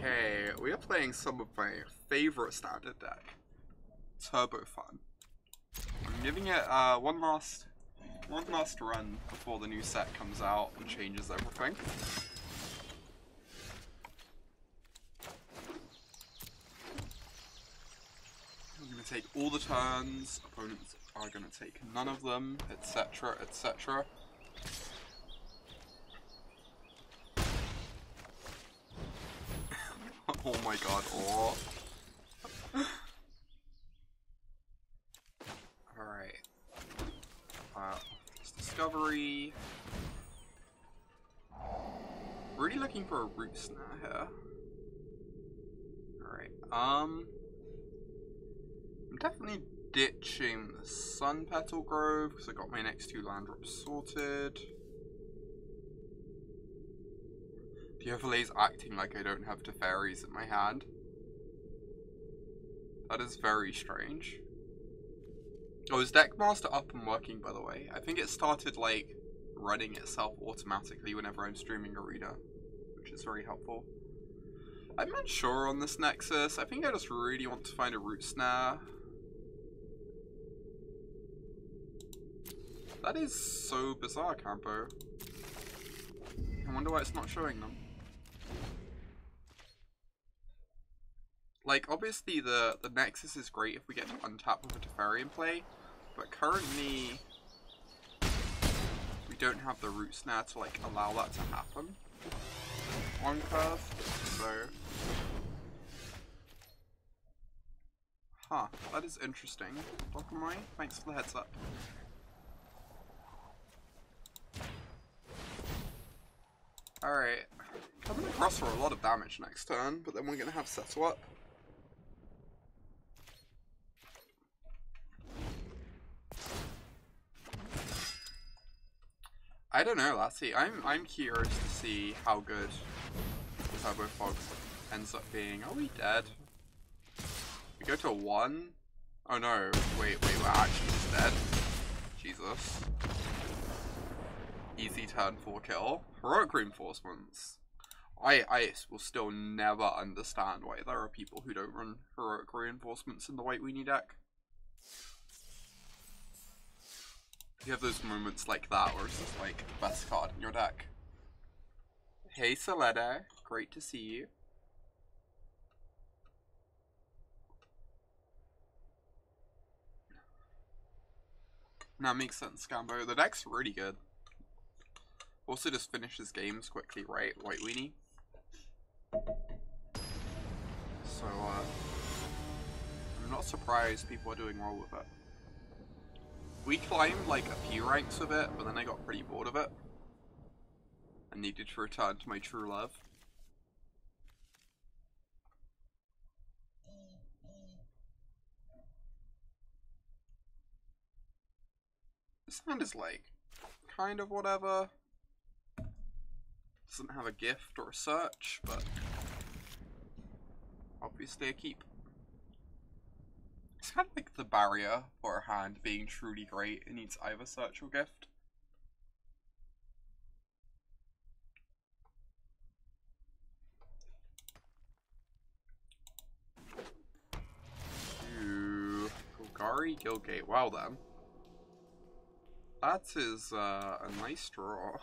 Okay, we are playing some of my favorite standard deck. Turbo fun. I'm giving it one last run before the new set comes out and changes everything. I'm gonna take all the turns, opponents are gonna take none of them, etc, etc. Oh my god, oh. Alright. Discovery. Really looking for a Root Snare here. Alright, I'm definitely ditching the Sunpetal Grove because I got my next two land drops sorted. The overlay's acting like I don't have Teferis in my hand. That is very strange. Oh, is Deckmaster up and working, by the way? I think it started, like, running itself automatically whenever I'm streaming Arena, which is very helpful. I'm unsure on this Nexus. I think I just really want to find a Root Snare. That is so bizarre, Campo. I wonder why it's not showing them. Like, obviously the Nexus is great if we get to untap with a Teferi in play, but currently we don't have the Root Snare to, like, allow that to happen on curve, so... Huh, that is interesting. Welcome, Roy. Thanks for the heads up. Alright, coming across for a lot of damage next turn, but then we're gonna have Settle up. I don't know, Lassie. I'm curious to see how good Turbo Fog ends up being. Are we dead? We go to 1? Oh no, wait, we're actually just dead. Jesus. Easy turn 4 kill. Heroic Reinforcements. I will still never understand why there are people who don't run Heroic Reinforcements in the White Weenie deck. You have those moments like that where it's just like the best card in your deck. Hey Soleda, great to see you. That makes sense, Scambo. The deck's really good. Also just finishes games quickly, right? White Weenie. So, I'm not surprised people are doing well with it. We climbed like a few ranks with it, but then I got pretty bored of it. And needed to return to my true love. This hand is like, kind of whatever. Doesn't have a gift or a search, but obviously a keep. It's kind of like the barrier for a hand being truly great. It needs either search or gift. Ooh, Golgari, Gilgate. Wow then. That is a nice draw.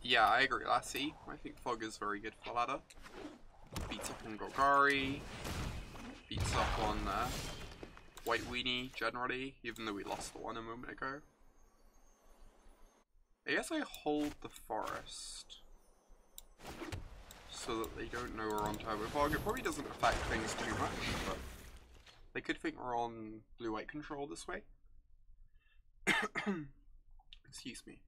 Yeah, I agree, Lassie. I think Fog is very good for the ladder. Beats up on Golgari. Beats up on White Weenie, generally, even though we lost the one a moment ago. I guess I hold the forest so that they don't know we're on Turbo Fog. It probably doesn't affect things too much, but they could think we're on blue-white control this way. Excuse me.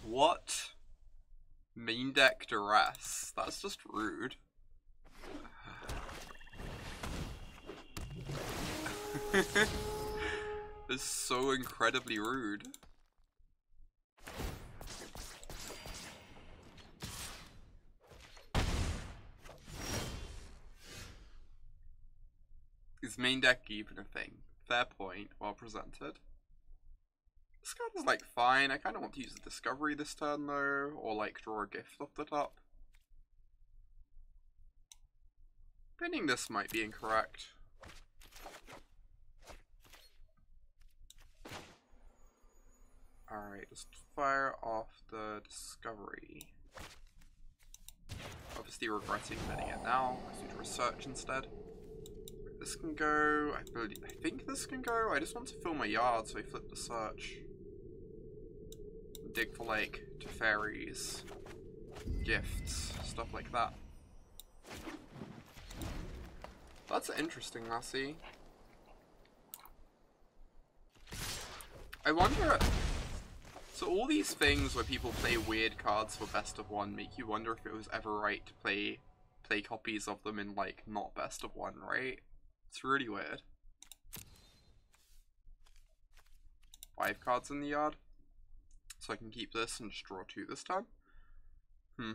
What? Main deck duress? That's just rude. It's so incredibly rude. Is main deck even a thing? Fair point, well presented. This card is like fine. I kind of want to use the discovery this turn though, or like draw a gift off the top. Pinning this might be incorrect. Alright, just fire off the discovery. Obviously regretting pinning it now, because we do research instead. This can go, I think this can go. I just want to fill my yard, so I flip the search. Dig for like Teferis, gifts, stuff like that. That's interesting, Lassie. I wonder. So all these things where people play weird cards for best of one make you wonder if it was ever right to play copies of them in like not best of one, right? It's really weird. 5 cards in the yard. So I can keep this and just draw 2 this time. I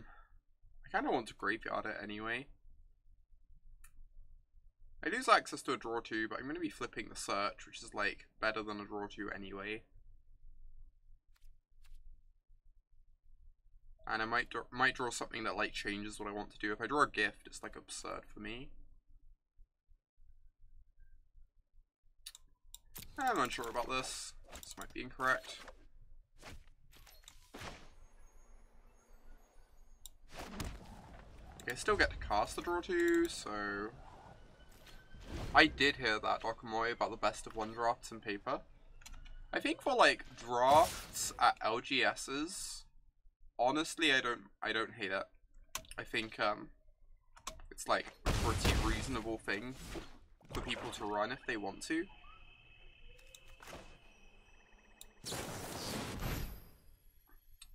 kind of want to graveyard it anyway. I lose access to a draw 2, but I'm going to be flipping the search, which is like better than a draw 2 anyway. And I might draw something that like changes what I want to do. If I draw a gift, it's like absurd for me. I'm unsure about this. This might be incorrect. Okay, I still get to cast the draw 2, so... I did hear that, Dokamoy, about the best of one drafts in paper. I think for like drafts at LGSs, honestly, I don't hate it. I think it's like a pretty reasonable thing for people to run if they want to.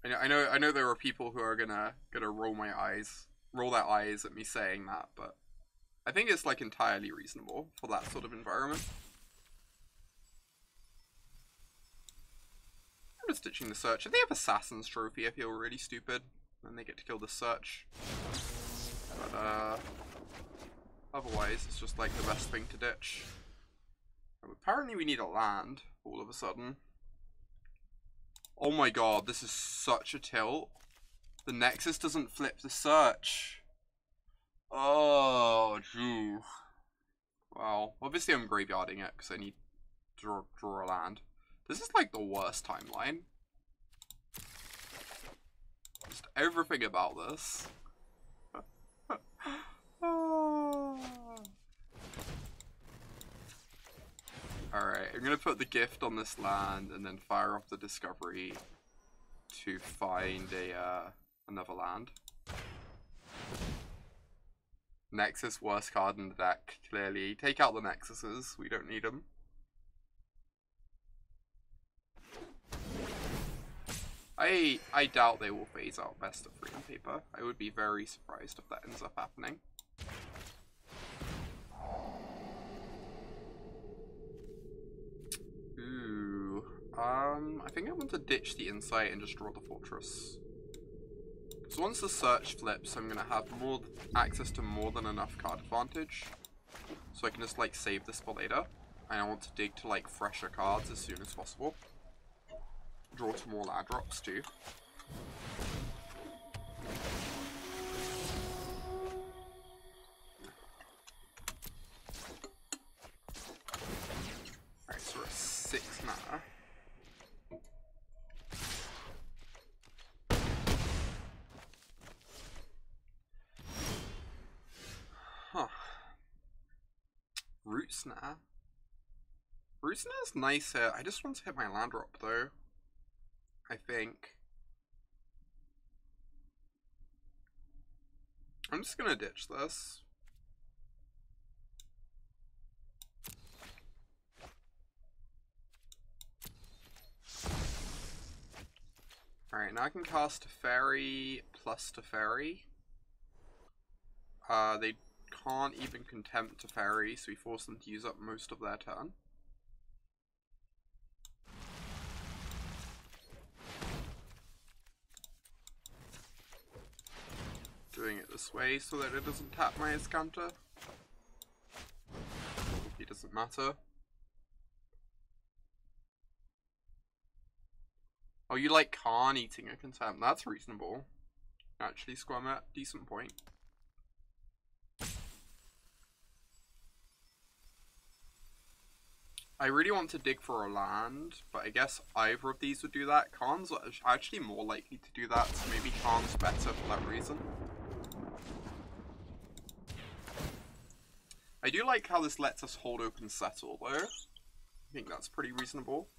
I know there are people who are gonna roll their eyes at me saying that, but I think it's like entirely reasonable for that sort of environment. I'm just ditching the search. If they have Assassin's Trophy, I feel really stupid. Then they get to kill the search. But otherwise, it's just like the best thing to ditch. Apparently we need a land, all of a sudden. Oh my god, this is such a tilt. The Nexus doesn't flip the search. Oh, gee. Well, obviously I'm graveyarding it because I need to draw a land. This is like the worst timeline. Just everything about this. Alright, I'm gonna put the gift on this land and then fire off the discovery to find another land. Nexus, worst card in the deck, clearly. Take out the Nexuses, we don't need them. I doubt they will phase out best of 3 on paper. I would be very surprised if that ends up happening. Ooh. I think I want to ditch the insight and just draw the fortress. So once the search flips, I'm gonna have more access to more than enough card advantage. So I can just like save this for later. And I want to dig to like fresher cards as soon as possible. Draw to more land drops too. Alright, so we're at 6 mana. Huh. Root Snare. Root Snare's nice here. I just want to hit my land drop though. I think. I'm just gonna ditch this. Alright, now I can cast Teferi plus Teferi. They can't even contempt Teferi, so we force them to use up most of their turn. Doing it this way so that it doesn't tap my Azcanta. It doesn't matter. Oh, you like Karn eating a contempt? That's reasonable. Actually, Squamet, decent point. I really want to dig for a land, but I guess either of these would do that. Karn's actually more likely to do that, so maybe Karn's better for that reason. I do like how this lets us hold open Settle, though. I think that's pretty reasonable.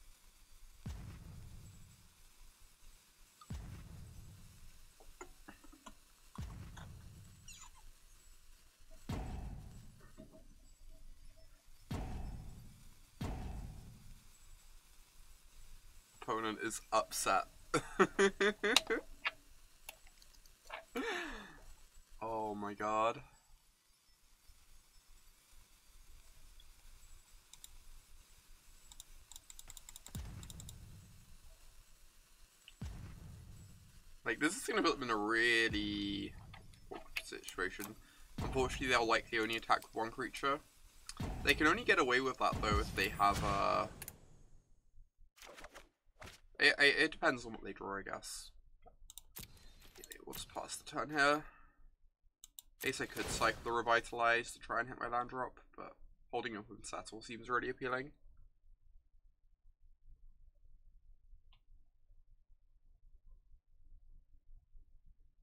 Opponent is upset. Oh my god. Like, this is gonna put them in a really awkward situation. Unfortunately, they'll likely only attack with one creature. They can only get away with that, though, if they have a... It depends on what they draw, I guess. Okay, we'll just pass the turn here. I guess I could cycle the Revitalize to try and hit my land drop, but holding up with Settle seems really appealing.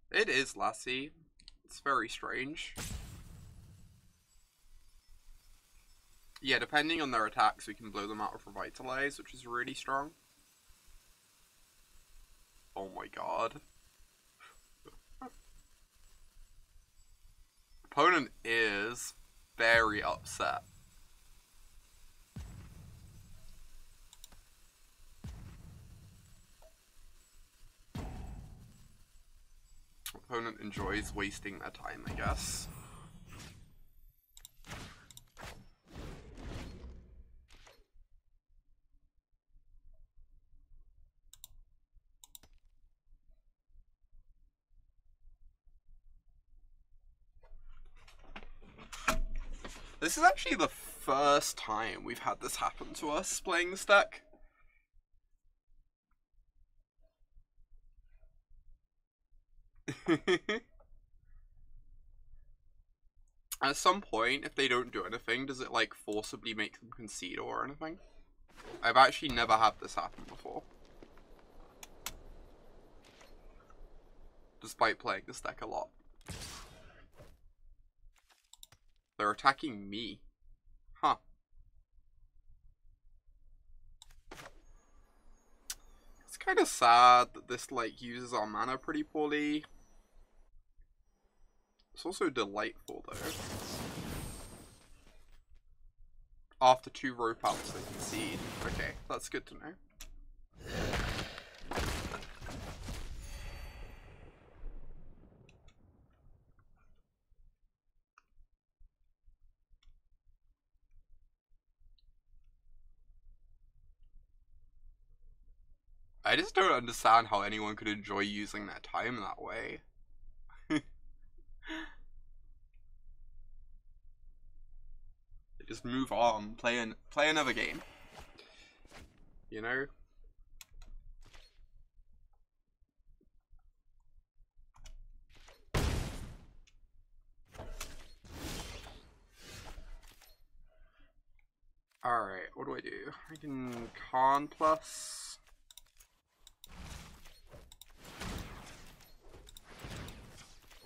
It is Lassie. It's very strange. Yeah, depending on their attacks, we can blow them out with Revitalize, which is really strong. Oh my god. Opponent is very upset. Opponent enjoys wasting their time, I guess. This is actually the first time we've had this happen to us playing this deck. At some point, if they don't do anything, does it like forcibly make them concede or anything? I've actually never had this happen before. Despite playing this deck a lot. They're attacking me. Huh. It's kind of sad that this like uses our mana pretty poorly. It's also delightful though. After 2 rope outs they concede. Okay, that's good to know. I just don't understand how anyone could enjoy using their time that way. Just move on, play another game. You know? Alright, what do I do? I can Karn plus.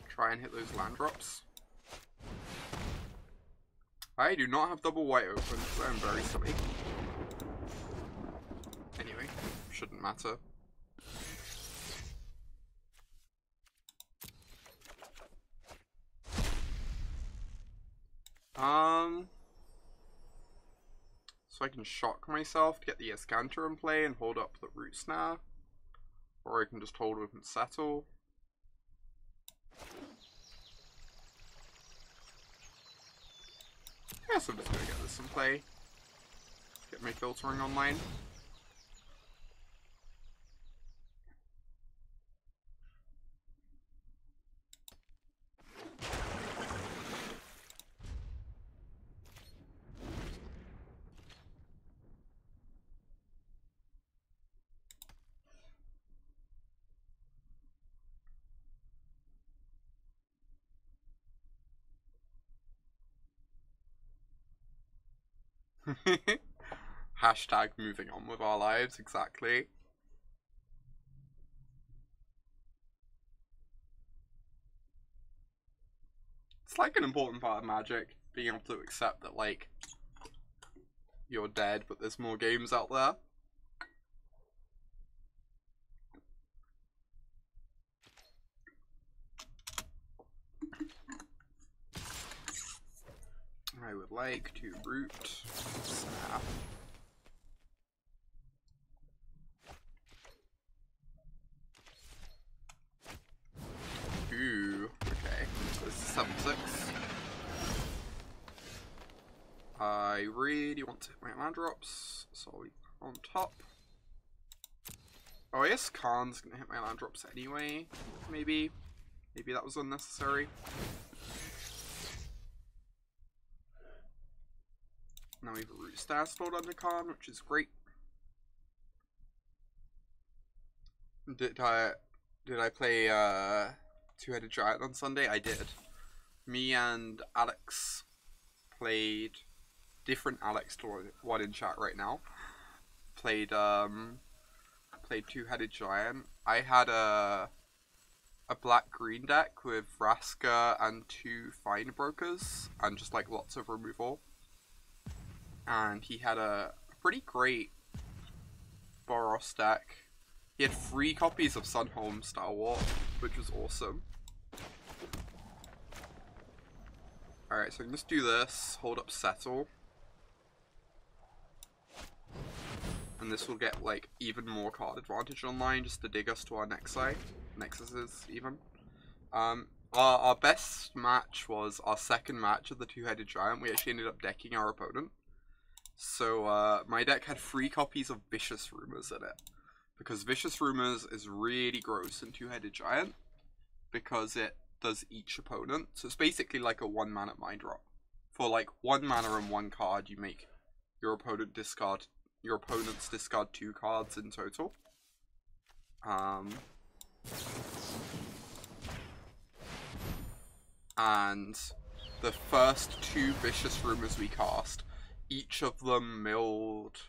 Try and hit those land drops. I do not have double white open, so I'm very silly. Anyway, shouldn't matter. So I can shock myself to get the Azcanta in play and hold up the Root Snare. Or I can just hold with and settle. I guess I'm just gonna get this in play. Get my filtering online. Hashtag moving on with our lives, exactly. It's like an important part of Magic, being able to accept that, like, you're dead, but there's more games out there. I would like to Root Snare. Ooh, okay. So this is 7/6. I really want to hit my land drops, so I'll be on top. Oh, I guess Karn's gonna hit my land drops anyway. Maybe that was unnecessary. Now we have a Root Snare stored under Karn, which is great. Did I play Two-Headed Giant on Sunday? I did. Me and Alex played, different Alex to one in chat right now. Played Two-Headed Giant. I had a black-green deck with Vraska and 2 Find Brokers and just like lots of removal. And he had a pretty great Boros deck. He had 3 copies of Sunhome Star War, which was awesome. Alright, so I can just do this, hold up Settle. And this will get like even more card advantage online just to dig us to our Nexuses even. Our best match was our second match of the Two-Headed Giant. We actually ended up decking our opponent. So my deck had 3 copies of Vicious Rumors in it. Because Vicious Rumors is really gross in Two-Headed Giant. Because it does each opponent. So it's basically like a 1-mana mind drop. For like 1 mana and 1 card, you make your opponent's discard 2 cards in total. And the first 2 Vicious Rumors we cast, each of them milled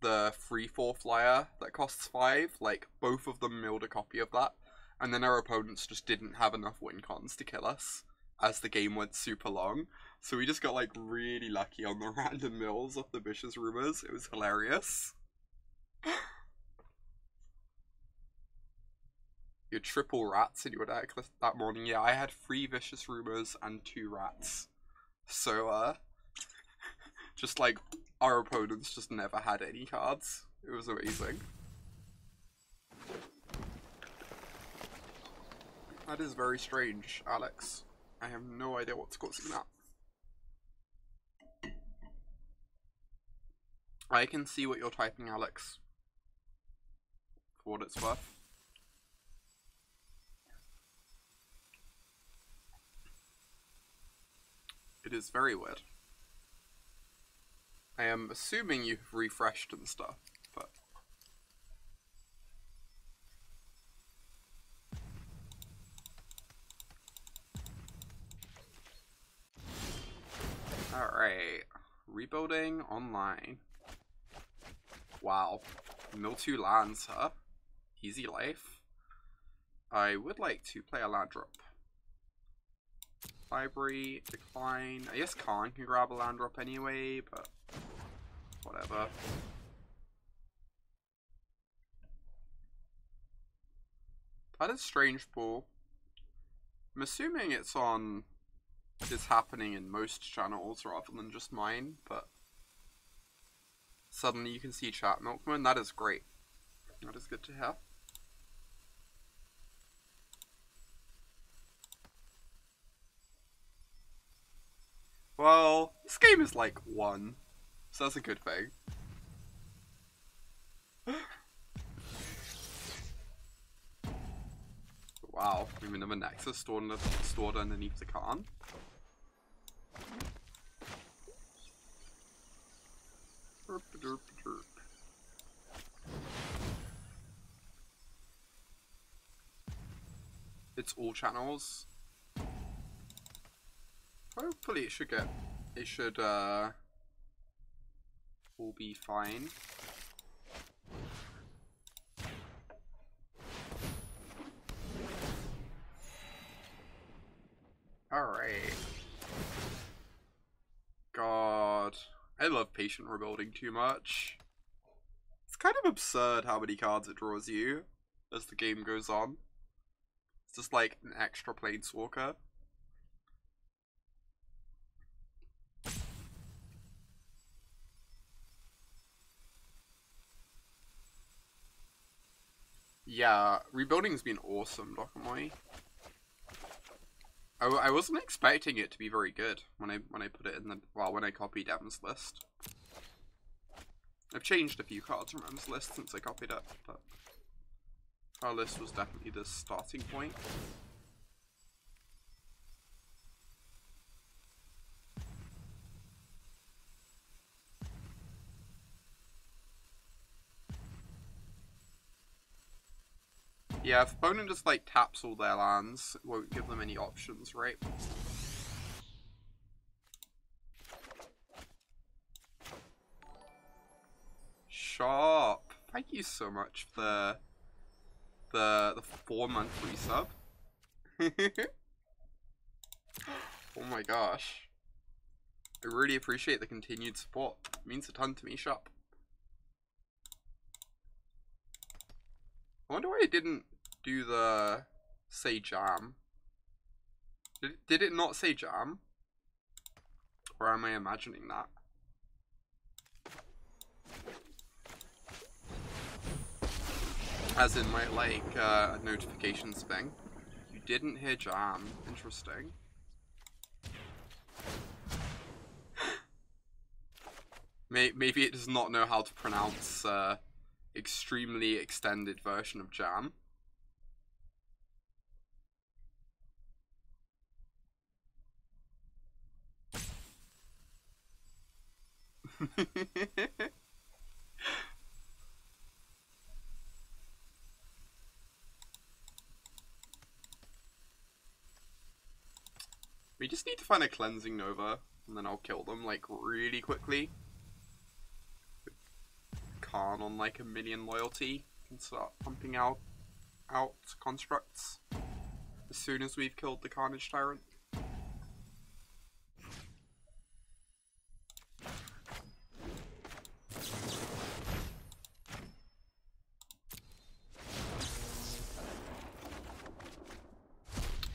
the 3/4 flyer that costs 5. Like, both of them milled a copy of that. And then our opponents just didn't have enough win cons to kill us as the game went super long. So we just got like really lucky on the random mills of the Vicious Rumors. It was hilarious. You had triple rats in your deck that morning. Yeah, I had 3 Vicious Rumors and 2 rats. So, just like, our opponents just never had any cards. It was amazing. That is very strange, Alex. I have no idea what's causing that. I can see what you're typing, Alex. For what it's worth. It is very weird. I am assuming you've refreshed and stuff, but... Alright. Rebuilding online. Wow. Mill 2 lands, huh? Easy life. I would like to play a land drop. Library, decline. I guess Karn can grab a land drop anyway, but whatever. That is strange, Paul. I'm assuming it's happening in most channels rather than just mine, but suddenly you can see chat Milkman. That is great. That is good to hear. Well, this game is like 1, so that's a good thing. Wow, we have another Nexus stored underneath the Karn. It's all channels. Hopefully it should will be fine. Alright. God. I love patient rebuilding too much. It's kind of absurd how many cards it draws you as the game goes on. It's just like an extra planeswalker. Yeah, rebuilding's been awesome, Dokamoy. I wasn't expecting it to be very good when I put it in the when I copied M's list. I've changed a few cards from M's list since I copied it, but our list was definitely the starting point. Yeah, if opponent just like taps all their lands, it won't give them any options, right? Sharp. Thank you so much for the 4-month resub. Oh my gosh. I really appreciate the continued support. It means a ton to me, Sharp. I wonder why it didn't do the say jam. Did it not say jam? Or am I imagining that? As in my like notifications thing. You didn't hear jam. Interesting. Maybe it does not know how to pronounce extremely extended version of jam. We just need to find a cleansing Nova, and then I'll kill them like really quickly. Karn on like 1,000,000 loyalty can start pumping out constructs as soon as we've killed the Carnage Tyrant.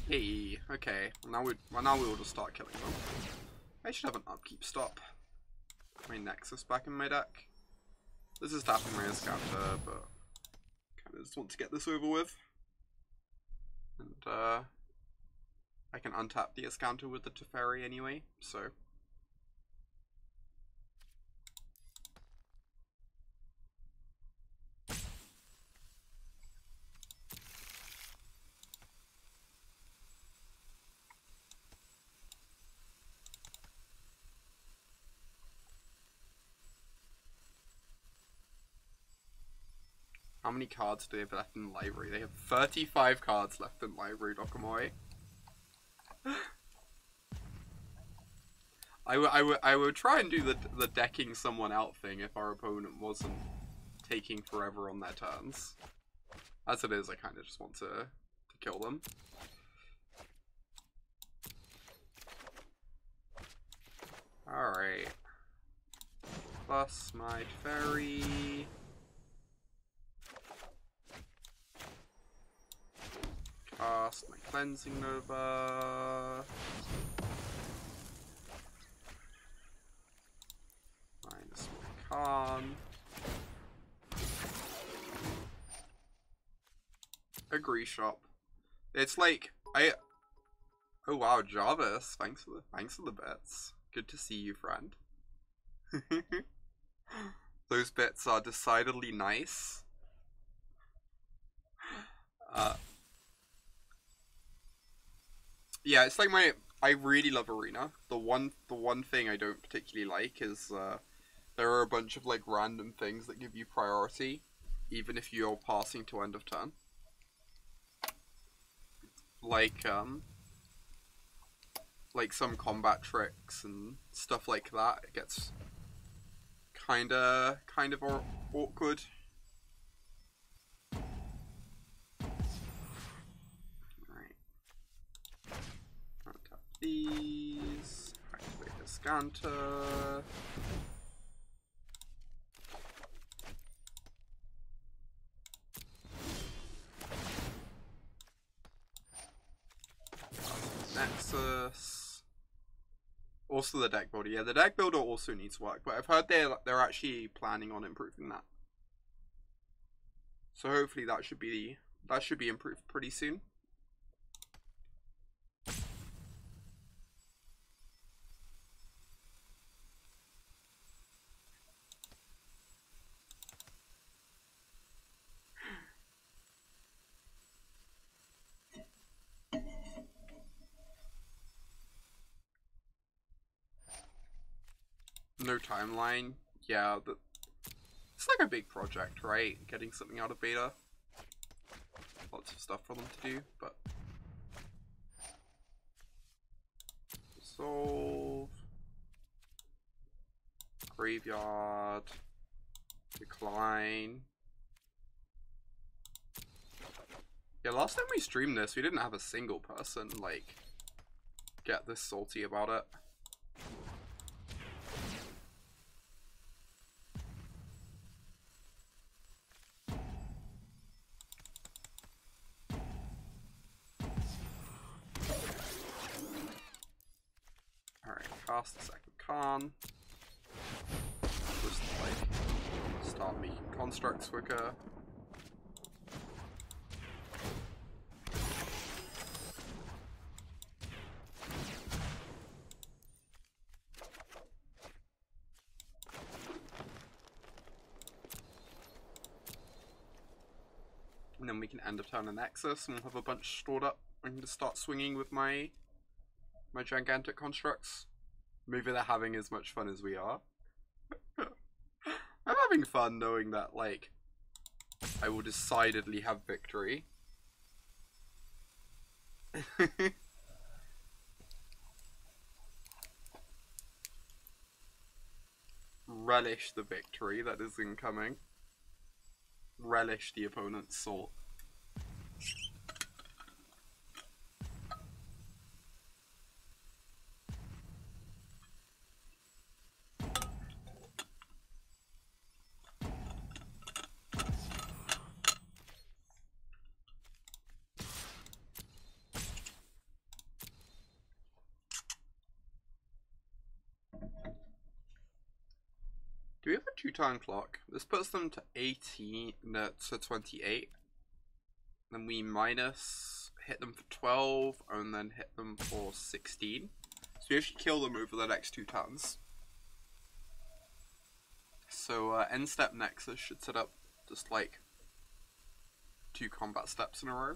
Hey, okay. Now we will just start killing them. I should have an upkeep stop. My Nexus back in my deck. This is tapping my Azcanta, but kind of just want to get this over with. And I can untap the Azcanta with the Teferi anyway, so. How many cards do they have left in the library? They have 35 cards left in the library, Dokamoy. I would try and do the decking someone out thing if our opponent wasn't taking forever on their turns. As it is, I kind of just want to kill them. Alright. Plus my Teferi. Cast my Cleansing Nova. Minus my Karn. Agree shop. It's like oh wow, Jarvis, thanks for the bits. Good to see you, friend. Those bits are decidedly nice. Yeah, it's like I really love Arena. The one thing I don't particularly like is there are a bunch of like random things that give you priority, even if you're passing to end of turn. Like some combat tricks and stuff like that. It gets kind of awkward. Alright. Untap these. Activate Azcanta. Nexus. Also the deck builder. Yeah, the deck builder also needs work, but I've heard they're actually planning on improving that. So hopefully that should be improved pretty soon. No timeline. Yeah, it's like a big project, right? Getting something out of beta. Lots of stuff for them to do, but Resolve, Graveyard, Decline. Yeah, last time we streamed this, we didn't have a single person like get this salty about it. Cast the second Karn. Just like start making constructs quicker. And then we can end of turn a Nexus and we'll have a bunch stored up. I can just start swinging with my gigantic constructs. Maybe they're having as much fun as we are. I'm having fun knowing that, like, I will decidedly have victory. Relish the victory that is incoming. Relish the opponent's salt. Do we have a 2-turn clock? This puts them to 18, no, to 28. Then we hit them for 12, and then hit them for 16. So we actually kill them over the next 2 turns. So end step Nexus should set up just like 2 combat steps in a row.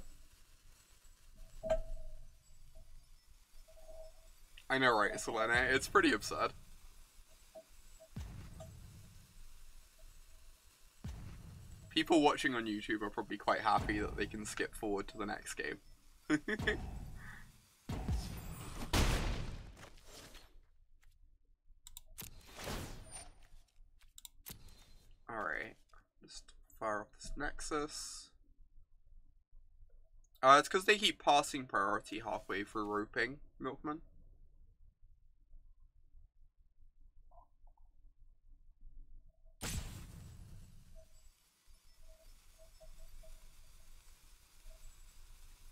I know, right, Selene? It's pretty absurd. People watching on YouTube are probably quite happy that they can skip forward to the next game. Alright, just fire off this Nexus. It's because they keep passing priority halfway through roping Milkman.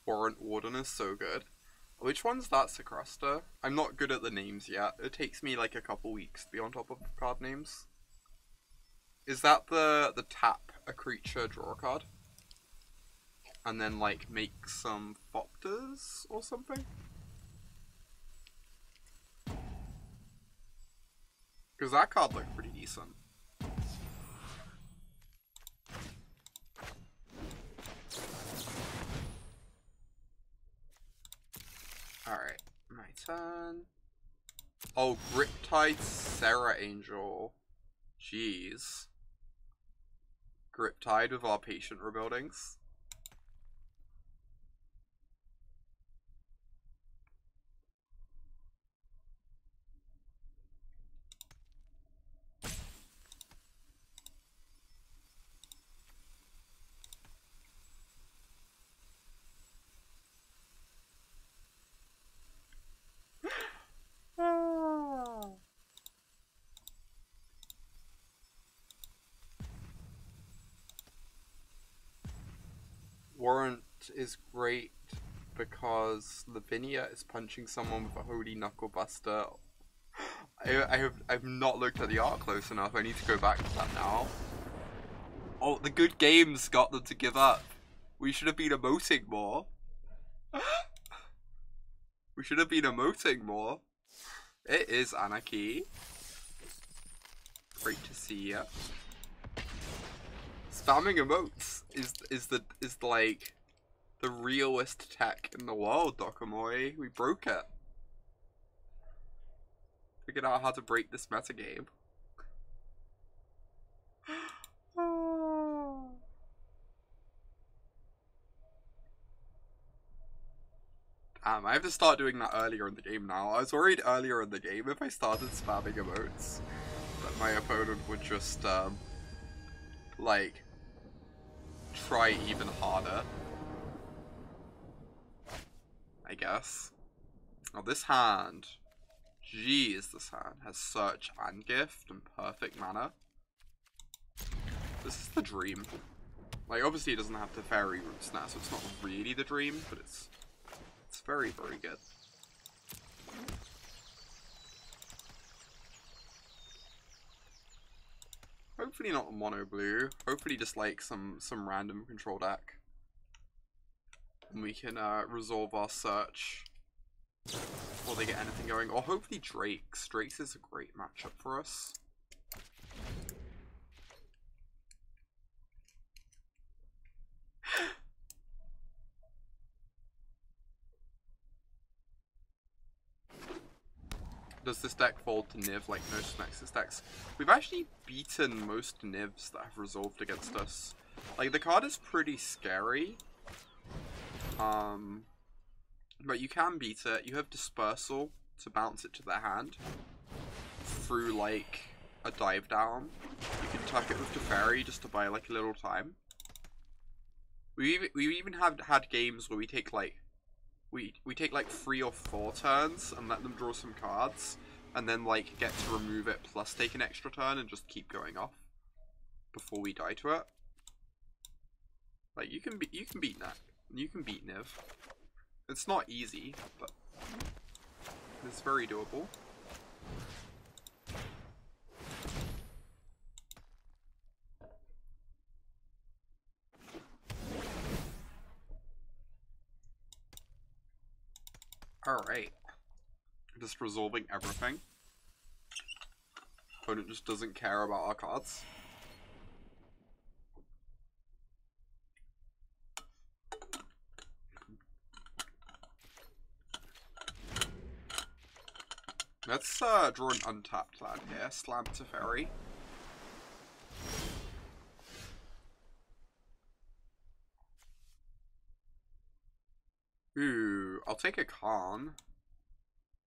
Warrant Warden is so good. Which one's that Secresta? I'm not good at the names yet. It takes me like a couple weeks to be on top of card names. Is that the tap a creature, draw a card? And then like make some Thopters or something? Because that card looked pretty decent. Alright, my turn. Oh, Griptide Serra Angel. Jeez. Griptide with our patient rebuildings. Warrant is great because Lavinia is punching someone with a Holy Knuckle Buster. I've not looked at the art close enough. I need to go back to that now. Oh, the good games got them to give up. We should have been emoting more. We should have been emoting more. It is Anarchy. Great to see ya. Spamming emotes is like the realest tech in the world, Dokomoi. We broke it. Figured out how to break this metagame. Damn, I have to start doing that earlier in the game now. I was worried earlier in the game if I started spamming emotes that my opponent would just like try even harder, I guess. Now this hand, jeez, this hand has Search and Gift and perfect mana. This is the dream. Like, obviously it doesn't have Teferi, Root Snare, so it's not really the dream, but it's very, very good. Hopefully not a mono blue. Hopefully just like some random control deck. And we can resolve our search before they get anything going. Or hopefully Drakes. Drakes is a great matchup for us. Does this deck fold to Niv like most Nexus decks? We've actually beaten most Nivs that have resolved against us. Like, the card is pretty scary. But you can beat it. You have Dispersal to bounce it to their hand through, like, a dive down. You can tuck it with Teferi just to buy, like, a little time. We even have had games where we take, like, we take like 3 or 4 turns and let them draw some cards, and then like get to remove it plus take an extra turn and just keep going off before we die to it. Like, you can beat Niv. It's not easy, but it's very doable. Alright. Just resolving everything. Opponent just doesn't care about our cards. Let's draw an untapped land here. Slam Teferi. Ooh, I'll take a Karn,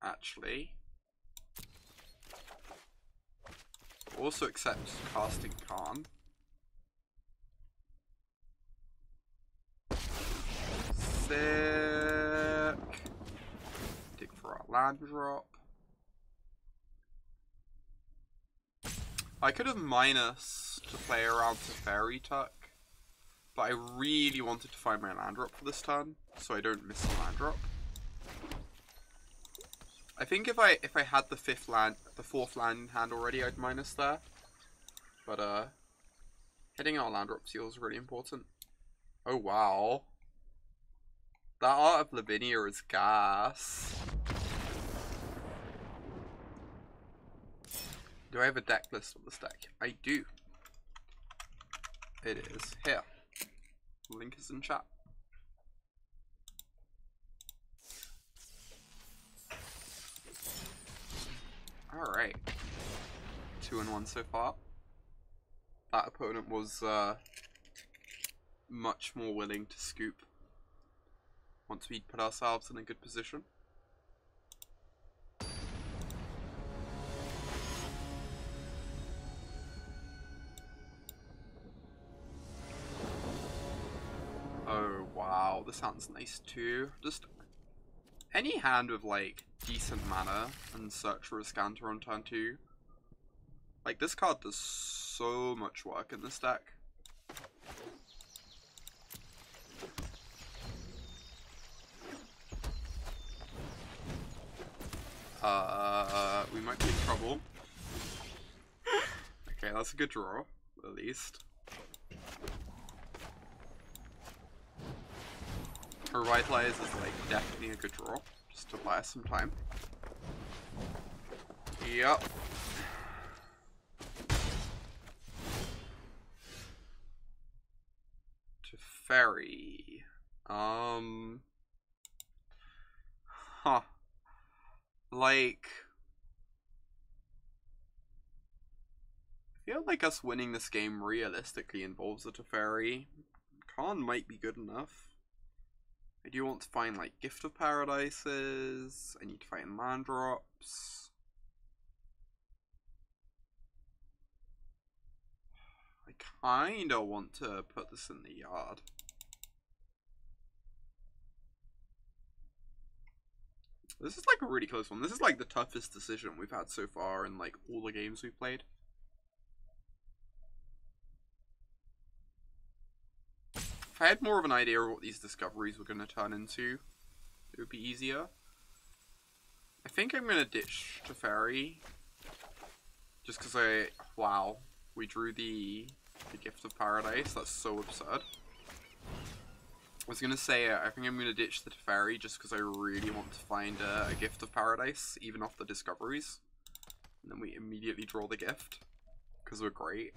actually. Also accept casting Karn. Sick. Dig for our land drop. I could have minus to play around Teferi Tuck, but I really wanted to find my land drop for this turn, so I don't miss the land drop. I think if I had the 4th land in hand already, I'd minus there. But hitting our land drop seal is really important. Oh wow. That Art of Lavinia is gas. Do I have a deck list on this deck? I do. It is here. Link is in chat. Alright. 2-1 so far. That opponent was much more willing to scoop once we'd put ourselves in a good position. Oh wow, this sounds nice too. Just any hand with like decent mana and search for Azcanta on turn 2. Like, this card does so much work in this deck. We might be in trouble. Okay, that's a good draw, at least. Revitalize is like definitely a good draw, just to buy us some time. Yep. Teferi. Huh. Like, I feel like us winning this game realistically involves a Teferi. Karn might be good enough. I do want to find like Gift of Paradises. I need to find land drops. I kinda want to put this in the yard. This is like a really close one. This is like the toughest decision we've had so far in like all the games we've played. If I had more of an idea of what these discoveries were going to turn into, it would be easier. I think I'm going to ditch Teferi. Just because wow, we drew the Gift of Paradise. That's so absurd. I was going to say, I think I'm going to ditch the Teferi just because I really want to find a Gift of Paradise, even off the discoveries. And then we immediately draw the gift, because we're great.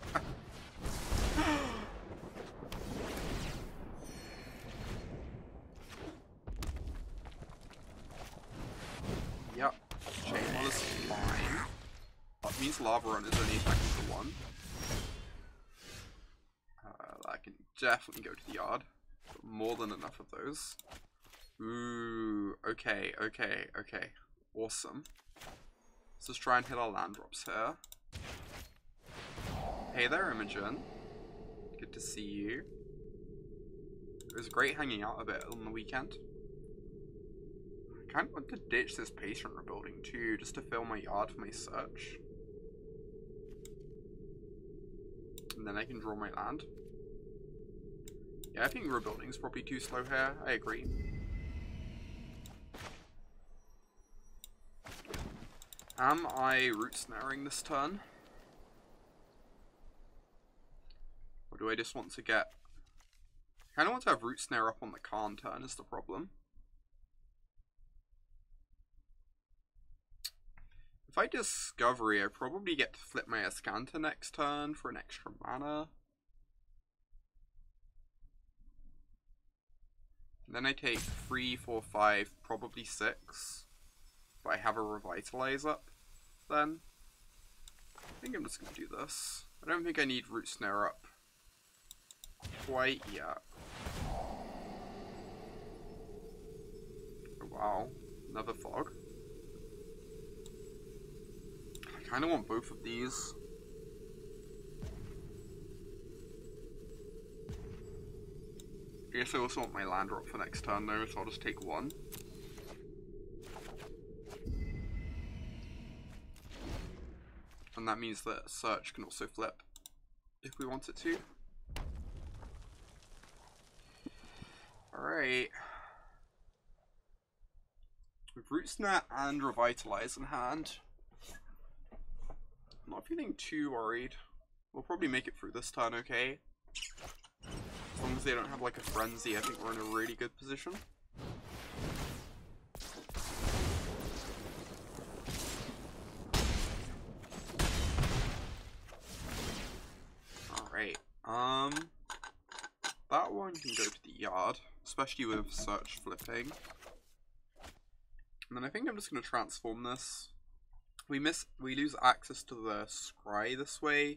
Yep, Chain Wall is fine. That means Lava Run is only attacking for 1. That can definitely go to the yard. More than enough of those. Ooh, okay. Awesome. Let's just try and hit our land drops here. Hey there, Imogen. Good to see you. It was great hanging out a bit on the weekend. I kind of want to ditch this patient rebuilding too, just to fill my yard for my search. And then I can draw my land. Yeah, I think rebuilding's probably too slow here. I agree. Am I root snaring this turn? Or do I just want to get... I kind of want to have root snare up on the Karn turn is the problem. If I discovery, I probably get to flip my Azcanta next turn for an extra mana. Then I take 3, 4, 5, probably 6. But I have a Revitalize up then. I think I'm just going to do this. I don't think I need Root Snare up quite yet. Oh, wow, another fog. I kind of want both of these. I guess I also want my land drop for next turn though, so I'll just take 1. And that means that search can also flip if we want it to. Alright. With Root Snare and Revitalize in hand, I'm not feeling too worried. We'll probably make it through this turn okay. As long as they don't have like a frenzy, I think we're in a really good position. Alright, that one can go to the yard, especially with search flipping. And then I think I'm just going to transform this. We lose access to the scry this way.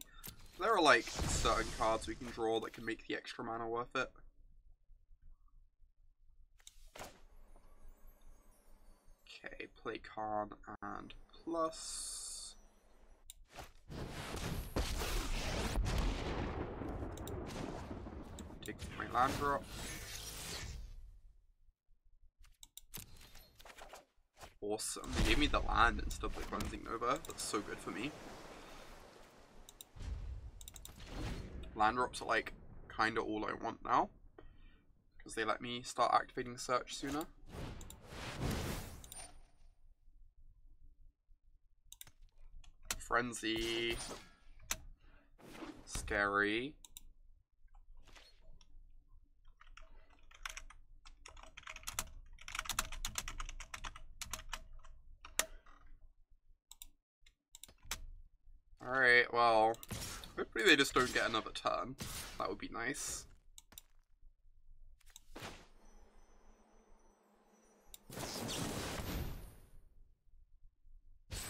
There are like certain cards we can draw that can make the extra mana worth it. Okay, play Karn and plus. Take my land drop. Awesome. They gave me the land instead of the Cleansing Nova. That's so good for me. Land drops are like kinda all I want now, because they let me start activating search sooner. Frenzy. Scary. Alright, well, hopefully they just don't get another turn. That would be nice.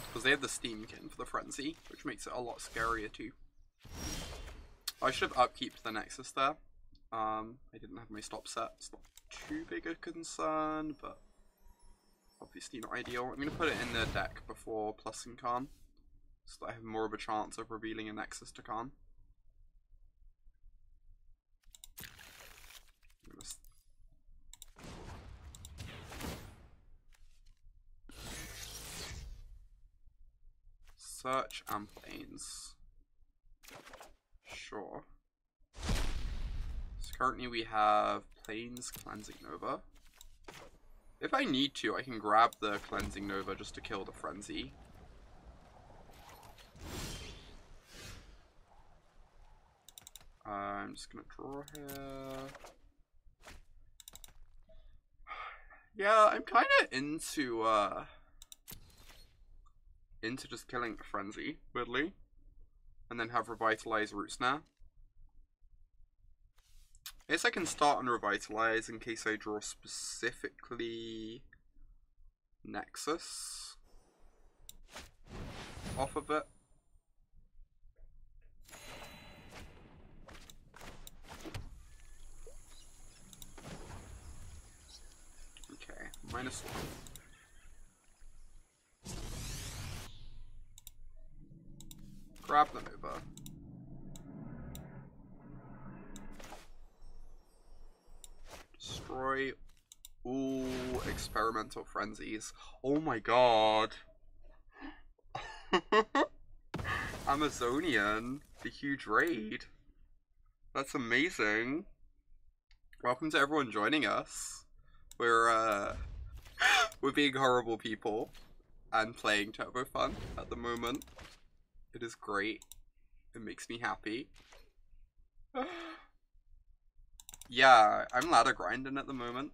Because they have the Steamkin for the Frenzy, which makes it a lot scarier too. I should have upkeeped the Nexus there. I didn't have my stop set. It's not too big a concern, but obviously not ideal. I'm going to put it in the deck before plussing Karn, so that I have more of a chance of revealing a Nexus to Karn. Search and Plains. Sure. So currently we have Plains Cleansing Nova. If I need to, I can grab the Cleansing Nova just to kill the Frenzy. I'm just gonna draw here. Yeah, I'm kind of into just killing the Frenzy, weirdly, and then have Revitalize Root Snare. I guess I can start on Revitalize in case I draw specifically Nexus off of it. Okay, -1. Grab the Nova. Destroy all experimental frenzies. Oh my god. Amazonian, the huge raid. That's amazing. Welcome to everyone joining us. We're being horrible people and playing Turbo Fun at the moment. It is great. It makes me happy. Yeah, I'm ladder grinding at the moment.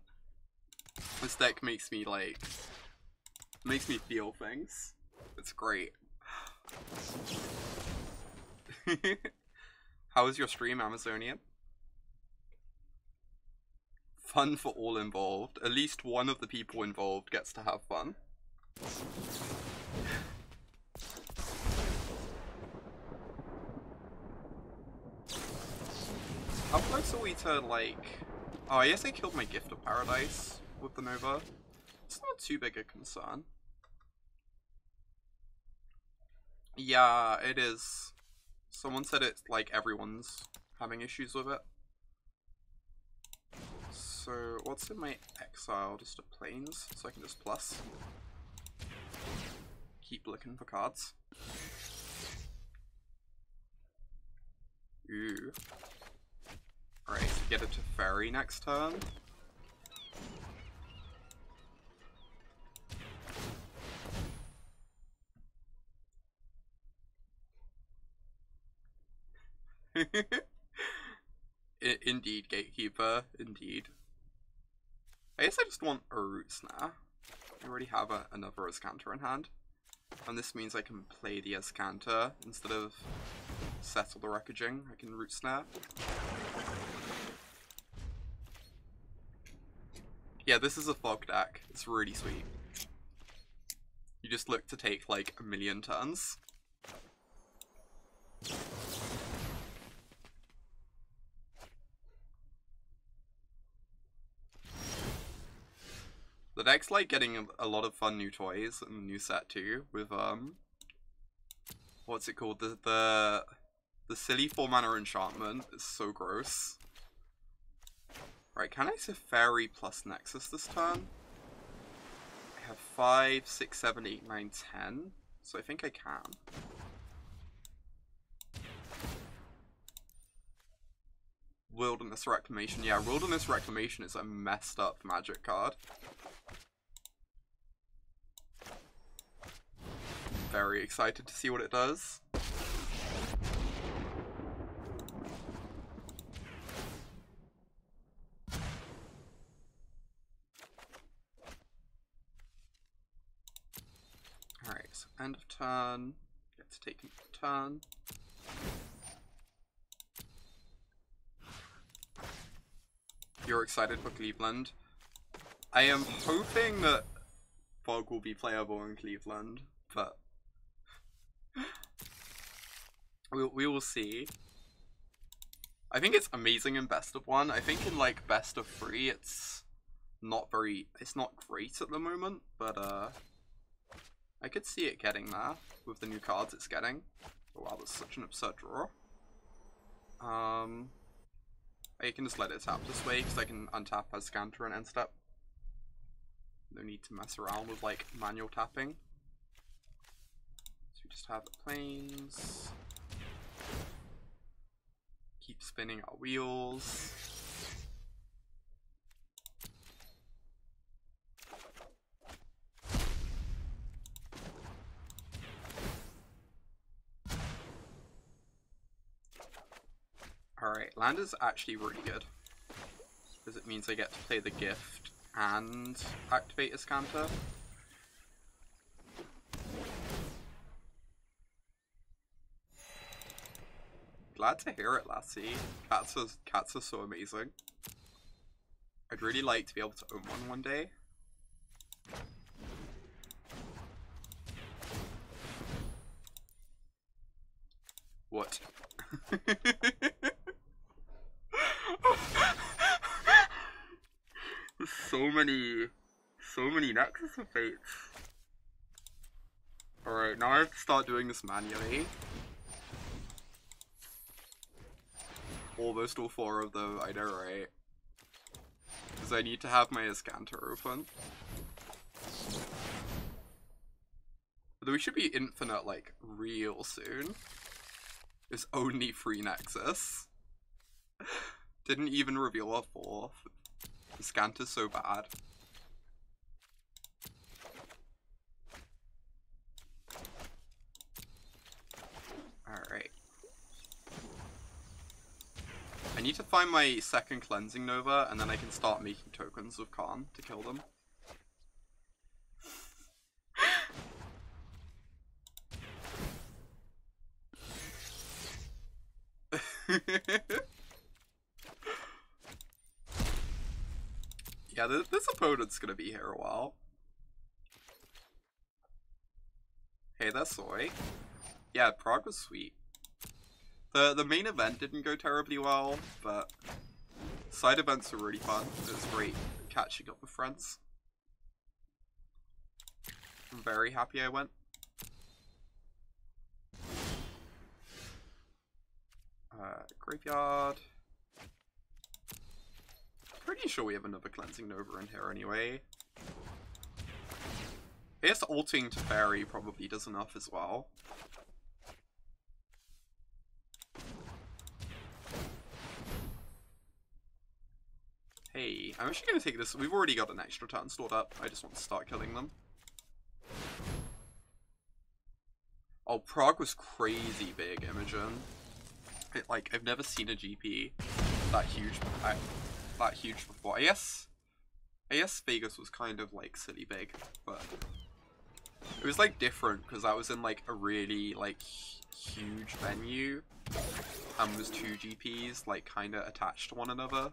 This deck makes me feel things. It's great. How was your stream, Amazonian? Fun for all involved. At least one of the people involved gets to have fun. How close are we to, like... Oh, I guess I killed my Gift of Paradise with the Nova. It's not too big a concern. Yeah, it is. Someone said it's like everyone's having issues with it. So, what's in my exile? Just a Plains, so I can just plus. Keep looking for cards. Ooh. Alright, so get it to Teferi next turn. Indeed, Gatekeeper. Indeed. I guess I just want a Root Snare. I already have another Azcanta in hand. And this means I can play the Azcanta instead of Settle the Wreckaging. I can Root Snare. Yeah, this is a fog deck. It's really sweet. You just look to take like a million turns. The deck's like getting a lot of fun new toys in the new set too, with what's it called? The silly 4-mana enchantment is so gross. Right, can I Teferi plus Nexus this turn? I have 5, 6, 7, 8, 9, 10, so I think I can. Wilderness Reclamation. Yeah, Wilderness Reclamation is a messed up Magic card. very excited to see what it does. Alright, so end of turn. Get to take a turn. You're excited for Cleveland. I am hoping that Fog will be playable in Cleveland, but we will see. I think it's amazing in best of 1. I think in like best of 3 it's not great at the moment, but I could see it getting there with the new cards it's getting. Oh wow, that's such an absurd draw. I can just let it tap this way because I can untap Azcanta and end step. No need to mess around with like manual tapping. So we just have the planes. Keep spinning our wheels. Alright, land is actually really good. Because it means I get to play the gift and activate Azcanta. Glad to hear it, Lassie. Cats are so amazing. I'd really like to be able to own one day. What? so many Nexus of Fates. Alright, now I have to start doing this manually. Almost all 4 of them, I know, right? Because I need to have my Azcanta open. Although we should be infinite, like, real soon. There's only 3 Nexus. Didn't even reveal a 4th. Azcanta's so bad. Alright. I need to find my second Cleansing Nova, and then I can start making tokens of Karn to kill them. Yeah, this opponent's gonna be here a while. Hey, that's soy. Yeah, Prague was sweet. The main event didn't go terribly well, but side events were really fun. It was great catching up with friends. I'm very happy I went. Graveyard. Pretty sure we have another Cleansing Nova in here anyway. I guess ulting Teferi probably does enough as well. Hey, I'm actually going to take this. We've already got an extra turn stored up. I just want to start killing them. Oh, Prague was crazy big, Imogen. Like, I've never seen a GP that huge before. I guess Vegas was kind of, like, silly big, but it was, like, different, because I was in, like, a really, like, huge venue, and was 2 GPs, like, kind of attached to one another.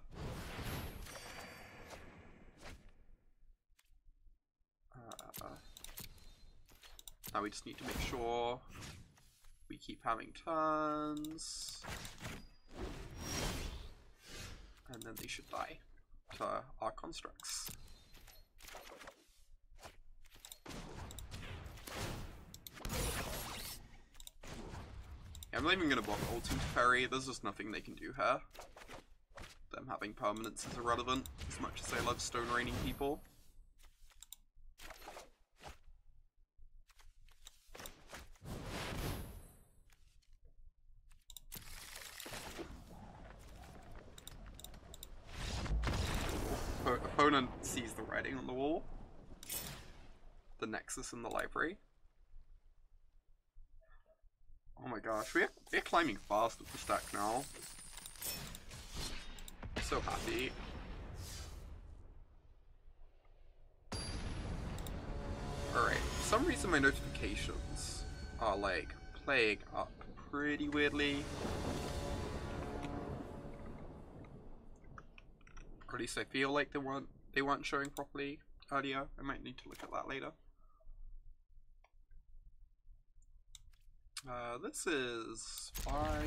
Now we just need to make sure we keep having turns. And then they should die to our constructs. Yeah, I'm not even going to block ulting Teferi. There's just nothing they can do here. Them having permanence is irrelevant, as much as I love stone raining people. Opponent sees the writing on the wall. The Nexus in the library. Oh my gosh, we're climbing fast with the stack now. So happy. Alright, for some reason my notifications are like playing up pretty weirdly. Or at least I feel like they weren't showing properly earlier. I might need to look at that later. This is why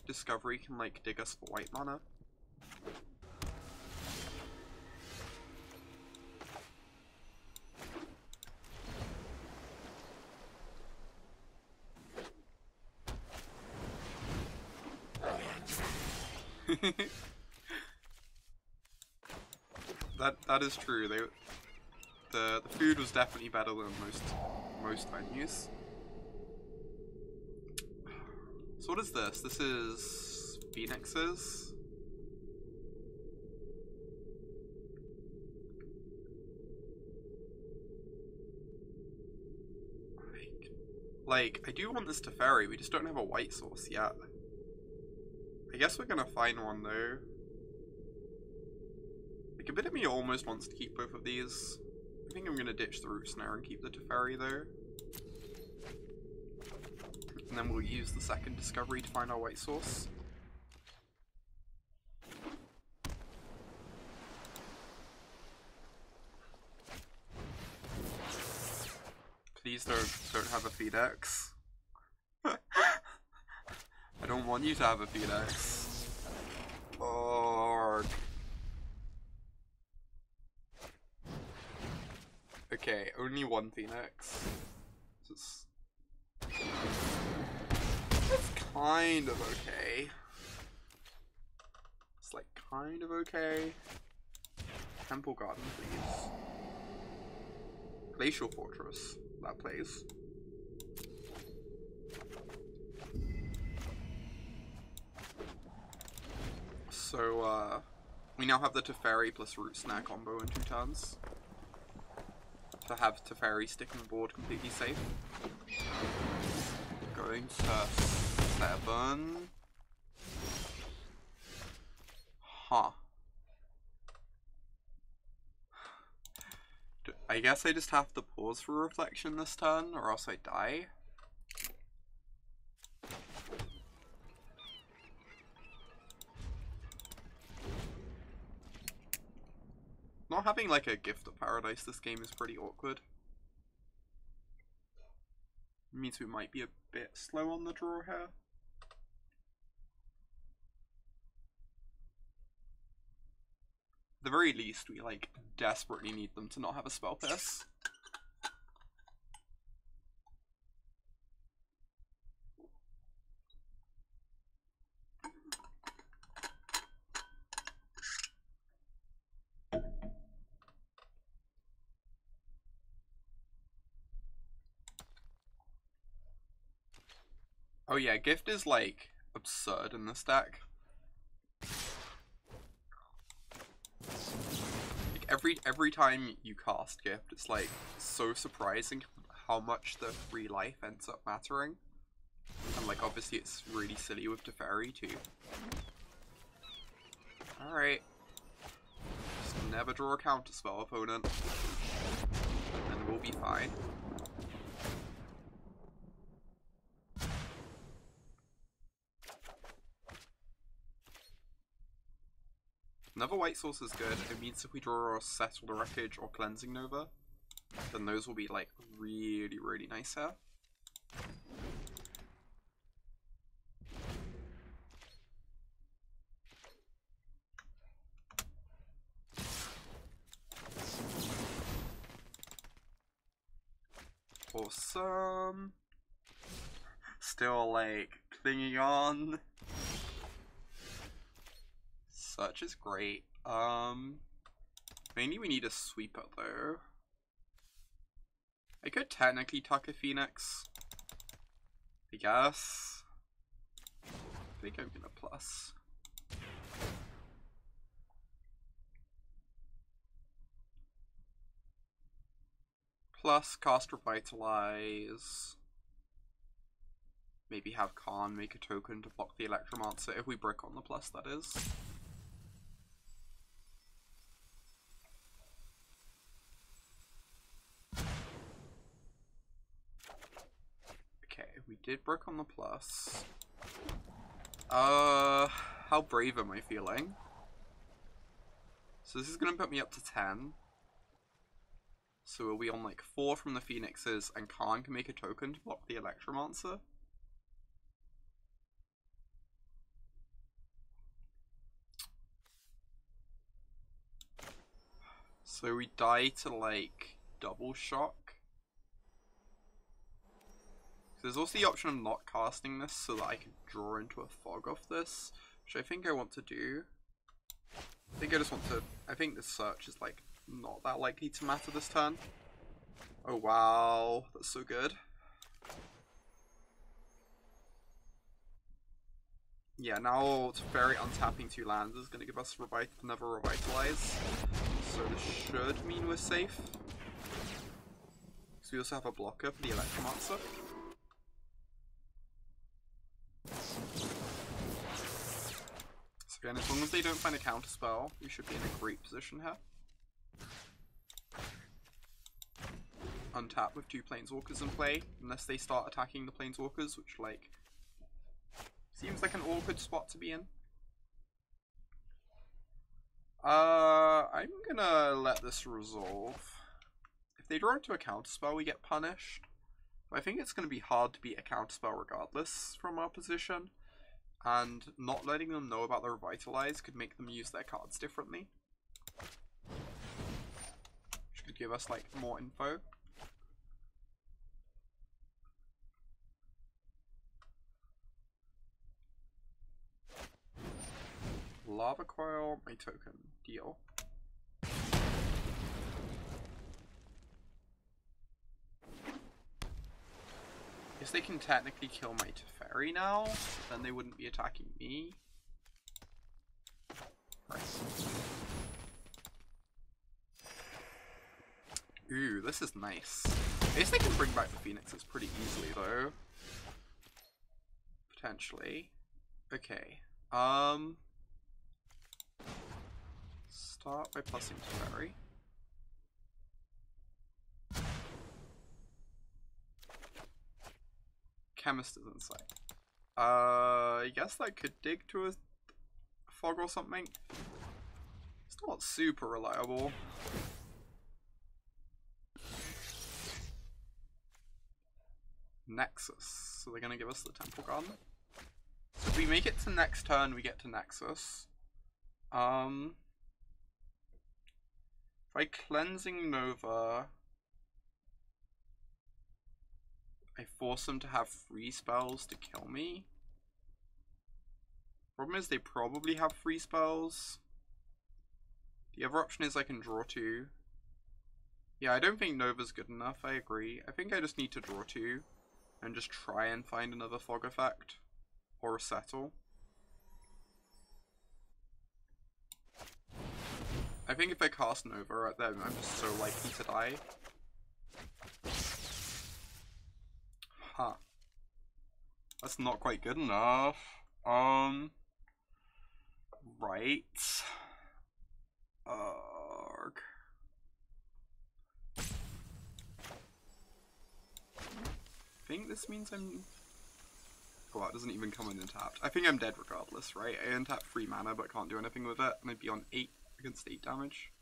Discovery can like dig us for white mana. That is true. The food was definitely better than most venues. So what is this? This is Phoenixes. Like, I do want this Teferi, we just don't have a white source yet. I guess we're gonna find one though. Like, a bit of me almost wants to keep both of these. I think I'm gonna ditch the Root Snare and keep the Teferi though. And then we'll use the second Discovery to find our white source. Please don't have a Phoenix. I don't want you to have a Phoenix. Or... Okay, only one Phoenix. It's kind of okay. It's like kind of okay. Temple Garden, please. Glacial Fortress. That plays. So, we now have the Teferi plus Root Snare combo in 2 turns. To have Teferi stick on the board completely safe. Going to 7. Huh. I guess I just have to pause for reflection this turn, or else I die. Not having like a Gift of Paradise this game is pretty awkward. It means we might be a bit slow on the draw here. At the very least, we like desperately need them to not have a Spell Pierce. Oh yeah, Gift is like absurd in this deck. Like every time you cast Gift, it's like so surprising how much the free life ends up mattering. And like obviously it's really silly with Teferi too. Alright. Just never draw a counterspell opponent. And we'll be fine. Another white source is good. It means if we draw a Settle the Wreckage or Cleansing Nova, then those will be like really, really nice here. Awesome. Still like clinging on. Such is great. Mainly we need a sweeper though. I could technically tuck a Phoenix, I guess. I think I'm gonna plus. Plus cast Revitalize. maybe have Karn make a token to block the Electromancer if we brick on the plus, that is. Okay, we did brick on the plus. How brave am I feeling? So this is going to put me up to 10. So we'll be on like 4 from the Phoenixes, and Karn can make a token to block the Electromancer. So we die to like double shock. So there's also the option of not casting this so that I can draw into a fog off this, which I think I want to do. I think I just want to, I think this search is like not that likely to matter this turn. Oh wow, that's so good. Yeah, now Teferi untapping 2 lands is going to give us another Revitalize. So this should mean we're safe. So we also have a blocker for the Electromancer. So again, as long as they don't find a counterspell, we should be in a great position here. Untap with 2 Planeswalkers in play, unless they start attacking the Planeswalkers, which, like, seems like an awkward spot to be in. I'm gonna let this resolve. If they draw into a counterspell, we get punished. But I think it's gonna be hard to beat a counterspell regardless from our position, and not letting them know about the Revitalize could make them use their cards differently. Which could give us, like, more info. Lava Coil, my token, deal. Guess they can technically kill my Teferi now, then they wouldn't be attacking me. Right. Ooh, this is nice. I guess they can bring back the Phoenixes pretty easily though. Potentially. Okay. Start by plussing Teferi. Chemister's in sight. I guess that could dig to a fog or something. It's not super reliable. Nexus. So they're gonna give us the Temple Garden. So if we make it to next turn, we get to Nexus. By cleansing Nova, I force them to have free spells to kill me. Problem is they probably have free spells. The other option is I can draw 2. Yeah, I don't think Nova's good enough, I agree. I think I just need to draw 2 and just try and find another fog effect or a settle. I think if I cast Nova, then I'm just so likely to die. Huh. That's not quite good enough. Right. Arg. I think this means I'm... Oh, that doesn't even come in untapped. I think I'm dead regardless, right? I untap 3 mana but can't do anything with it, and I'd be on 8 against 8 damage.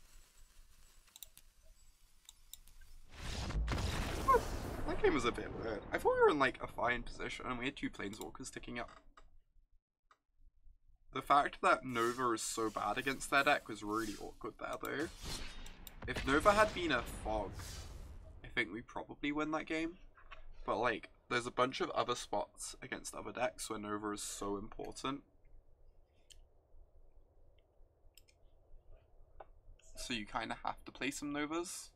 Oh, that game was a bit weird. I thought we were in like a fine position and we had 2 Planeswalkers ticking up. The fact that Nova is so bad against their deck was really awkward there though. If Nova had been a fog, I think we probably win that game. But like, there's a bunch of other spots against other decks where Nova is so important. So you kind of have to play some Novas.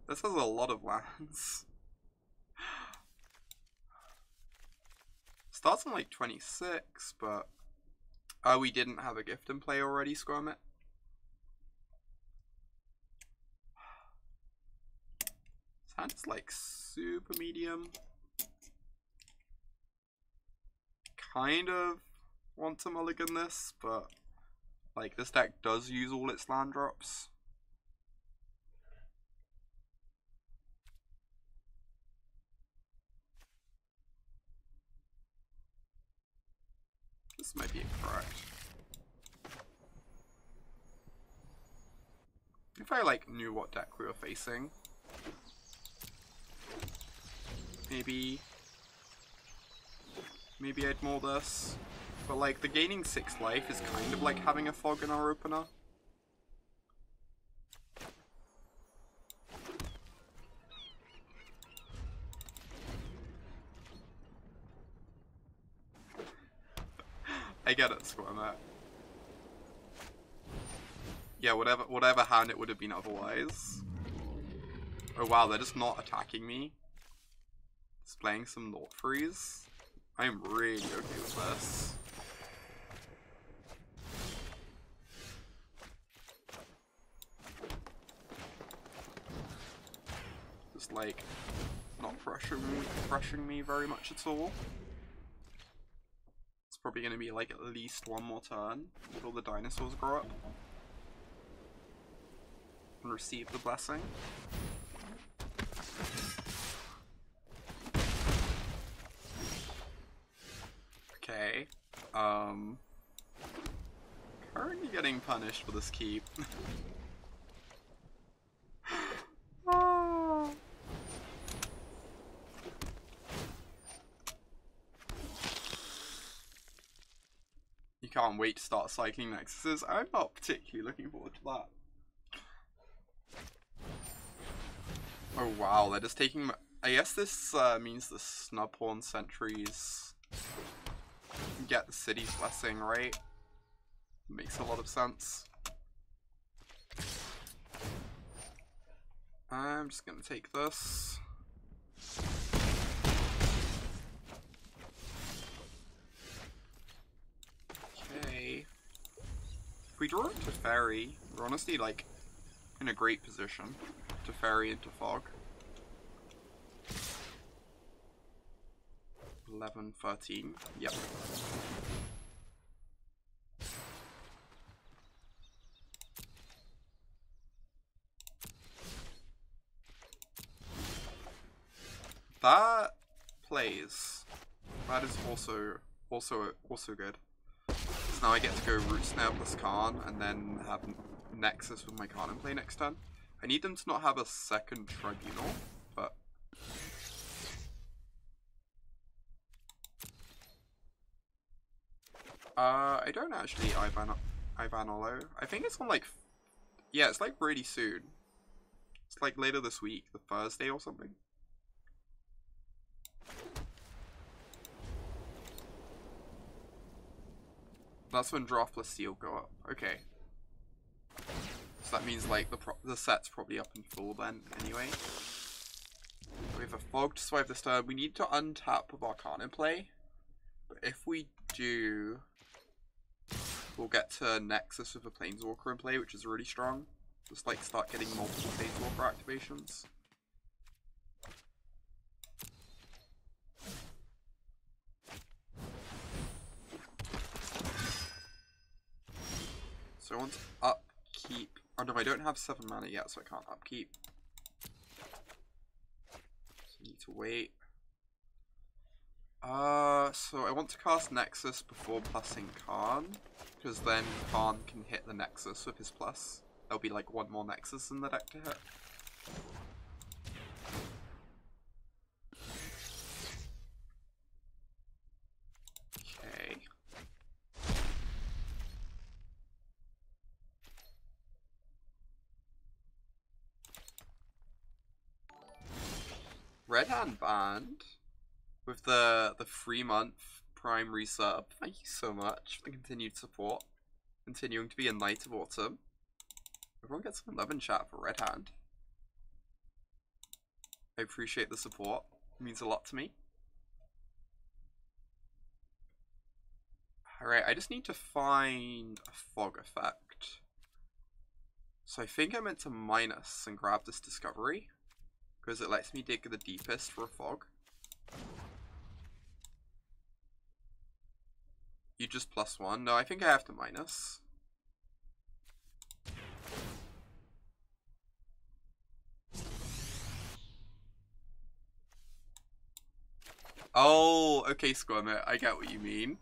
This has a lot of lands. Starts on like 26, but We didn't have a gift in play already, Squirmit. This hand is like super medium. Kind of want to mulligan this, but like this deck does use all its land drops. This might be incorrect. If I like knew what deck we were facing, maybe I'd mull this. But like the gaining 6 life is kind of like having a fog in our opener. I get it, Squirmit. Yeah, whatever hand it would have been otherwise. Oh wow, they're just not attacking me. Just playing some Naught Freeze. I am really okay with this. Just like not pressuring me very much at all. It's probably going to be like at least one more turn until the dinosaurs grow up and receive the blessing. Okay. Currently getting punished for this keep. Oh. You can't wait to start cycling Nexuses. I'm not particularly looking forward to that. Oh wow, they're just taking... I guess this means the Snubhorn sentries get the city's blessing, right? Makes a lot of sense. I'm just gonna take this. Okay. If we draw it to Teferi, we're honestly like in a great position. Teferi into Fog. 11, 13. Yep. That plays. That is also good. So now I get to go Root Snare plus Karn and then have Nexus with my Karn in play next turn. I need them to not have a second Tribunal, but I don't actually Ivanolo. I think it's on like, yeah, it's like really soon. It's like later this week, the Thursday or something. That's when Draft plus Seal go up. Okay. So that means like the set's probably up in full then anyway. We have a Fog to swipe this turn. We need to untap with our Karn in play. But if we do, we'll get to Nexus with a Planeswalker in play, which is really strong. Just like start getting multiple Planeswalker activations. So I want to upkeep. Oh no, I don't have 7 mana yet, so I can't upkeep. So I need to wait. So I want to cast Nexus before plussing Karn, because then Karn can hit the Nexus with his plus. There'll be like one more Nexus in the deck to hit. Okay. Red Hand banned with the 3-month Prime resub. Thank you so much for the continued support. Continuing to be a Knight of Autumn. Everyone gets some love in chat for Red Hand. I appreciate the support. It means a lot to me. Alright, I just need to find a fog effect. So I think I meant to minus and grab this discovery, because it lets me dig the deepest for a fog. You just +1. No, I think I have to minus. Oh, okay, Squirmit. I get what you mean.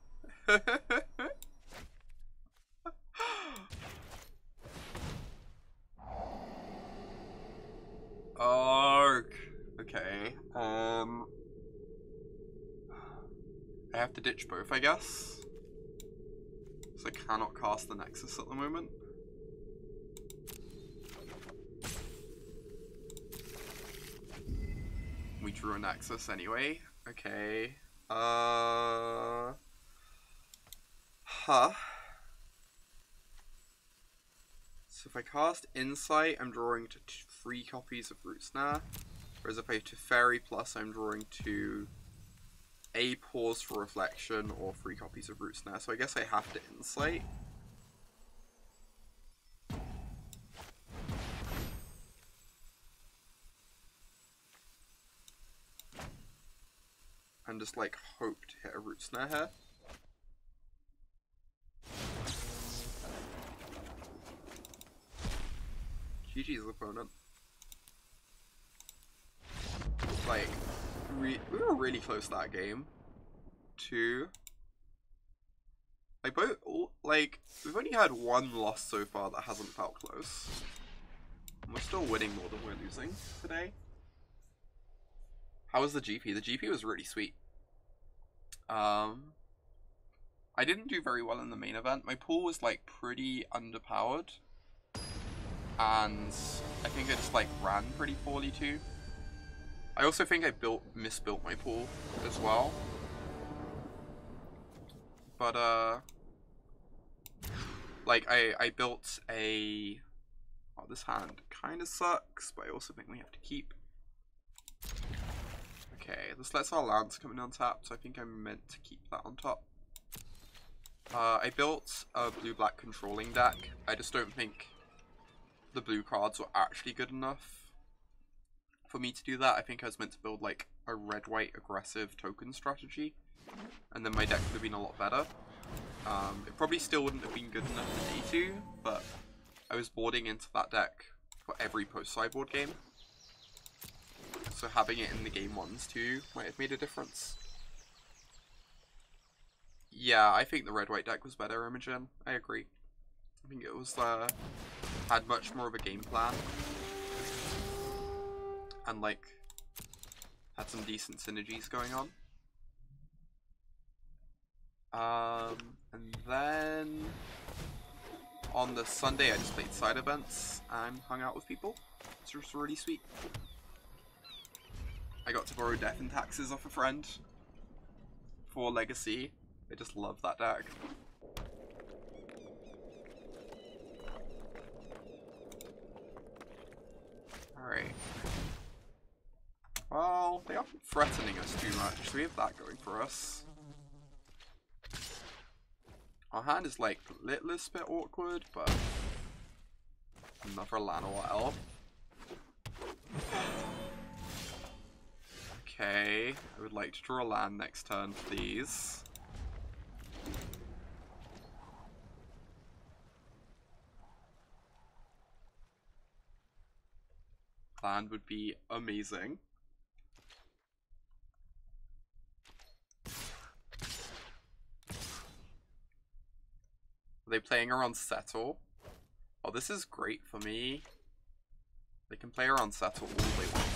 Ark. Okay. I have to ditch both, I guess. So I cannot cast the Nexus at the moment. We drew a Nexus anyway. Okay. Huh. So if I cast Insight, I'm drawing to 3 copies of Root Snare. Whereas if I Teferi plus, I'm drawing to a Pause for Reflection or 3 copies of Root Snare. So I guess I have to Insight. And just like hope to hit a Root Snare here. GG's opponent. Like, we were really close that game. 2. Like, we've only had 1 loss so far that hasn't felt close. And we're still winning more than we're losing today. How was the GP? The GP was really sweet. I didn't do very well in the main event. My pool was like pretty underpowered. And I think I just like ran pretty poorly too. I also think I misbuilt my pool as well. But like I built a, oh, this hand kind of sucks, but I also think we have to keep. Okay, this lets our lands come in untapped, so I think I'm meant to keep that on top. I built a blue-black controlling deck. I just don't think the blue cards were actually good enough for me to do that. I think I was meant to build like a red-white aggressive token strategy, and then my deck would have been a lot better. It probably still wouldn't have been good enough for D2, but I was boarding into that deck for every post-sideboard game. So having it in the game ones too might have made a difference. Yeah, I think the red-white deck was better, Imogen. I agree. I think it was had much more of a game plan. And like had some decent synergies going on. And then on the Sunday I just played side events and hung out with people. It was really sweet. I got to borrow Death and Taxes off a friend for Legacy. I just love that deck. Alright. Well, they aren't threatening us too much, so we have that going for us. Our hand is like a little bit awkward, but another Llanowar Elf. Okay, I would like to draw a land next turn, please. Land would be amazing. Are they playing around Settle? Oh, this is great for me. They can play around Settle all they want.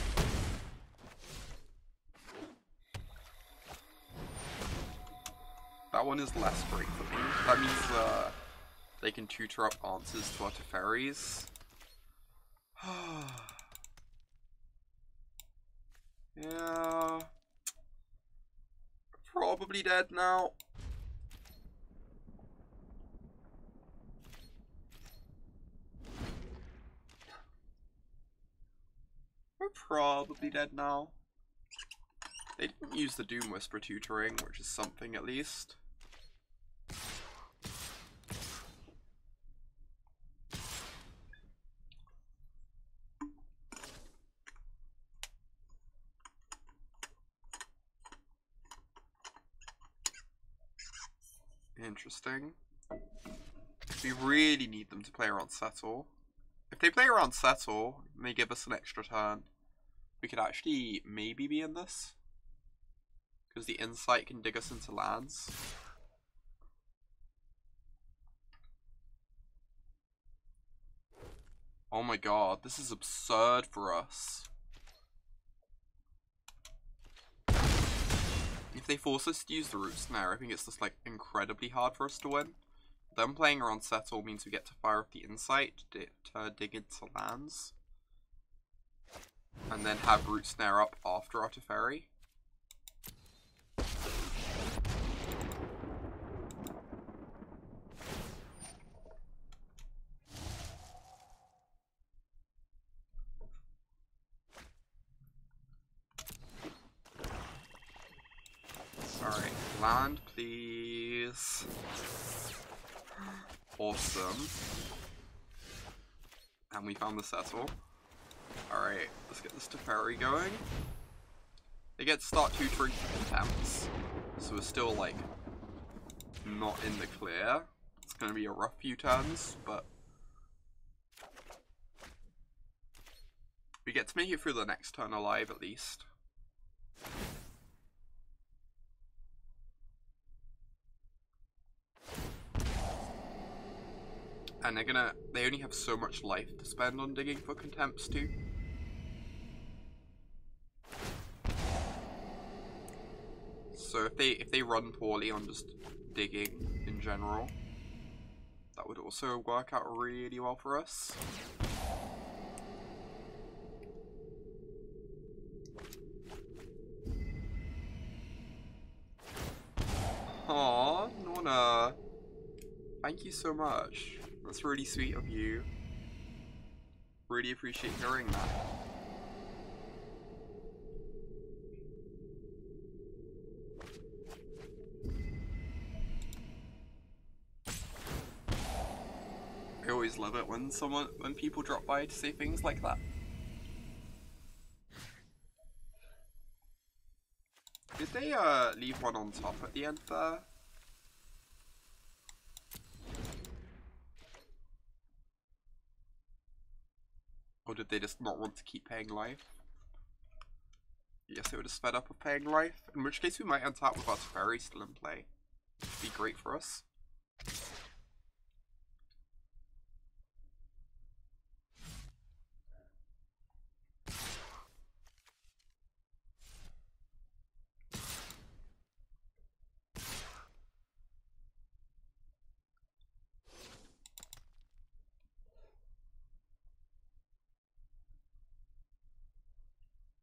That one is less great for me. That means they can tutor up answers to our Teferis. Yeah. Probably dead now. We're probably dead now. They didn't use the Doom Whisper tutoring, which is something at least. Interesting. We really need them to play around Settle. If they play around Settle, and they give us an extra turn, we could actually maybe be in this. Because the Insight can dig us into lands. Oh my god, this is absurd for us. If they force us to use the Root Snare, I think it's just like incredibly hard for us to win. Them playing around Settle means we get to fire off the Insight to dig into lands. And then have Root Snare up after our Teferi. Alright, land please. Awesome. And we found the Settle. Alright, let's get this Teferi going. They get to start tutoring for Contempts. So we're still, like, not in the clear. It's gonna be a rough few turns, but we get to make it through the next turn alive at least. And they only have so much life to spend on digging for Contempts too. So if they run poorly on just digging in general, that would also work out really well for us. Aww, Nona. Thank you so much. That's really sweet of you. Really appreciate hearing that. I always love it when people drop by to say things like that. Did they leave one on top at the end there? Or did they just not want to keep paying life? Yes, they were just fed up with paying life. In which case we might untap with our Teferi still in play. Which would be great for us.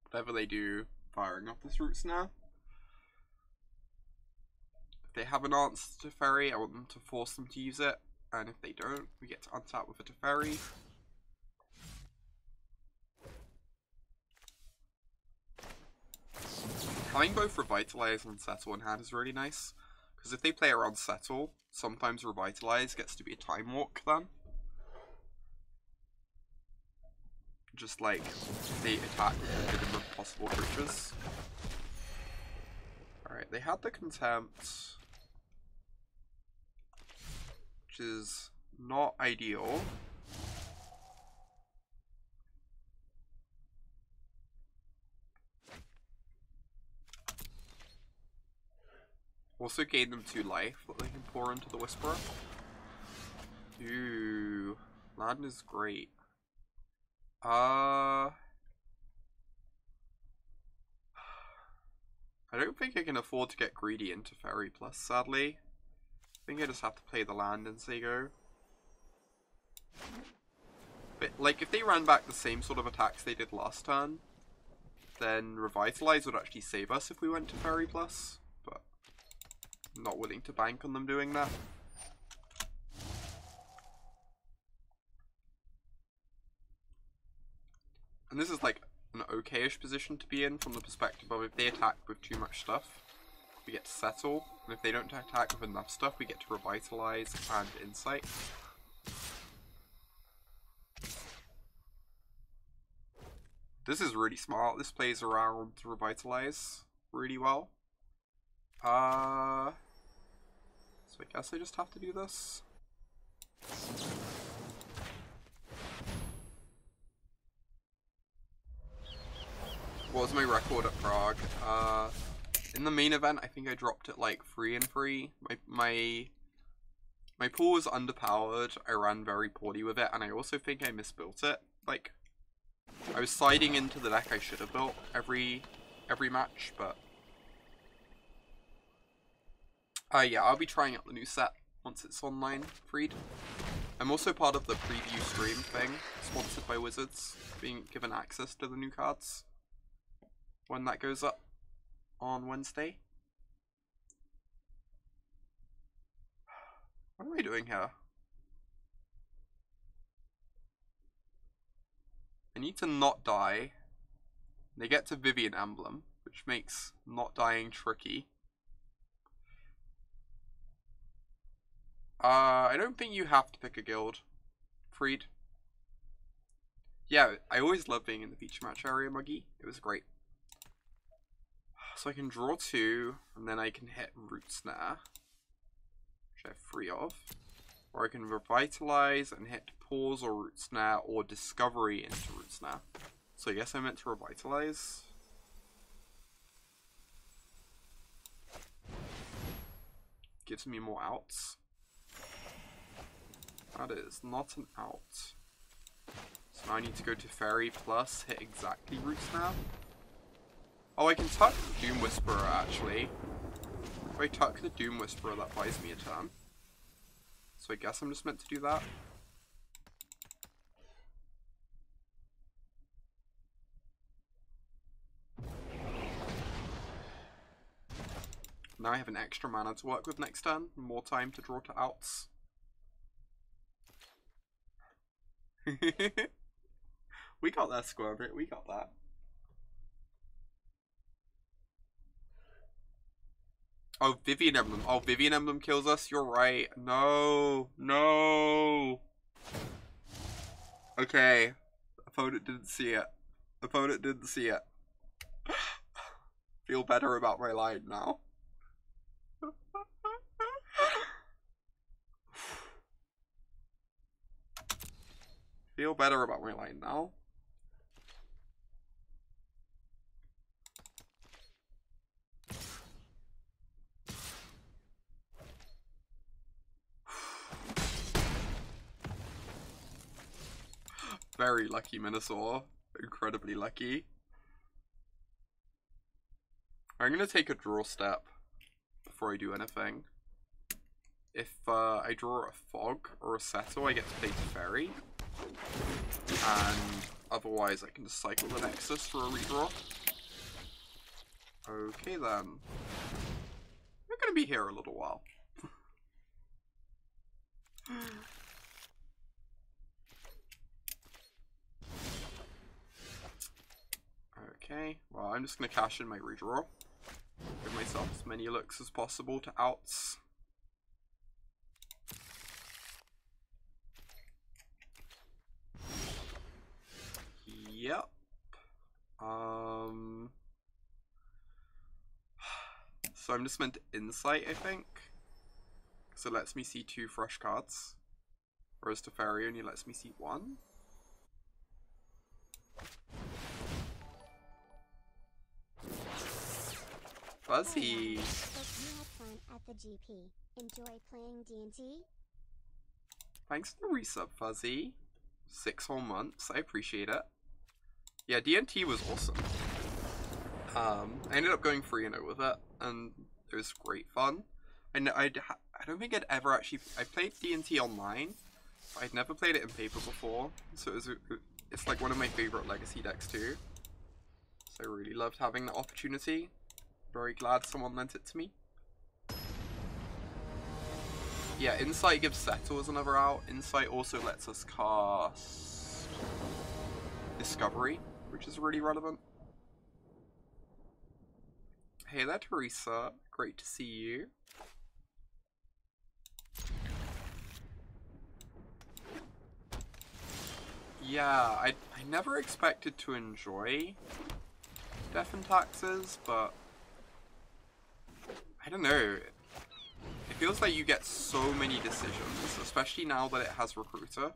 Whatever they do, firing off this Root Snare. If they have an answer to Teferi, I want them to force them to use it. And if they don't, we get to untap with a Teferi. Having both Revitalize and Settle in hand is really nice. Because if they play around Settle, sometimes Revitalize gets to be a Time Walk then. Just like they attack with a minimum of possible creatures. Alright, they had the Contempt, which is not ideal. Also gain them 2 life that they can pour into the Whisperer. Ooh, land is great. I don't think I can afford to get greedy into Teferi Plus, sadly. I think I just have to play the land and say go. But, like, if they ran back the same sort of attacks they did last turn, then Revitalize would actually save us if we went to Teferi Plus. But I'm not willing to bank on them doing that. And this is like an okay-ish position to be in from the perspective of if they attack with too much stuff, we get to Settle, and if they don't attack with enough stuff, we get to Revitalize and Insight. This is really smart. This plays around Revitalize really well. So So I guess I just have to do this. What was my record at Prague? In the main event, I think I dropped it like 3-3. My pool was underpowered. I ran very poorly with it, and I also think I misbuilt it. Like, I was sliding into the deck I should have built every match, but yeah, I'll be trying out the new set once it's online, Freed. I'm also part of the preview stream thing, sponsored by Wizards, being given access to the new cards when that goes up on Wednesday. What am I doing here? I need to not die. They get to Vivian Emblem, which makes not dying tricky. I don't think you have to pick a guild, Freed. Yeah, I always love being in the feature match area, Muggy. It was great. So I can draw 2, and then I can hit Root Snare, which I have 3 of. Or I can Revitalize and hit Pause or Root Snare or Discovery into Root Snare. So I guess I meant to Revitalize. Gives me more outs. That is not an out. So now I need to go to Teferi plus hit exactly Root Snare. Oh, I can tuck the Doom Whisperer actually. If I tuck the Doom Whisperer, that buys me a turn. So I guess I'm just meant to do that. Now I have an extra mana to work with next turn, more time to draw to outs. We got that, Squirmit, we got that. Oh, Vivian Emblem. Oh, Vivian Emblem kills us. You're right. No. No. Okay. Opponent didn't see it. Opponent didn't see it. Feel better about my line now. Feel better about my line now. Very lucky, Minosaur. Incredibly lucky. I'm gonna take a draw step before I do anything. If I draw a Fog or a Settle, I get to play Teferi. And otherwise I can just cycle the Nexus for a redraw. Okay then. We're gonna be here a little while. Okay, well I'm just gonna cash in my redraw. Give myself as many looks as possible to outs. Yep. So I'm just meant to Insight, I think. So it lets me see 2 fresh cards. Whereas Teferi only lets me see 1. Fuzzy. At the GP. Enjoy playing D&T? Thanks for the resub, Fuzzy. 6 whole months. I appreciate it. Yeah, D&T was awesome. I ended up going 3-0 with it, and it was great fun. I don't think I'd ever actually... I played D&T online, but I'd never played it in paper before, so it's like one of my favourite legacy decks too. So I really loved having that opportunity. Very glad someone lent it to me. Yeah, Insight gives Settle as another out. Insight also lets us cast Discovery, which is really relevant. Hey there, Teresa. Great to see you. Yeah, I never expected to enjoy Death and Taxes, but I don't know. It feels like you get so many decisions, especially now that it has Recruiter.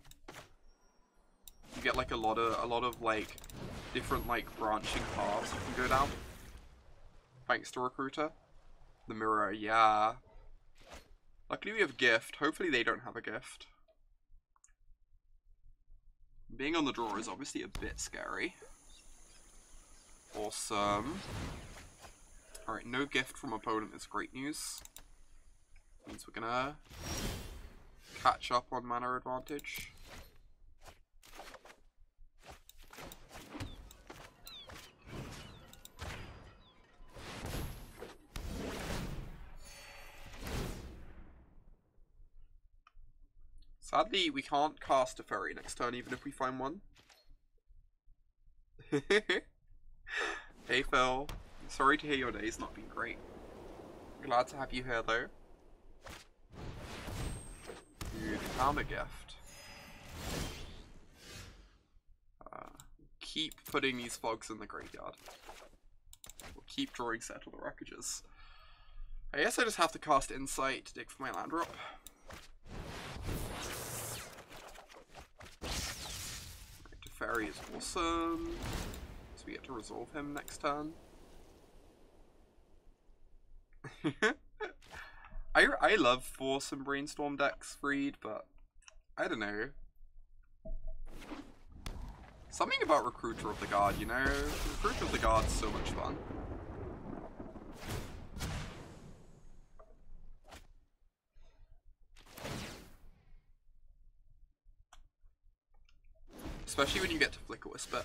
You get like a lot of like different like branching paths you can go down. Thanks to Recruiter. The mirror, yeah. Luckily we have Gift. Hopefully they don't have a Gift. Being on the draw is obviously a bit scary. Awesome. Alright, no Gift from opponent is great news. Means we're gonna catch up on mana advantage. Sadly, we can't cast a Teferi next turn, even if we find one. Hey Phil, sorry to hear your day's not been great. Glad to have you here though. You found a Gift. Keep putting these fogs in the graveyard. We'll keep drawing Settle the Wreckages. I guess I just have to cast Insight to dig for my land drop. Teferi is awesome. So we get to resolve him next turn. I love Force and Brainstorm decks, Freed, but I don't know. Something about Recruiter of the Guard, you know? Recruiter of the Guard's so much fun. Especially when you get to Flicker Whisper.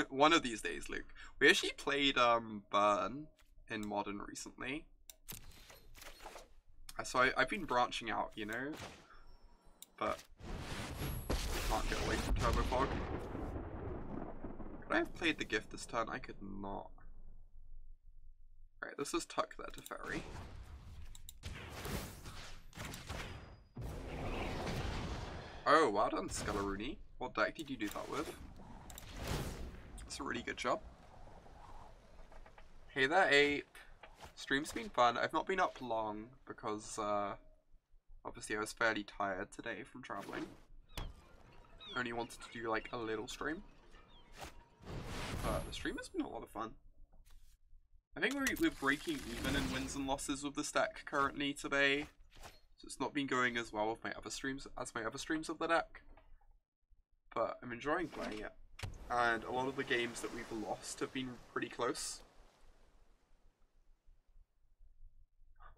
One of these days, Luke. We actually played Burn in Modern recently. So I've been branching out, you know? But can't get away from Turbo Fog. Could I have played the Gift this turn? I could not. Alright, this is Tuck there to Teferi. Oh, well done, Skellaroonie. What deck did you do that with? That's a really good job. Hey there, Ape. Stream's been fun. I've not been up long because, obviously I was fairly tired today from traveling. Only wanted to do, like, a little stream. But the stream has been a lot of fun. I think we're breaking even in wins and losses with this deck currently today. So it's not been going as well with my other streams as my other streams of the deck. But I'm enjoying playing it. And a lot of the games that we've lost have been pretty close.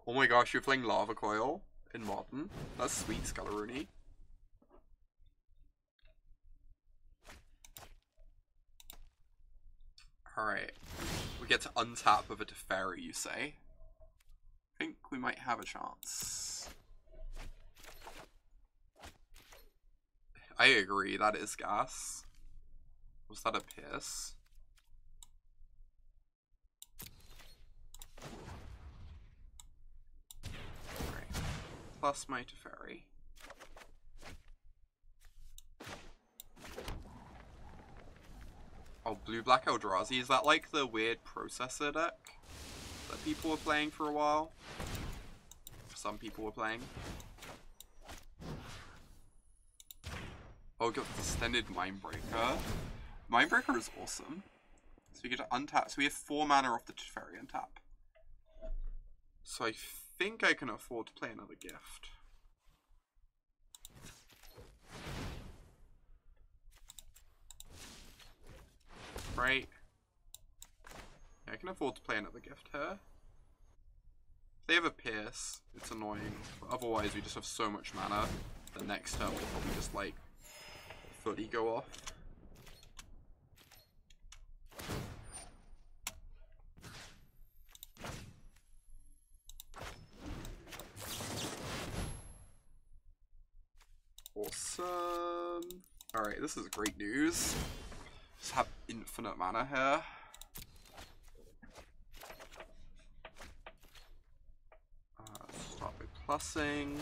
Oh my gosh, you're playing Lava Coil in Modern? That's sweet, Skellaroonie. Alright. We get to untap with a Teferi, you say? I think we might have a chance. I agree, that is gas. Was that a Pierce? Right. Plus my Teferi. Oh, Blue-Black Eldrazi. Is that like the weird processor deck that people were playing for a while? Some people were playing. Oh, got Extended Mindbreaker. Mindbreaker is awesome. So we get to untap. So we have 4 mana off the Teferi untap. So I think I can afford to play another Gift. Right. Yeah, I can afford to play another Gift here. If they have a Pierce, it's annoying. But otherwise, we just have so much mana. The next turn will probably just like fully go off. Awesome. Alright, this is great news. Just have infinite mana here. Start with plussing.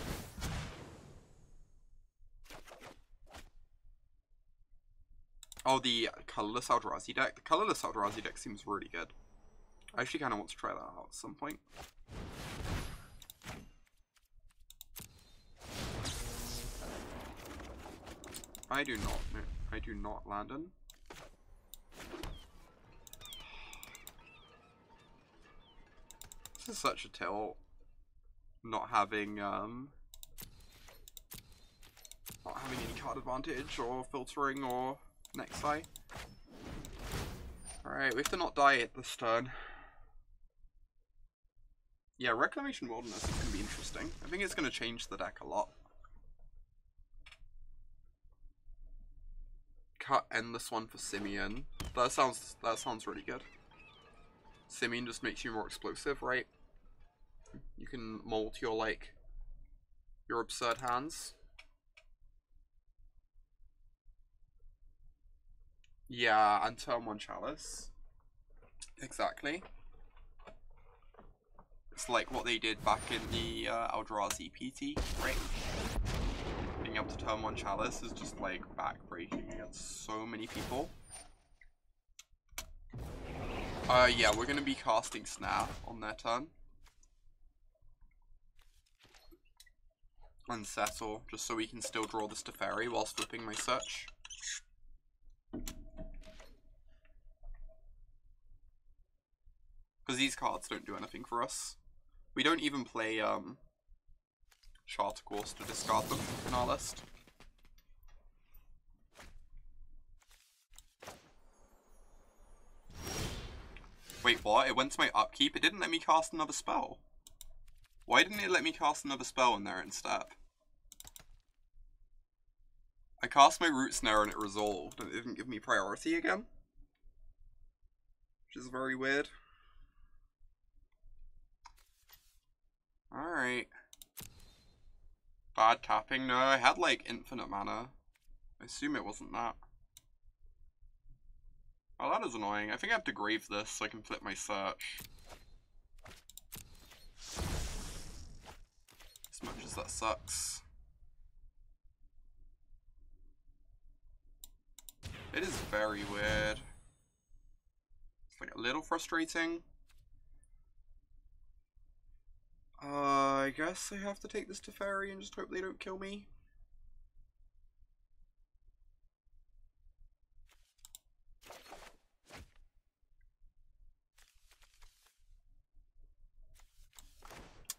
Oh, the colorless Eldrazi deck. The colorless Eldrazi deck seems really good. I actually kind of want to try that out at some point. I do not, Landon. This is such a tilt. Not having any card advantage or filtering or Nexi. Alright, we have to not die at this turn. Yeah, Reclamation Wilderness is going to be interesting. I think it's going to change the deck a lot. Cut Endless one for Simeon. That sounds really good. Simeon just makes you more explosive, right? You can mold your your absurd hands. Yeah, and turn 1 Chalice. Exactly. It's like what they did back in the Eldrazi PT, right? Being able to turn 1 Chalice is just like backbreaking against so many people. Yeah, we're gonna be casting Snare on their turn. And Settle, just so we can still draw this Teferi whilst flipping my search. Because these cards don't do anything for us. We don't even play Charter Course to discard them in our list. Wait, what? It went to my upkeep? It didn't let me cast another spell. Why didn't it let me cast another spell in there instead? I cast my Root Snare and it resolved, and it didn't give me priority again. Which is very weird. Alright. Bad tapping. No, I had infinite mana. I assume it wasn't that. Oh, that is annoying. I think I have to grave this so I can flip my search. As much as that sucks. It is very weird. It's a little frustrating. I guess I have to take this Teferi and just hope they don't kill me.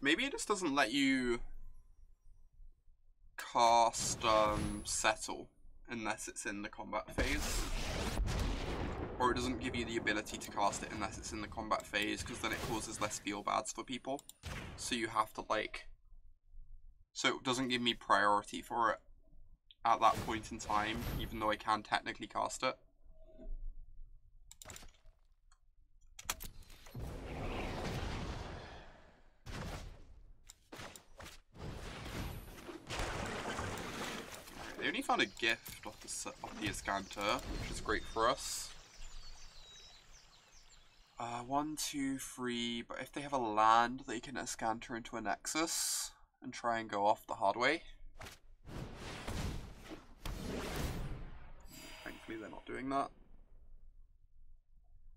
Maybe it just doesn't let you cast Settle unless it's in the combat phase. Or it doesn't give you the ability to cast it unless it's in the combat phase, because then it causes less feel bads for people. So you have to so it doesn't give me priority for it at that point in time, even though I can technically cast it. They only found a gift off the Azcanta, which is great for us. 1, 2, 3, but if they have a land, they can Azcanta into a Nexus and try and go off the hard way. Thankfully they're not doing that.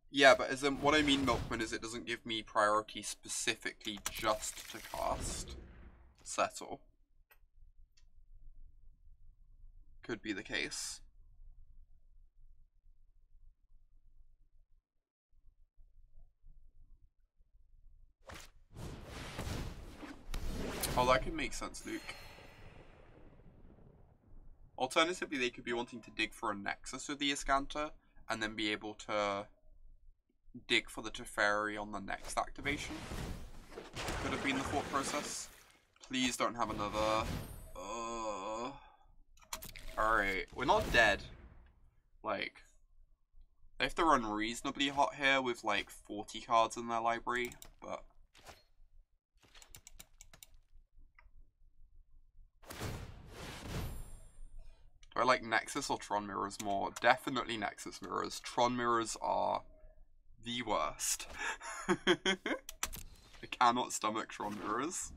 Yeah, but what I mean, Milkman, is it doesn't give me priority specifically just to cast Settle. Could be the case. Oh, that could make sense, Luke. Alternatively, they could be wanting to dig for a Nexus with the Azcanta, and then be able to dig for the Teferi on the next activation. Could have been the thought process. Please don't have another... Alright, we're not dead. They have to run reasonably hot here with 40 cards in their library, but... Do I like Nexus or Tron Mirrors more? Definitely Nexus Mirrors. Tron Mirrors are the worst. I cannot stomach Tron Mirrors.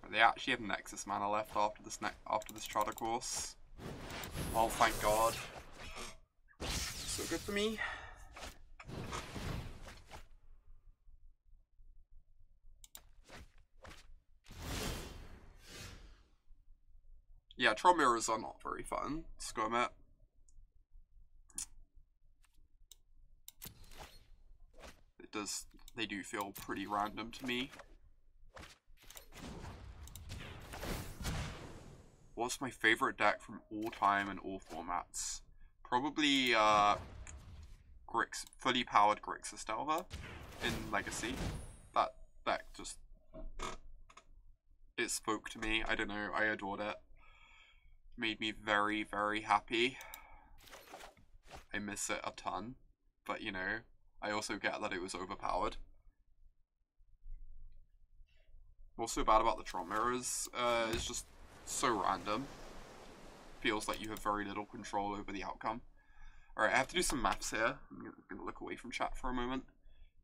They actually have Nexus mana left after this Charter Course. Oh, thank God. So good for me. Yeah, troll mirrors are not very fun, scum it. They do feel pretty random to me. What's my favorite deck from all time and all formats? Probably fully powered Grixis Delver in Legacy. That deck just, it spoke to me. I don't know, I adored it. Made me very, very happy. I miss it a ton, but you know, I also get that it was overpowered. What's so bad about the Tron mirrors? It's just so random. Feels like you have very little control over the outcome. Alright, I have to do some maths here. I'm gonna look away from chat for a moment.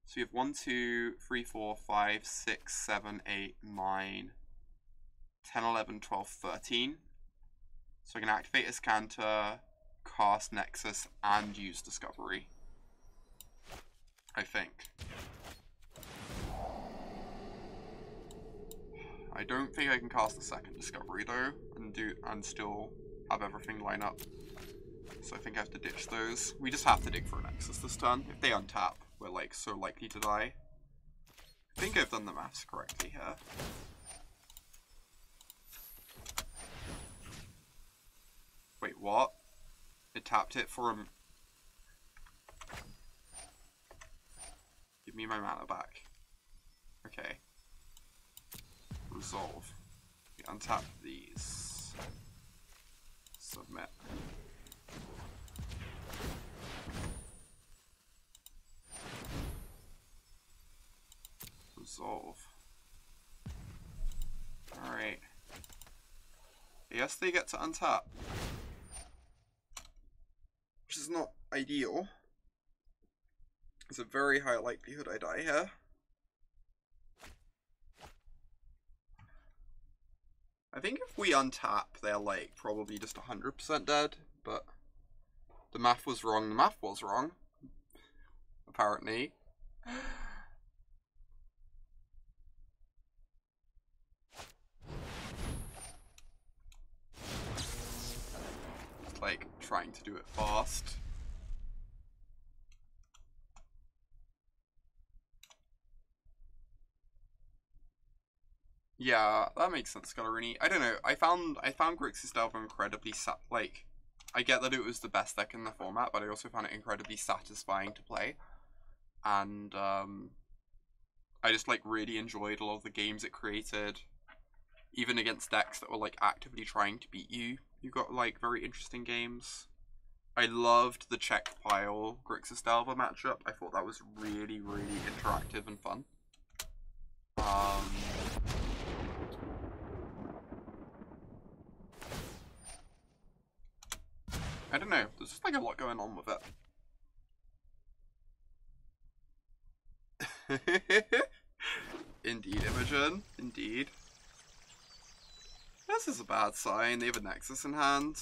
So you have 1, 2, 3, 4, 5, 6, 7, 8, 9, 10, 11, 12, 13. So I can activate Azcanta, cast Nexus, and use Discovery. I think. I don't think I can cast the second Discovery though, and still have everything line up. So I think I have to ditch those. We just have to dig for a Nexus this turn. If they untap, we're like so likely to die. I think I've done the maths correctly here. Wait, what? It tapped it for him. Give me my mana back. Okay. Resolve. We untap these. Submit. Resolve. Alright. Yes, they get to untap. Which is not ideal. There's a very high likelihood I die here. I think if we untap, they're like probably just 100% dead, but the math was wrong. The math was wrong, apparently. Like trying to do it fast. Yeah, that makes sense, Scalarini. I don't know. I found Grixis Delver incredibly like, I get that it was the best deck in the format, but I also found it incredibly satisfying to play. And I just like really enjoyed a lot of the games it created. Even against decks that were like actively trying to beat you, you got like very interesting games. I loved the check pile Grixis Delver matchup. I thought that was really, really interactive and fun. I don't know, there's just like a lot going on with it. Indeed, Imogen. Indeed. This is a bad sign. They have a Nexus in hand.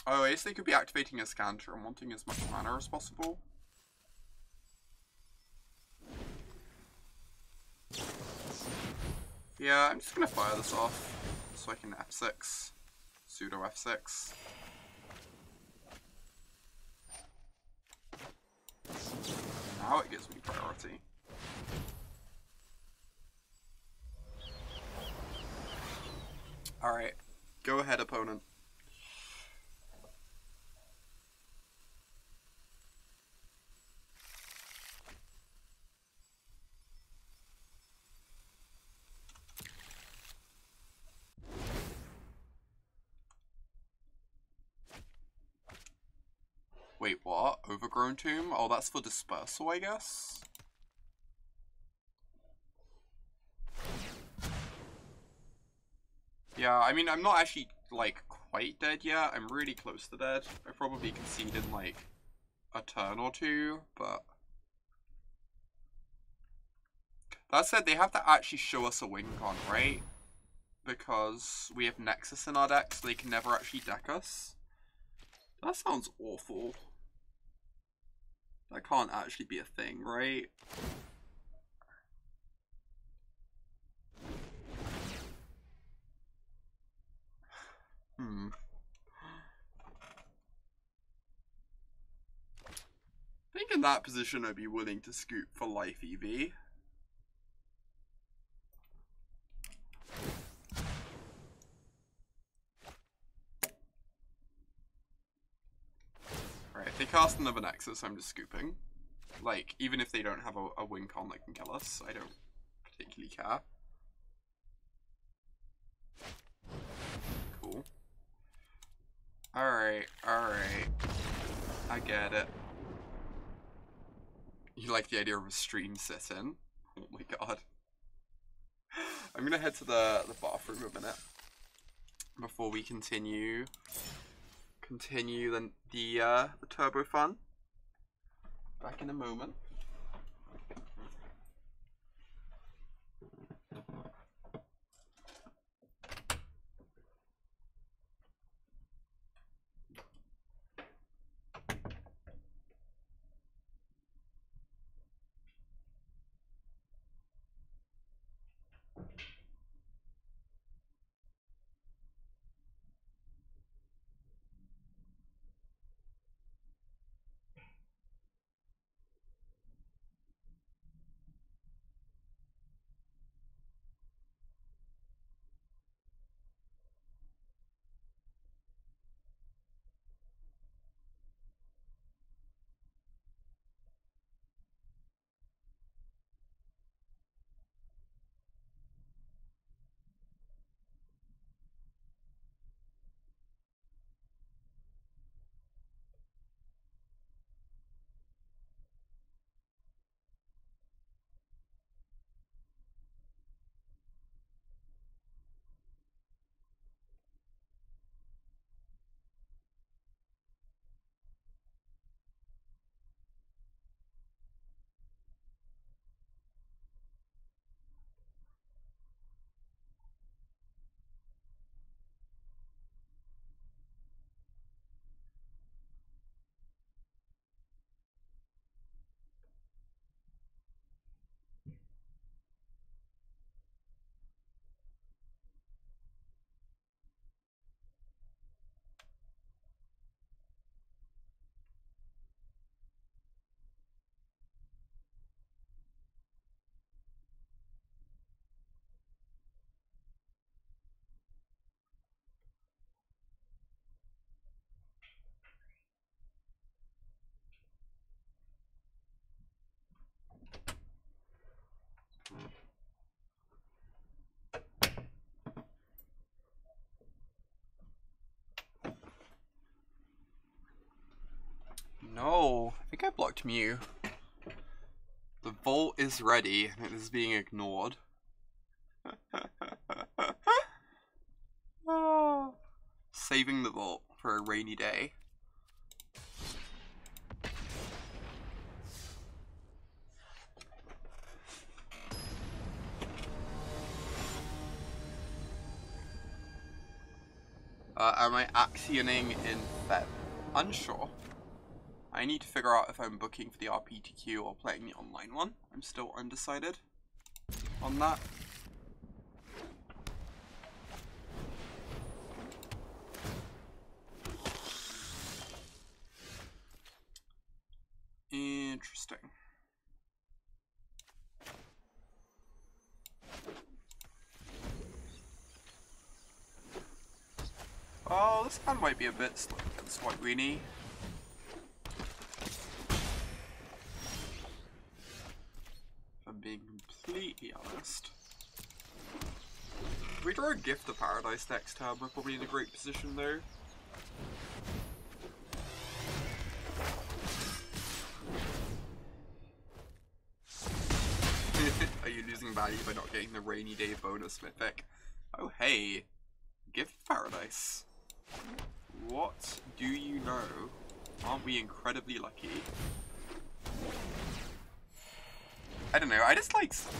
Oh, I guess they could be activating Azcanta and wanting as much mana as possible. Yeah, I'm just gonna fire this off so I can F6. Pseudo F6. Now it gives me priority. Alright, go ahead, opponent. Wait, what? Overgrown Tomb? Oh, that's for Dispersal, I guess? Yeah, I mean, I'm not actually, like, quite dead yet. I'm really close to dead. I probably concede in, like, a turn or two, but... That said, they have to actually show us a win con, right? Because we have Nexus in our deck, so they can never actually deck us. That sounds awful. That can't actually be a thing, right? I think in that position I'd be willing to scoop for life EV. Alright, if they cast another Nexus, I'm just scooping. Like, even if they don't have a win con that can kill us, I don't particularly care. Cool. Alright, alright. I get it. You like the idea of a stream sit-in? Oh my god. I'm gonna head to the bathroom a minute before we continue the turbo fun. Back in a moment. No, I think I blocked Mew. The vault is ready and it is being ignored. Oh. Saving the vault for a rainy day. Am I actioning in Feb? Unsure. I need to figure out if I'm booking for the RPTQ or playing the online one. I'm still undecided on that. Interesting. Oh, this hand might be a bit slick against White Weenie. If I'm being completely honest. If we draw a Gift of Paradise next turn, we're probably in a great position though. Are you losing value by not getting the rainy day bonus mythic? Oh hey, Gift of Paradise. What do you know? Aren't we incredibly lucky? I don't know, I just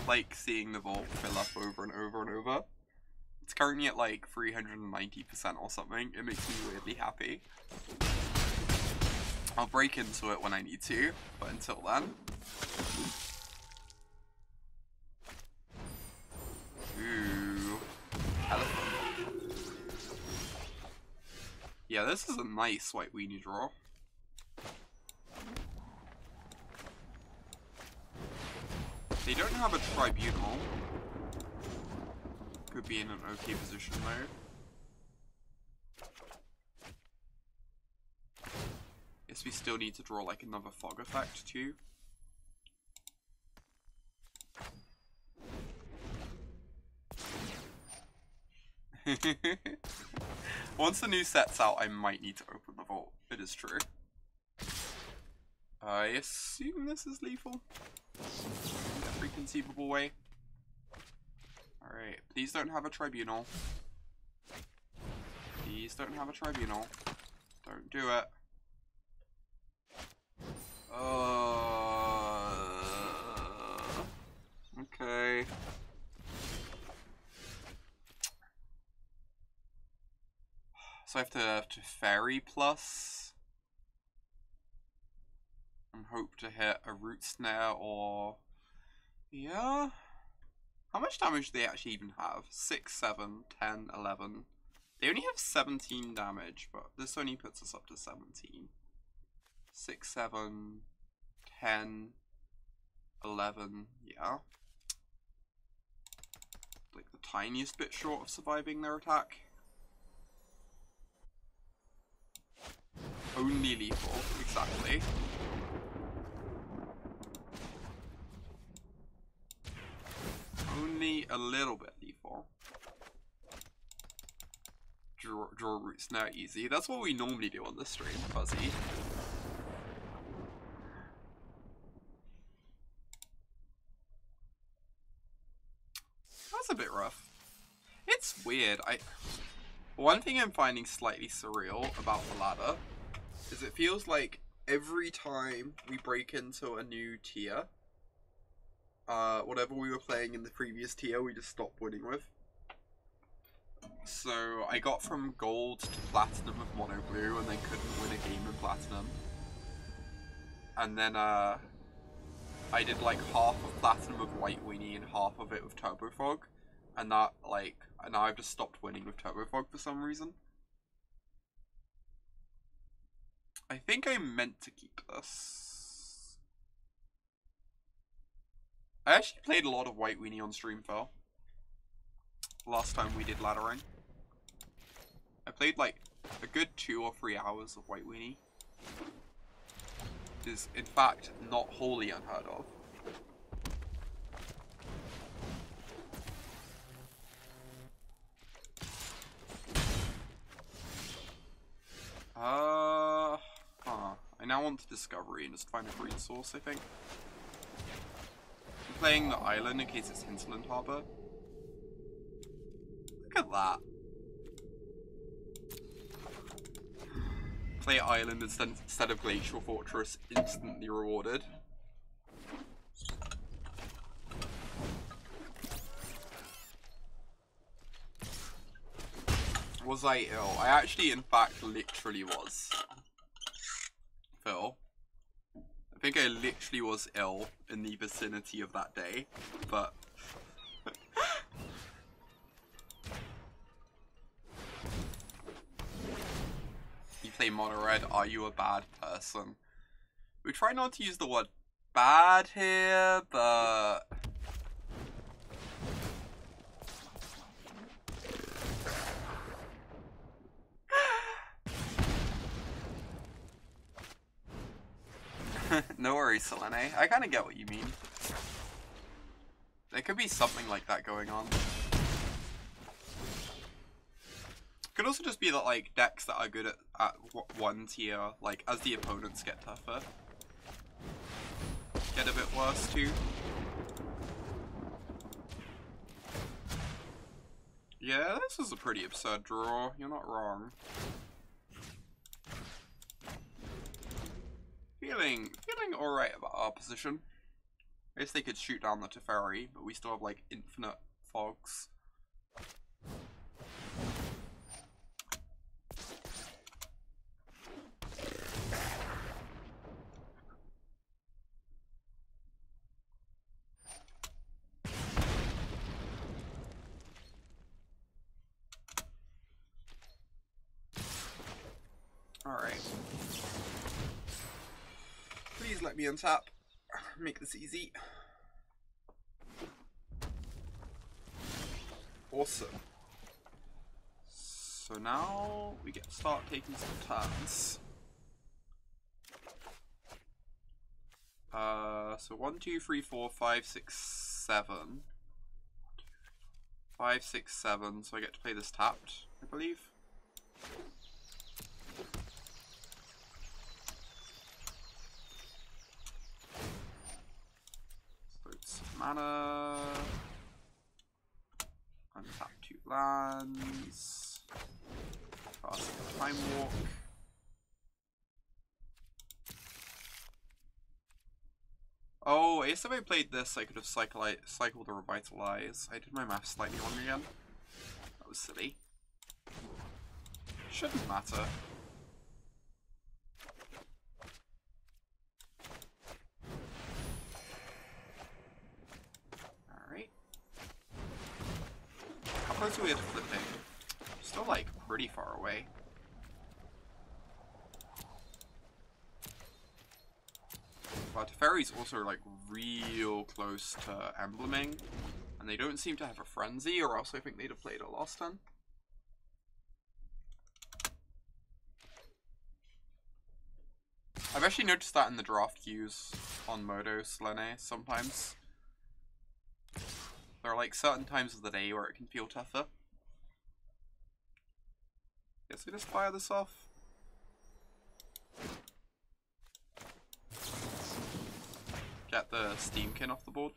like seeing the vault fill up over and over and over. It's currently at like 390% or something. It makes me weirdly happy. I'll break into it when I need to, but until then. Ooh. Elephant. Yeah, this is a nice white weenie draw. They don't have a tribunal. Could be in an okay position though. Guess we still need to draw like another fog effect too. Once the new set's out, I might need to open the vault. It is true. I assume this is lethal. In every conceivable way. Alright, please don't have a tribunal. Please don't have a tribunal. Don't do it. Okay. So I have to Teferi plus and hope to hit a Root Snare or... Yeah? How much damage do they actually even have? 6, 7, 10, 11. They only have 17 damage, but this only puts us up to 17. 6, 7, 10, 11, yeah. Like the tiniest bit short of surviving their attack. Only lethal, exactly. Only a little bit lethal. Draw Root Snare easy. That's what we normally do on this stream, Fuzzy. That's a bit rough. It's weird. One thing I'm finding slightly surreal about the ladder is it feels like every time we break into a new tier, whatever we were playing in the previous tier, we just stopped winning with. So I got from gold to platinum with mono blue and then couldn't win a game in platinum. And then I did like half of platinum with white weenie and half of it with turbo fog. And that and now I've just stopped winning with turbo fog for some reason. I think I meant to keep this. I actually played a lot of white weenie on stream, Phil. Last time we did laddering. I played like a good 2 or 3 hours of white weenie. It is in fact not wholly unheard of. I now want to Discovery and just find a green source, I think. I'm playing the island in case it's Hinterland Harbor. Look at that. Play island instead of Glacial Fortress, instantly rewarded. Was I ill? I actually, in fact, literally was. Phil. I think I literally was ill in the vicinity of that day, but... You play mono red, are you a bad person? We try not to use the word bad here, but... No worries, Selene. I kind of get what you mean. There could be something like that going on. Could also just be that, like, decks that are good at one tier, like, as the opponents get tougher, get a bit worse too. Yeah, this is a pretty absurd draw. You're not wrong. Feeling alright about our position. I guess they could shoot down the Teferi, but we still have like infinite fogs. Alright. Please let me untap. Make this easy. Awesome. So now we get to start taking some turns. So 1, 2, 3, 4, 5, 6, 7. 5, 6, 7. So I get to play this tapped, I believe. So it's mana. Untap 2 lands. Cast a Time Walk. Oh, I guess if I played this, I could have cycled a Revitalize. I did my math slightly wrong again. That was silly. Shouldn't matter. Alright. How close are we at flipping? Still, like, pretty far away. But Teferi's also like real close to embleming, and they don't seem to have a frenzy, or else I think they'd have played it last turn. I've actually noticed that in the draft queues on Modo Selene sometimes. There are like certain times of the day where it can feel tougher. Guess we just fire this off. Get the Steamkin off the board.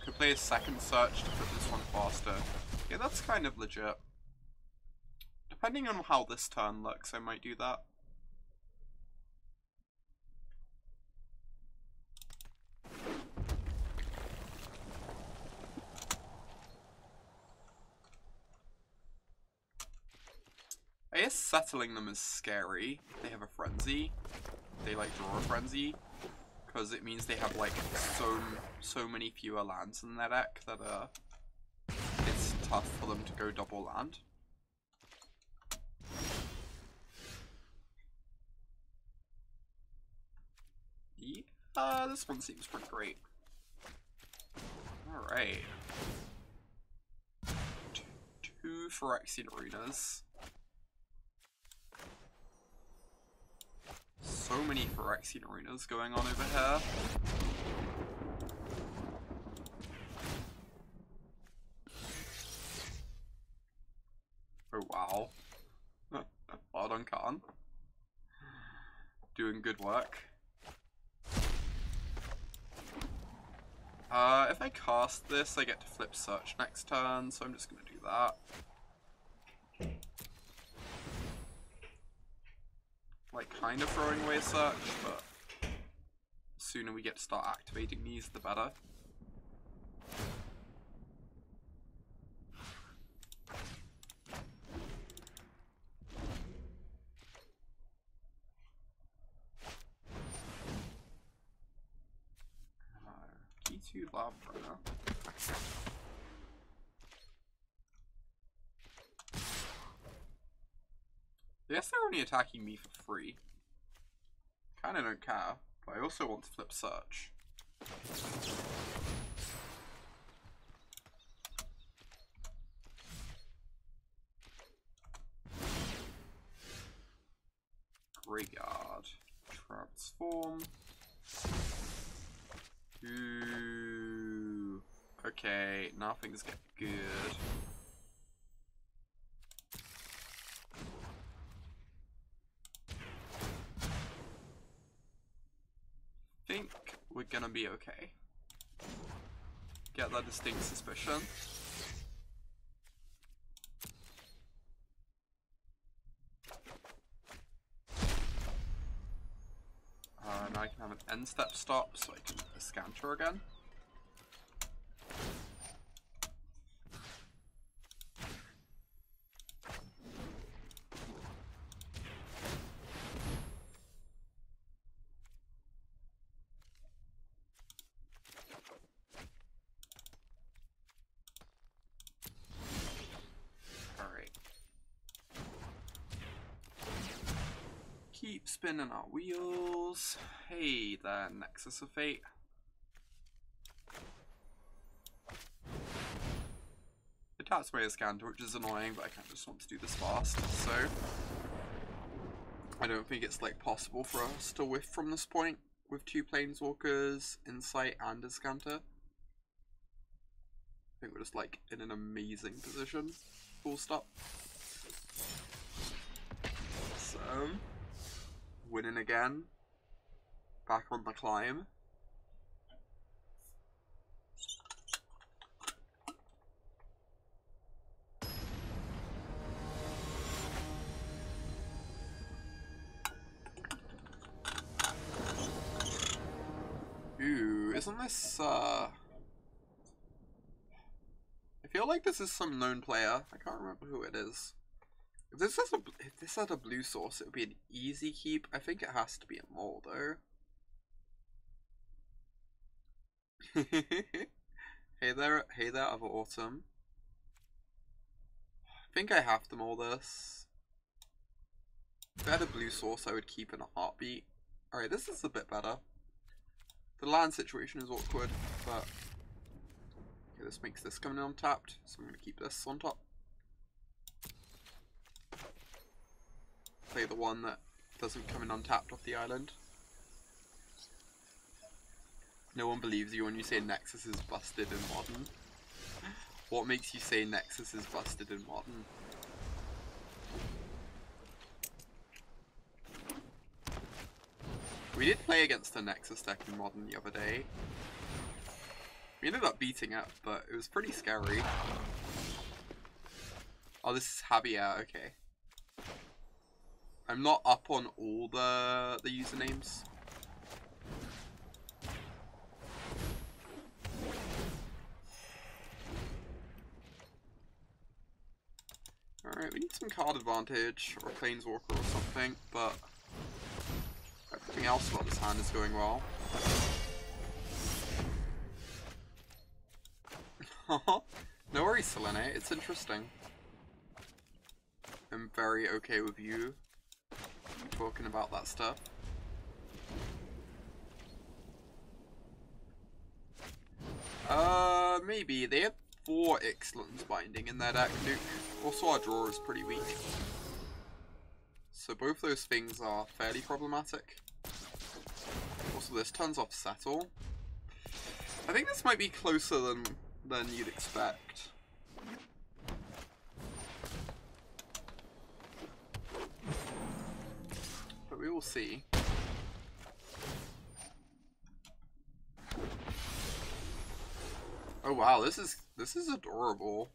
Could play a second search to put this one faster. Yeah, that's kind of legit. Depending on how this turn looks, I might do that. I guess settling them is scary. They have a frenzy. They like draw a frenzy, because it means they have like so many fewer lands in their deck that it's tough for them to go double land. Yeah, this one seems pretty great. Alright. Two Phyrexian Arenas. So many Phyrexian Arenas going on over here. Oh wow. Well done, Karn. Doing good work. If I cast this, I get to flip search next turn, so I'm just gonna do that. Like, kind of throwing away a search, but the sooner we get to start activating these, the better. Key 2 Lava Burner. I guess they're only attacking me for free. Kinda don't care, but I also want to flip search. Graveyard. Transform. Ooh. Okay, now things get good. Think we're gonna be okay. Get that distinct suspicion. now I can have an end step stop so I can Azcanta again. Keep spinning our wheels. Hey there, Nexus of Fate. It taps my Azcanta, which is annoying, but I kind of just want to do this fast, so I don't think it's like possible for us to whiff from this point with 2 Planeswalkers, Insight, and Azcanta. I think we're just like in an amazing position. Full stop. So winning again. Back on the climb. Ooh, isn't this I feel like this is some known player. I can't remember who it is. If this had a blue source, it would be an easy keep. I think it has to be a mole, though. Hey there, other autumn. I think I have to mole this. If I had a blue source, I would keep in a heartbeat. Alright, this is a bit better. The land situation is awkward, but okay, this makes this come in untapped, so I'm going to keep this on top. Play the one that doesn't come in untapped off the island. No one believes you when you say Nexus is busted in Modern. What makes you say Nexus is busted in Modern? We did play against a Nexus deck in Modern the other day. We ended up beating it, but it was pretty scary. Oh, this is Javier, okay. I'm not up on all the usernames. Alright, we need some card advantage, or Planeswalker or something, but everything else about this hand is going well. No worries, Selene, it's interesting. I'm very okay with you talking about that stuff. Maybe. They have 4 Ixalan's Binding in their deck, Duke. Also, our draw is pretty weak. So both those things are fairly problematic. Also, this turns off Settle. I think this might be closer than you'd expect. But we will see. Oh wow, this is adorable.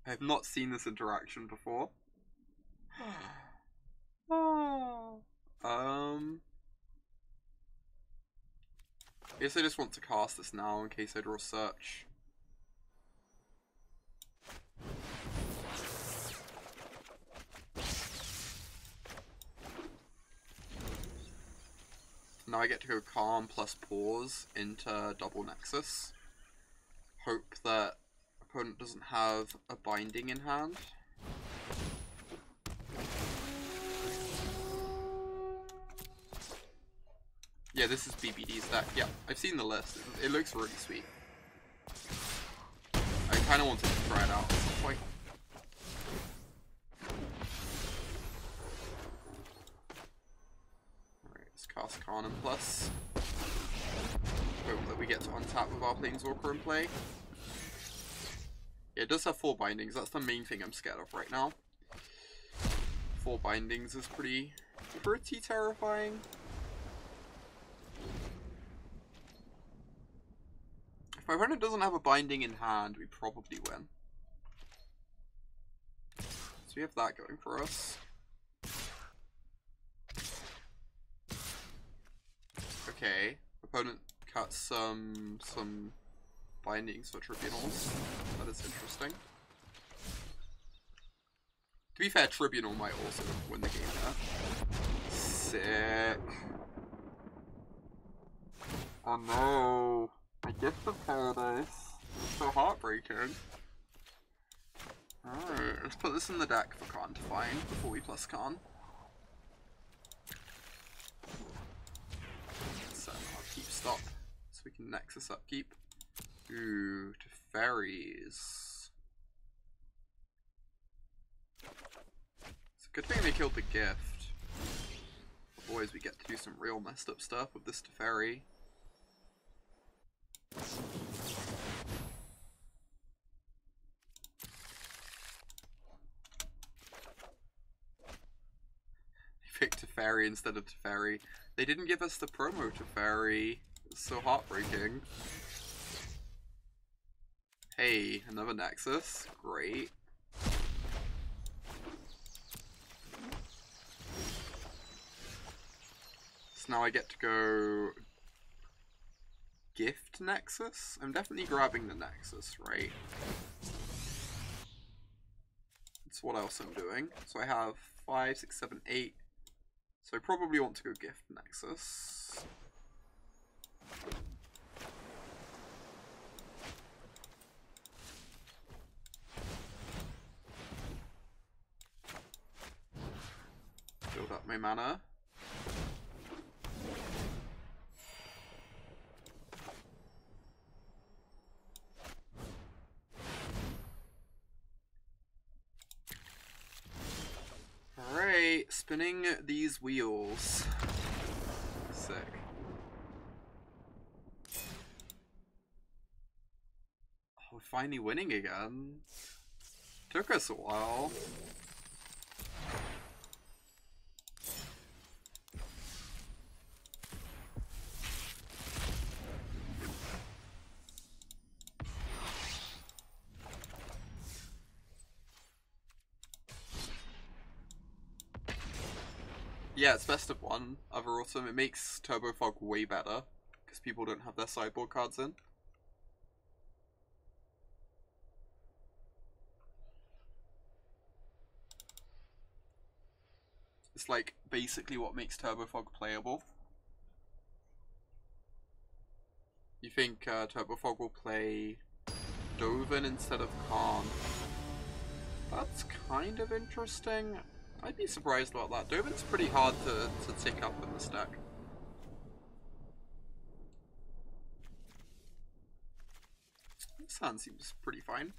I have not seen this interaction before. Oh. I guess I just want to cast this now in case I draw Search. Now I get to go Karn plus Pause into double Nexus. Hope that opponent doesn't have a binding in hand. Yeah, this is BBD's deck. Yeah, I've seen the list. It looks really sweet. I kind of wanted to try it out at some point. Alright, let's cast Karn and plus. Hope that we get to untap with our Planeswalker in play. Yeah, it does have 4 bindings. That's the main thing I'm scared of right now. 4 bindings is pretty terrifying. If my opponent doesn't have a binding in hand, we probably win. So we have that going for us. Okay. Opponent cuts some bindings for tribunals. That is interesting. To be fair, Tribunal might also win the game there. Sick. Oh no. My gift of paradise. So heartbreaking. Alright, let's put this in the deck for Karn to find before we plus Karn. So I'll keep stop so we can Nexus upkeep. Ooh, Teferis. It's a good thing they killed the gift. Otherwise we get to do some real messed up stuff with this Teferi. They picked Teferi instead of Teferi. They didn't give us the promo Teferi. It's so heartbreaking. Hey, another Nexus. Great. So now I get to go gift Nexus? I'm definitely grabbing the Nexus, right? That's what else I'm doing. So I have 5, 6, 7, 8. So I probably want to go gift Nexus. Build up my mana. Alright, spinning these wheels. Sick. Oh, we're finally winning again. Took us a while. Yeah, it's best of one. Other awesome. It makes Turbo Fog way better because people don't have their sideboard cards in. It's like basically what makes Turbo Fog playable. You think Turbo Fog will play Dovin instead of Karn? That's kind of interesting. I'd be surprised about that. Dovin's pretty hard to tick up in the stack. This hand seems pretty fine.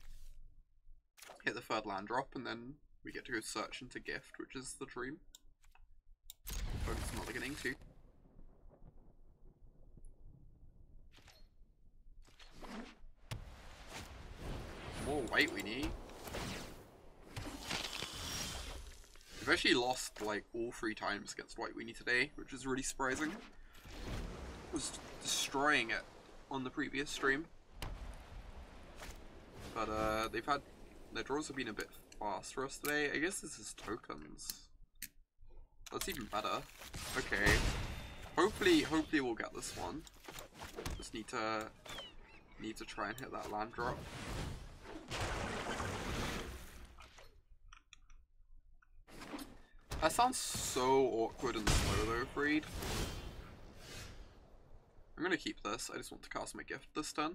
Hit the third land drop and then we get to go search into gift, which is the dream. But it's not beginning to. More white we need. We've actually lost like all 3 times against White Weenie today, which is really surprising. Was destroying it on the previous stream. But they've had their draws have been a bit fast for us today. I guess this is tokens. That's even better. Okay. Hopefully we'll get this one. Just need to try and hit that land drop. That sounds so awkward and slow though, Freed. I'm gonna keep this, I just want to cast my gift this turn.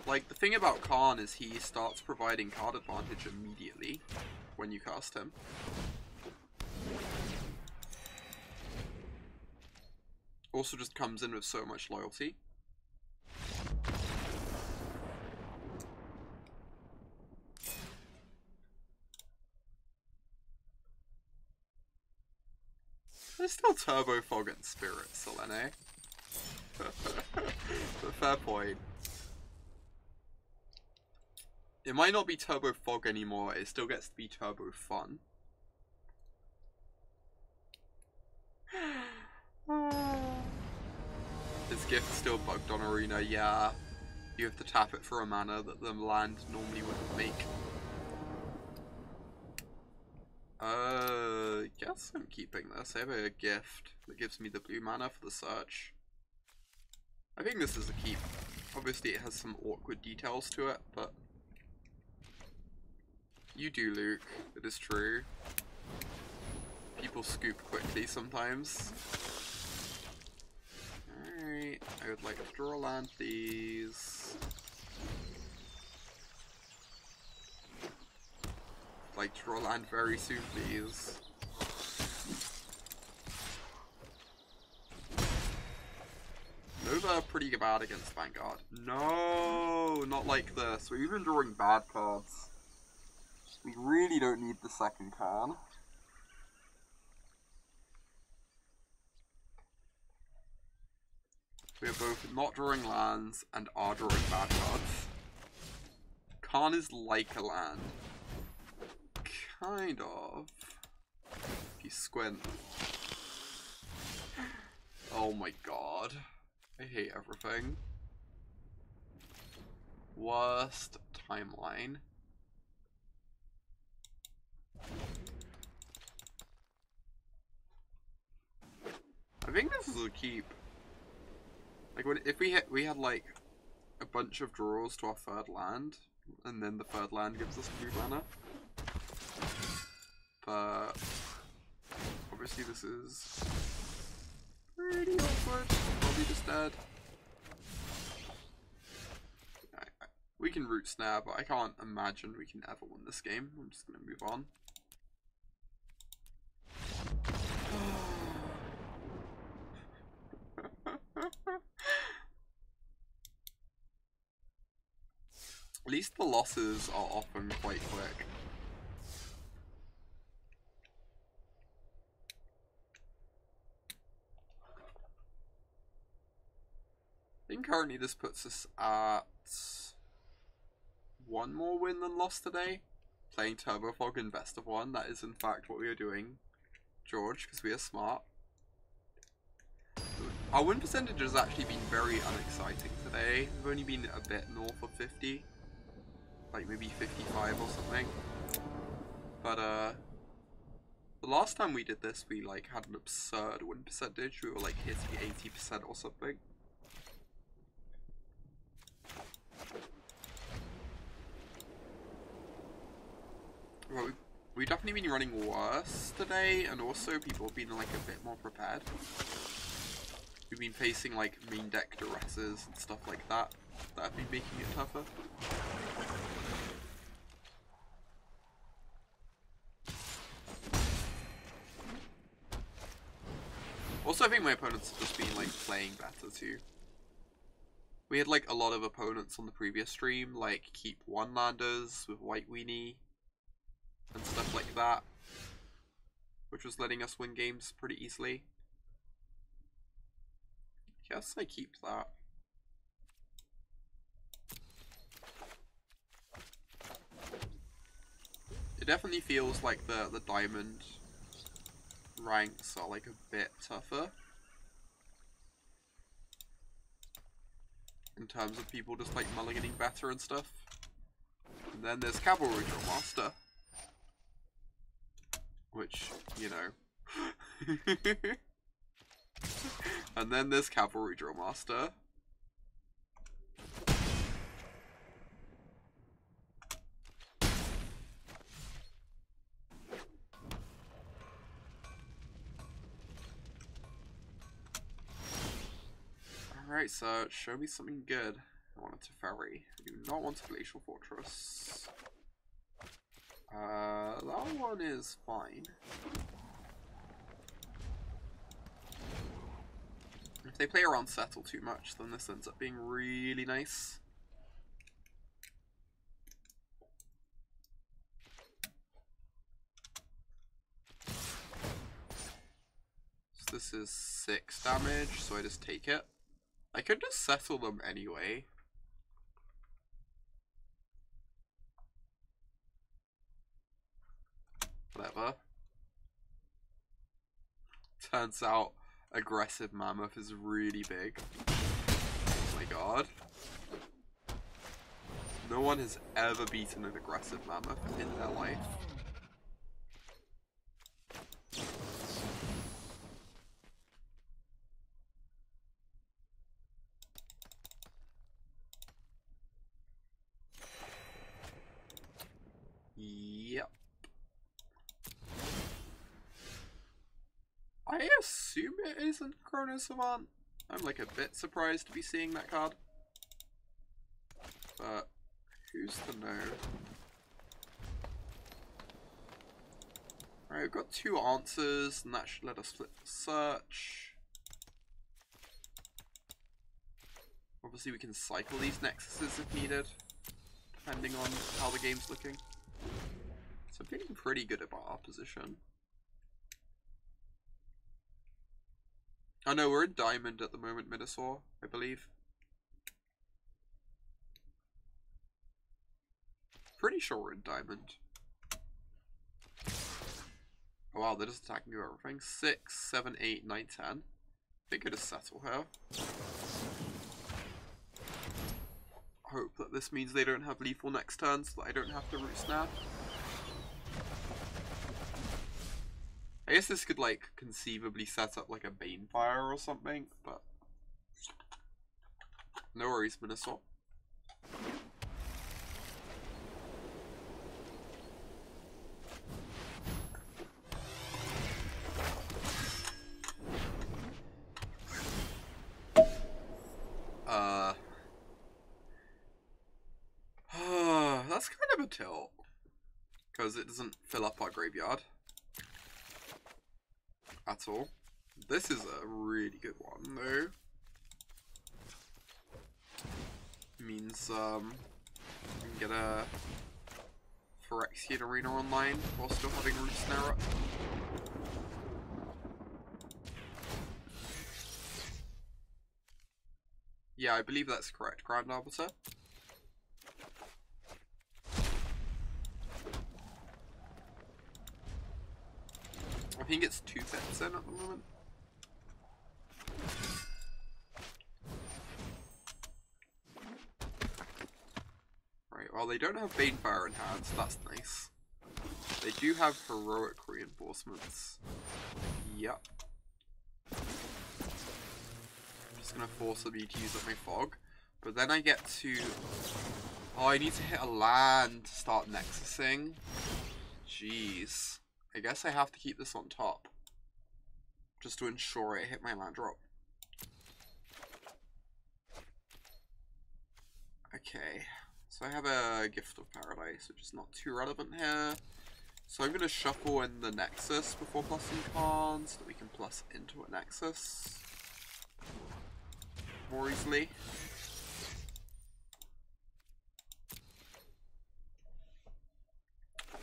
Like, the thing about Karn is he starts providing card advantage immediately when you cast him. Also just comes in with so much loyalty. There's still Turbo Fog and Spirit, Selene. But fair point. It might not be Turbo Fog anymore, it still gets to be Turbo Fun. This gift's still bugged on Arena, yeah. You have to tap it for a mana that the land normally wouldn't make. Guess guess I'm keeping this. I have a gift that gives me the blue mana for the search. I think this is a keep. Obviously it has some awkward details to it, but you do, Luke. It is true. People scoop quickly sometimes. Alright, I would like to draw a land, please. I'd like to draw a land very soon, please. Nova are pretty bad against Vanguard. No, not like this. We're even drawing bad cards. We really don't need the second Karn. We are both not drawing lands and are drawing bad cards. Karn is like a land. Kind of. If you squint. Oh my god. I hate everything. Worst timeline. I think this is a keep. Like if we had like a bunch of draws to our third land, and then the third land gives us blue mana. But obviously this is pretty awkward. Probably just dead. We can Root Snare, but I can't imagine we can ever win this game. I'm just gonna move on. At least the losses are often quite quick. I think currently this puts us at one more win than loss today. Playing Turbo Fog in best of one. That is in fact what we are doing, George, because we are smart. Our win percentage has actually been very unexciting today. We've only been a bit north of 50. Like maybe 55 or something. But the last time we did this we like had an absurd win percentage. We were like hitting 80% or something. Well, we've definitely been running worse today, and also people have been like a bit more prepared. We've been facing like main deck duresses and stuff like that that have been making it tougher. Also, I think my opponents have just been like playing better too. We had like a lot of opponents on the previous stream, like keep one landers with White Weenie and stuff like that, which was letting us win games pretty easily. Guess I keep that. It definitely feels like the diamond ranks are like a bit tougher in terms of people just like mulliganing better and stuff. And then there's Cavalry Drill Master, which, you know. And then there's Cavalry Drill Master. Alright, so show me something good. I want a Teferi. I do not want a Glacial Fortress. That one is fine. If they play around Settle too much, then this ends up being really nice. So this is 6 damage, so I just take it. I could just settle them anyway. Whatever. Turns out aggressive mammoth is really big. Oh my god. No one has ever beaten an aggressive mammoth in their life. I assume it isn't Chrono Savant. I'm like a bit surprised to be seeing that card. But who's to know? Alright, we've got 2 answers, and that should let us flip the search. Obviously we can cycle these Nexuses if needed, depending on how the game's looking. So I'm feeling pretty good about our position. Oh no, we're in Diamond at the moment, Minosaur, I believe. Pretty sure we're in Diamond. Oh wow, they're just attacking you everything. 6, 7, 8, 9, 10. They could have settled her. Hope that this means they don't have lethal next turn so that I don't have to Root Snare. I guess this could like conceivably set up like a Banefire or something, but no worries, Minosaur. That's kind of a tilt, because it doesn't fill up our graveyard at all. This is a really good one, though. Means we can get a Phyrexian Arena online while still having Root Snare up. Yeah, I believe that's correct, Grand Arbiter. I think it's 2 bits in at the moment. Right, well they don't have Banefire in hand, so that's nice. They do have heroic reinforcements. Yep. I'm just gonna force me to use up my fog. But then I get to... Oh, I need to hit a land to start Nexusing. Jeez. I guess I have to keep this on top, just to ensure I hit my land drop. Okay, so I have a Gift of Paradise, which is not too relevant here. So I'm going to shuffle in the Nexus before plussing Karn, so that we can plus into a Nexus more easily.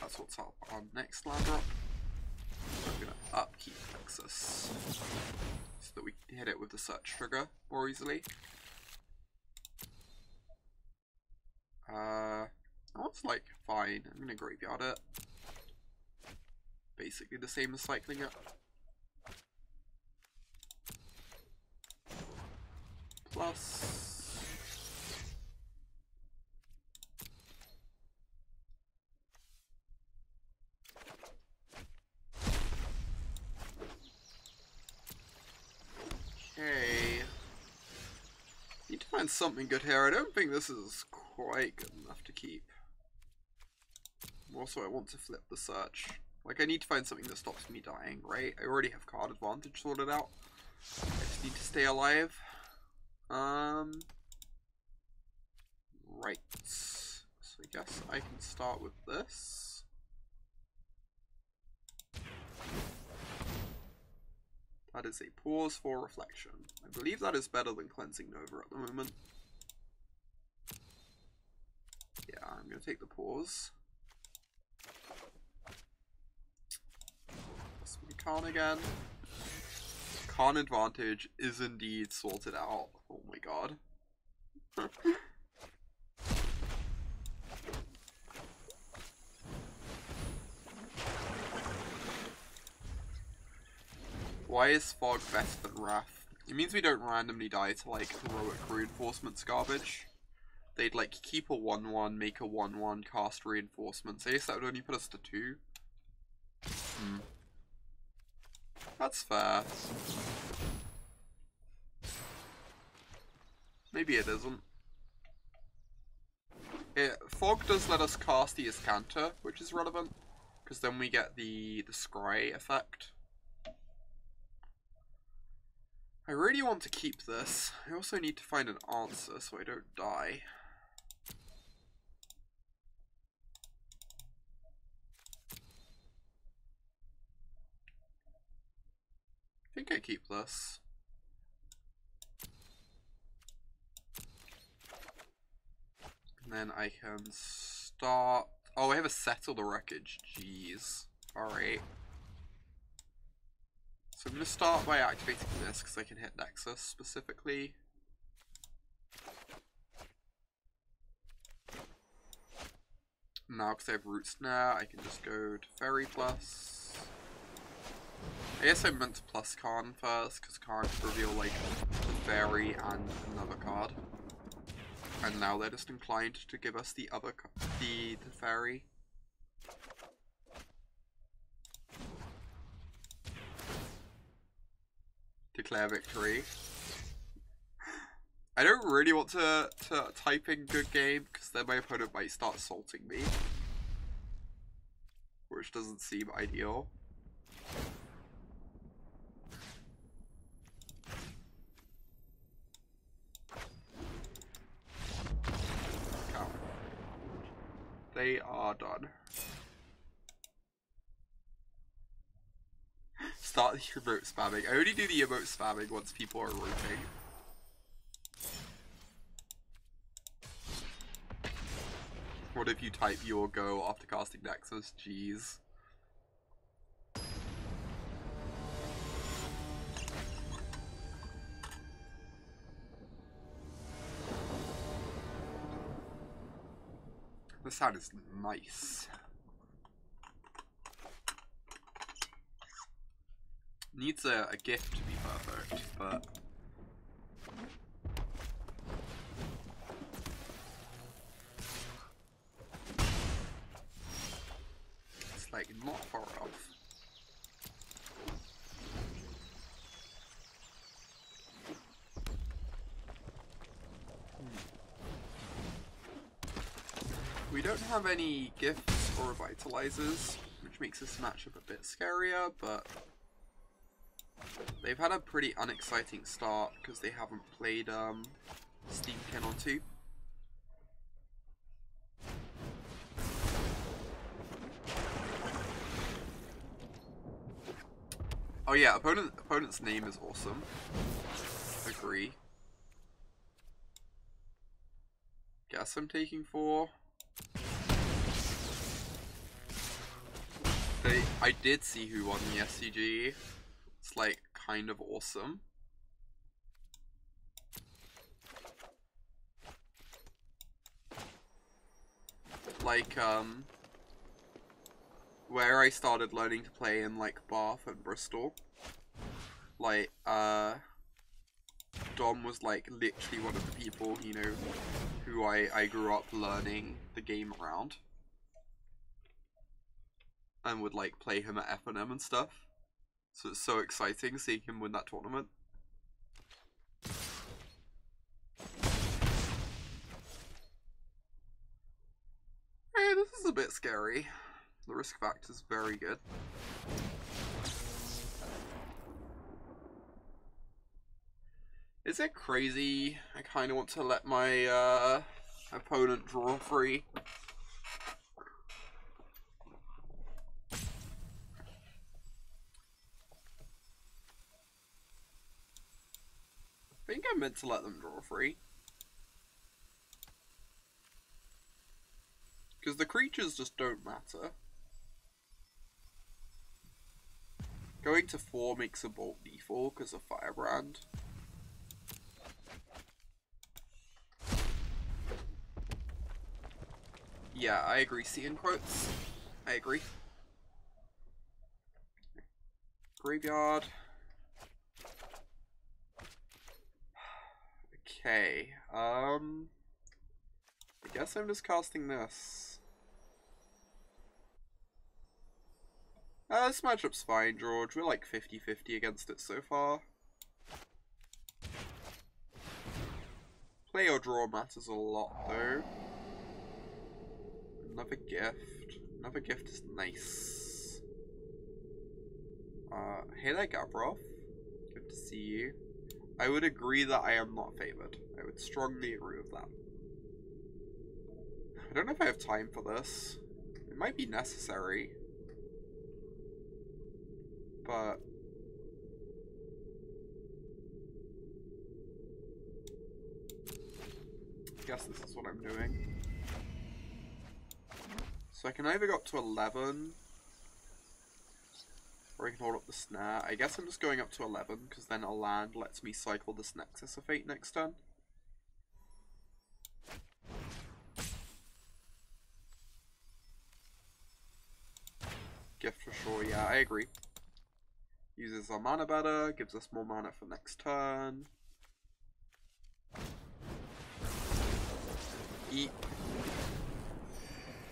That's what's up on next land drop. I'm going to upkeep Nexus so that we can hit it with the search trigger more easily. That's like fine. I'm going to graveyard it. Basically the same as cycling it. Plus... Okay. Need to find something good here. I don't think this is quite good enough to keep. Also, I want to flip the search. Like, I need to find something that stops me dying, right? I already have card advantage sorted out. I just need to stay alive. Right. So I guess I can start with this. That is a pause for reflection. I believe that is better than cleansing Nova at the moment. Yeah, I'm going to take the pause. Let's be Karn again. Karn advantage is indeed sorted out. Oh my god. Why is Fog better than Wrath? It means we don't randomly die to like heroic reinforcements garbage. They'd like keep a 1/1, make a 1/1, cast reinforcements. I guess that would only put us to 2. That's fair. Maybe it isn't. Fog does let us cast the Azcanta, which is relevant, because then we get the scry effect. I really want to keep this. I also need to find an answer so I don't die. I think I keep this. And then I can start... Oh, I have a Settle the Wreckage. Jeez. Alright. So I'm going to start by activating this because I can hit Nexus specifically. Now because I have Root Snare, I can just go to Teferi plus. I guess I meant to plus Karn first because Karn could reveal like Teferi and another card. And now they're just inclined to give us the other the Teferi. Declare victory. I don't really want to type in good game because then my opponent might start assaulting me, which doesn't seem ideal. Come. They are done. Start the emote spamming. I only do the emote spamming once people are rooting. What if you type your go after casting Nexus? Jeez. The sound is nice. Needs a gift to be perfect, but... it's like not far off. We don't have any gifts or revitalizers, which makes this matchup a bit scarier, but they've had a pretty unexciting start because they haven't played Steamkin on 2. Oh yeah, opponent's name is awesome. Agree. Guess I'm taking 4. I did see who won the SCG. It's like kind of awesome. Like where I started learning to play in like Bath and Bristol, like Dom was like literally one of the people, you know, who I grew up learning the game around. And would like play him at F&M and stuff. So it's so exciting seeing him win that tournament. Hey, this is a bit scary. The risk factor is very good. Is it crazy? I kind of want to let my opponent draw free. I think I meant to let them draw free. Because the creatures just don't matter. Going to 4 makes a bolt default because of Firebrand. Yeah, I agree. Scion quotes. I agree. Graveyard. Okay, I guess I'm just casting this. This matchup's fine, George. We're like 50-50 against it so far. Play or draw matters a lot, though. Another gift. Another gift is nice. Hey there, Gavrov. Good to see you. I would agree that I am not favored. I would strongly agree with that. I don't know if I have time for this. It might be necessary. But I guess this is what I'm doing. So I can either go up to 11, or I can hold up the snare. I guess I'm just going up to 11, because then a land lets me cycle this Nexus of Fate next turn. Gift for sure, yeah, I agree. Uses our mana better, gives us more mana for next turn. Eat.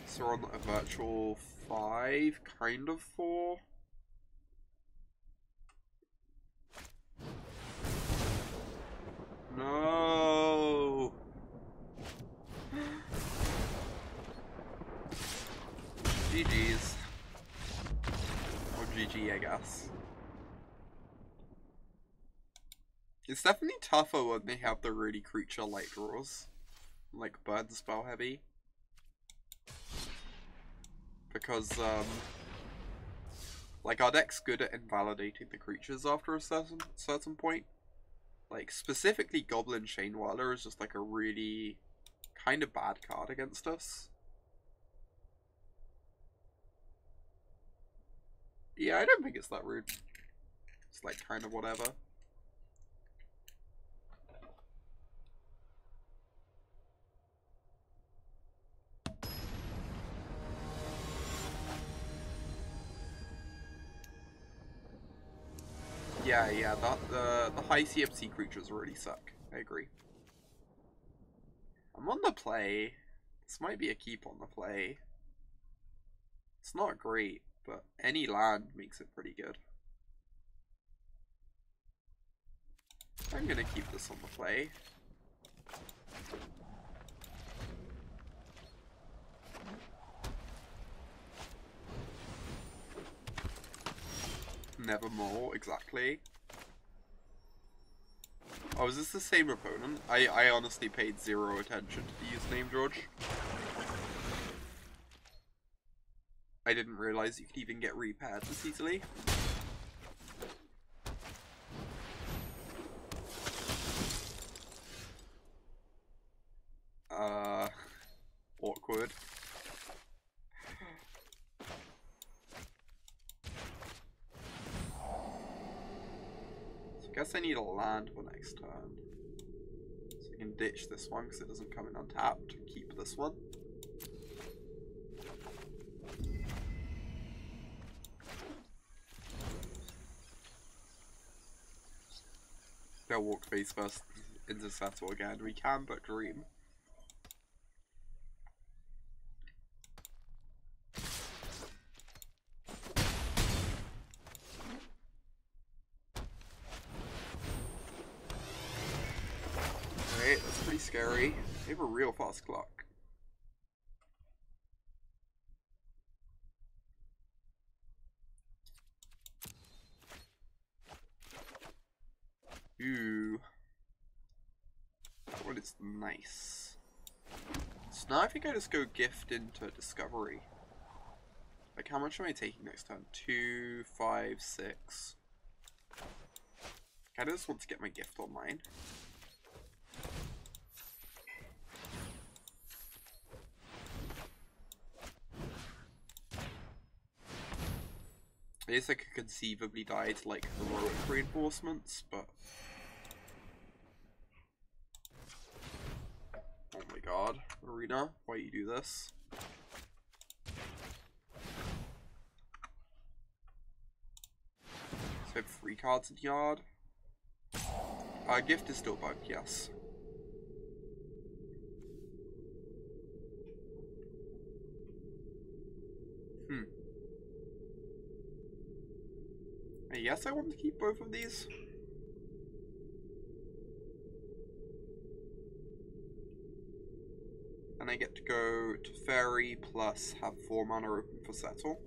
So we're on a virtual 5, kind of 4. No. GG's. Or GG, I guess. It's definitely tougher when they have the really creature light draws. Like burn spell heavy. Because, like our deck's good at invalidating the creatures after a certain point. Like, specifically Goblin Chainwhirler is just like a really kind of bad card against us. Yeah, I don't think it's that rude. It's like kind of whatever. Yeah, the high CMC creatures really suck. I agree. I'm on the play. This might be a keep on the play. It's not great, but any land makes it pretty good. I'm gonna keep this on the play. Nevermore, exactly. Oh, is this the same opponent? I honestly paid zero attention to the username, George. I didn't realize you could even get repaired this easily. Awkward. So I guess I need a land for next turn. So I can ditch this one because it doesn't come in untapped. Keep this one. They'll walk face first into Settle again. We can but dream. Alright, that's pretty scary. They have a real fast clock. Ooh. That one is nice. So now I think I just go gift into Discovery. Like, how much am I taking next turn? 2, 5, 6. I just want to get my gift online. I guess I could conceivably die to, like, heroic reinforcements, but... Oh my god, Arena, why you do this? So I have 3 cards in the yard. Gift is still bugged, yes. Yes, I want to keep both of these. And I get to go to Teferi plus have 4 mana open for Settle.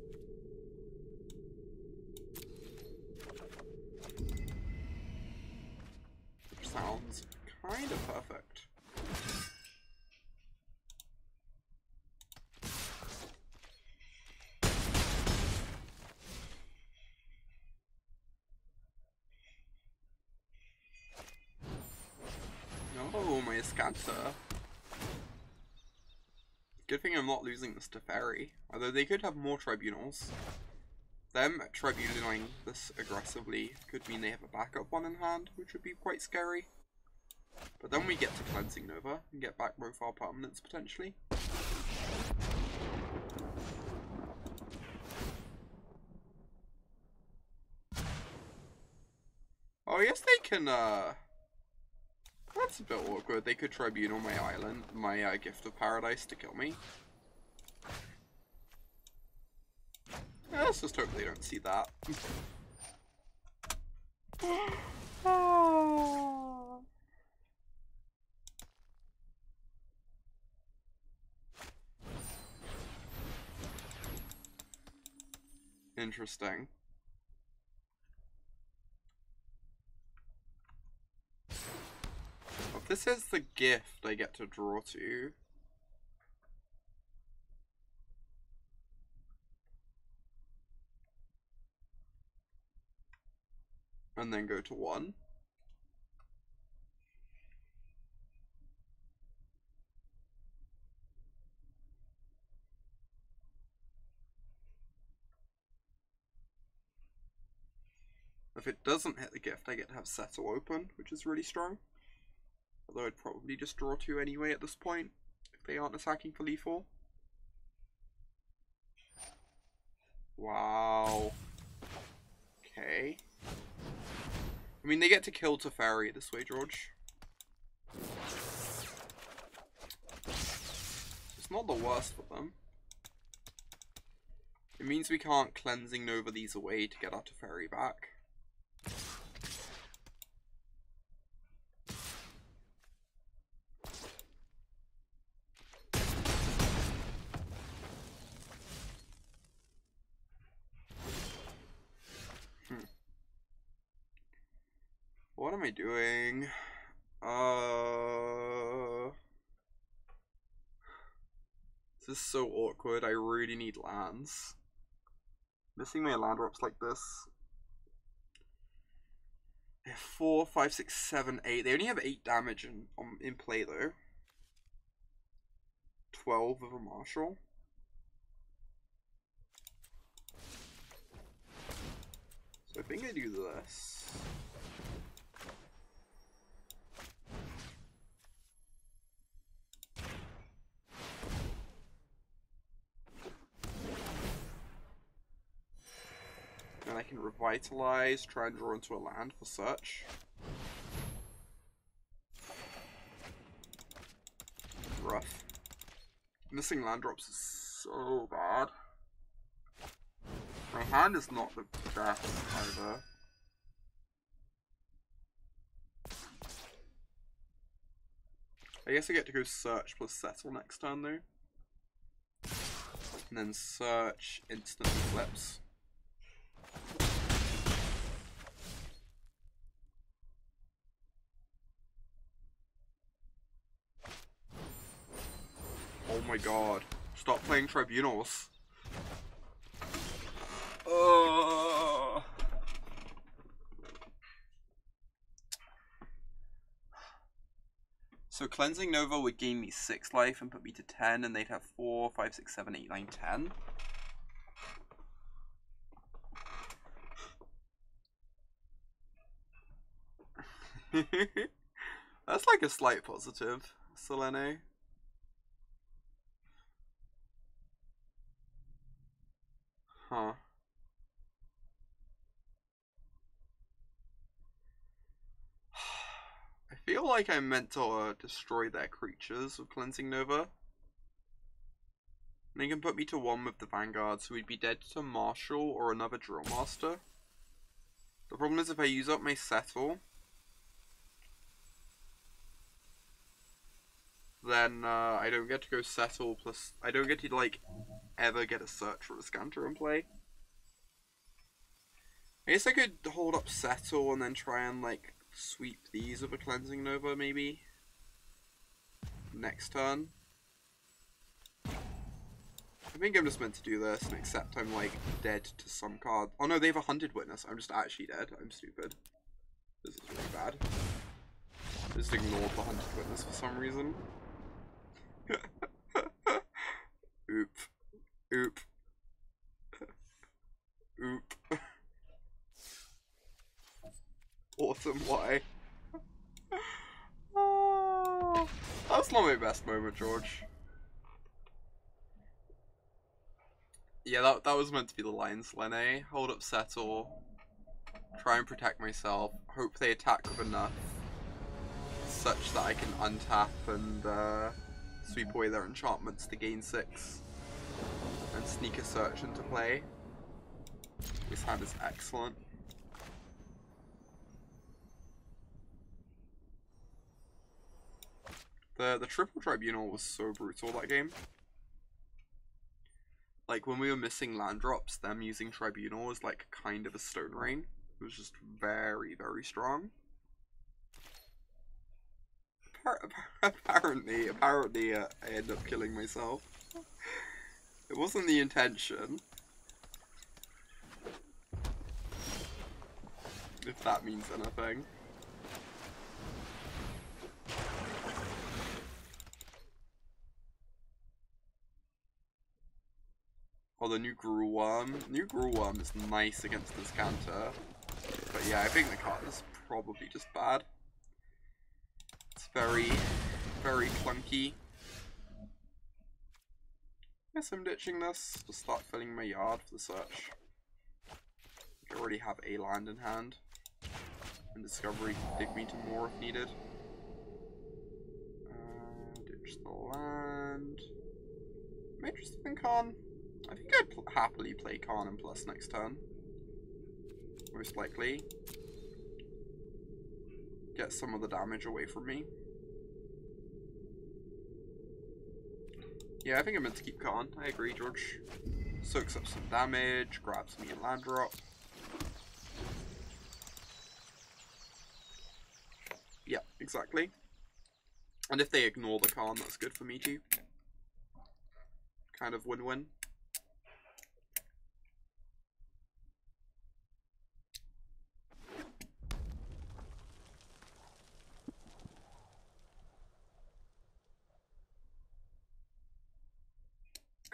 Azcanta. Good thing I'm not losing this to Teferi. Although they could have more tribunals. Them tribunaling this aggressively could mean they have a backup one in hand, which would be quite scary. But then we get to Cleansing Nova and get back both our permanents potentially. Oh, yes, they can, that's a bit awkward. They could tribunal my island, my Gift of Paradise to kill me. Yeah, let's just hope they don't see that. Interesting. If this is the gift I get to draw to. And then go to 1. If it doesn't hit the gift, I get to have Settle open, which is really strong. Although I'd probably just draw 2 anyway at this point, if they aren't attacking for lethal. Wow. Okay. I mean, they get to kill Teferi this way, George. It's not the worst for them. It means we can't Cleansing Nova these away to get our Teferi back. What am I doing? This is so awkward. I really need lands. Missing my land drops like this. They have 4, 5, 6, 7, 8. They only have 8 damage in play though. 12 of a marshal. So I think I do this. And I can Revitalize, try and draw into a land for search. Rough. Missing land drops is so bad. My hand is not the best either. I guess I get to go search plus settle next turn though. And then search instantly flips. Oh my god. Stop playing tribunals. So Cleansing Nova would gain me 6 life and put me to 10, and they'd have 4, 5, 6, 7, 8, 9, 10. That's like a slight positive, Selene. Huh. I feel like I'm meant to destroy their creatures with Cleansing Nova. And they can put me to 1 with the Vanguard, so we'd be dead to Marshal or another Drill Master. The problem is if I use up my Settle, then I don't get to go Settle, plus I don't get to like ever get a search for Azcanta in play. I guess I could hold up Settle and then try and like sweep these with a Cleansing Nova maybe next turn. I think I'm just meant to do this and accept I'm like dead to some card. Oh no, they have a Hunted Witness. I'm just actually dead. I'm stupid. This is really bad. Just ignored the Hunted Witness for some reason. Oop. Oop. Oop. Autumn, why? Oh, that's not my best moment, George. Yeah, that was meant to be the lines, Lene. Hold up, settle. Try and protect myself. Hope they attack with enough such that I can untap and sweep away their enchantments to gain 6 and sneak a search into play. This hand is excellent. The triple tribunal was so brutal that game. Like when we were missing land drops, them using tribunal was like kind of a stone rain. It was just very, very strong. Apparently, I ended up killing myself. It wasn't the intention. If that means anything. Oh, the new Gruul Worm. New Gruul Worm is nice against Azcanta. But yeah, I think the card is probably just bad. It's very, very clunky. Guess I'm ditching this to start filling my yard for the search. I already have a land in hand. And Discovery can dig me to more if needed. Ditch the land. I'm interested in Karn. I think I'd happily play Karn and plus next turn. Most likely. Get some of the damage away from me. Yeah, I think I'm meant to keep Karn. I agree, George. Soaks up some damage, grabs me a land drop. Yeah, exactly. And if they ignore the Karn, that's good for me too. Kind of win-win.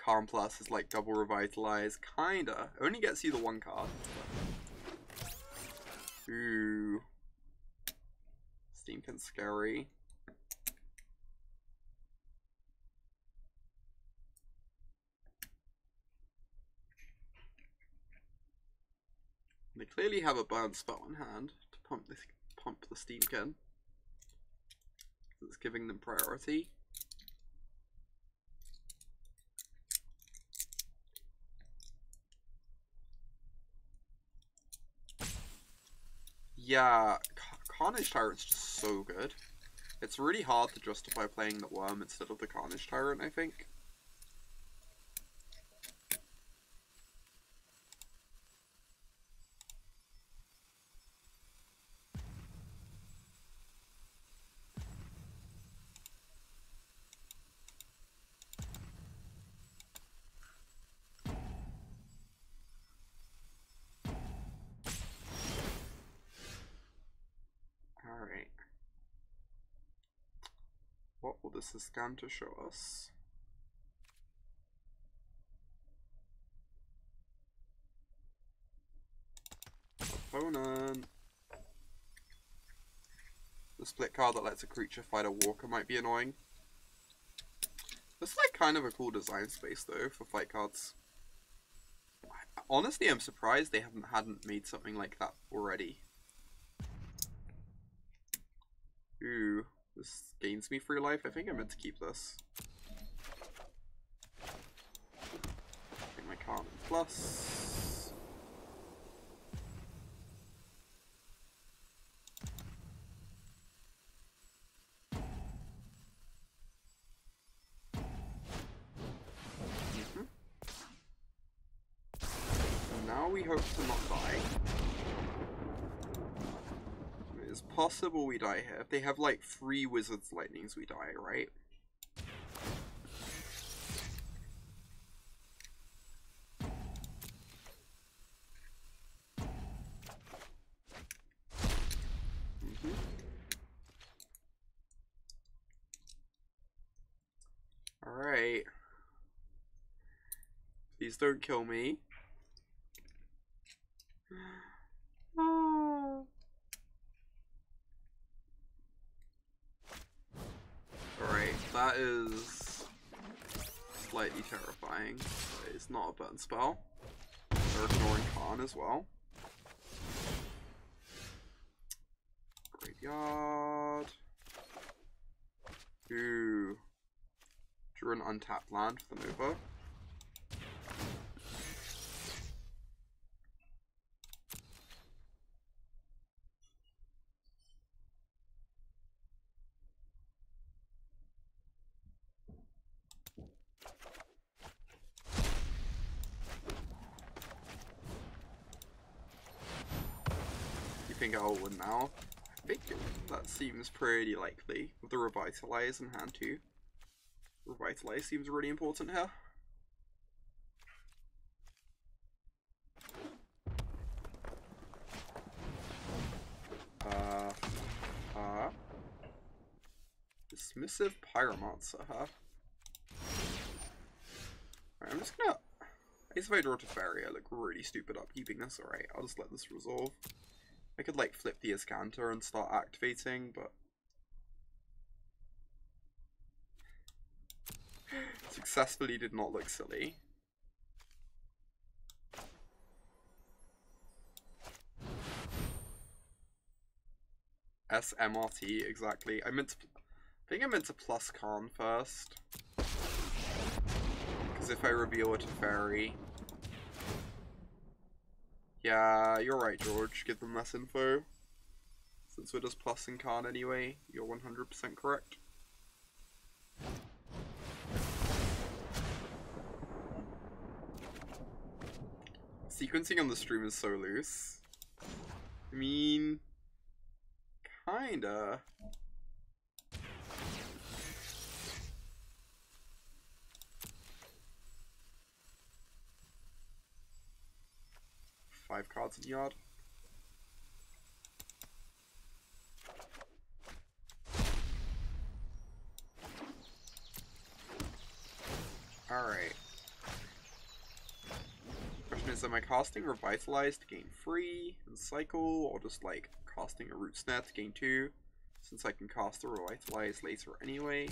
Karn Plus is like double Revitalize. Kinda. Only gets you the 1 card. Ooh. Steamkin's scary. They clearly have a burn spell in hand to pump the Steamkin. It's giving them priority. Yeah, Carnage Tyrant's just so good. It's really hard to justify playing the Worm instead of the Carnage Tyrant, I think. Alright. What will this Azcanta show us? Opponent. The split card that lets a creature fight a walker might be annoying. This is like kind of a cool design space though for fight cards. Honestly, I'm surprised they hadn't made something like that already. Ooh, this gains me free life. I think I'm meant to keep this. Take my Karn plus. Now we hope to not die. It's possible we die here. If they have like 3 Wizard's Lightnings, we die, right? don't kill me. Oh. Alright, that is slightly terrifying. It's not a burn spell. They're ignoring Karn as well. Graveyard. Ooh. Drew an untapped land for the Nova. You think I'll win now? I think that seems pretty likely with the Revitalize in hand too. Revitalize seems really important here. Dismissive Pyromancer, huh? Alright, I'm just gonna... I guess if I draw Teferi, I look really stupid upkeeping this. Alright, I'll just let this resolve. I could like flip the Azcanta and start activating, but... Successfully did not look silly. SMRT, exactly. I think I meant to plus Karn first. Because if I reveal a Teferi... Yeah, you're right, George. Give them less info. Since we're just plussing Karn anyway, you're 100% correct. Sequencing on the stream is so loose. I mean... Kinda. Five cards in yard. Alright. Question is, am I casting Revitalize to gain 3 and cycle, or just like casting a Root Snare to gain 2, since I can cast a Revitalize later anyway?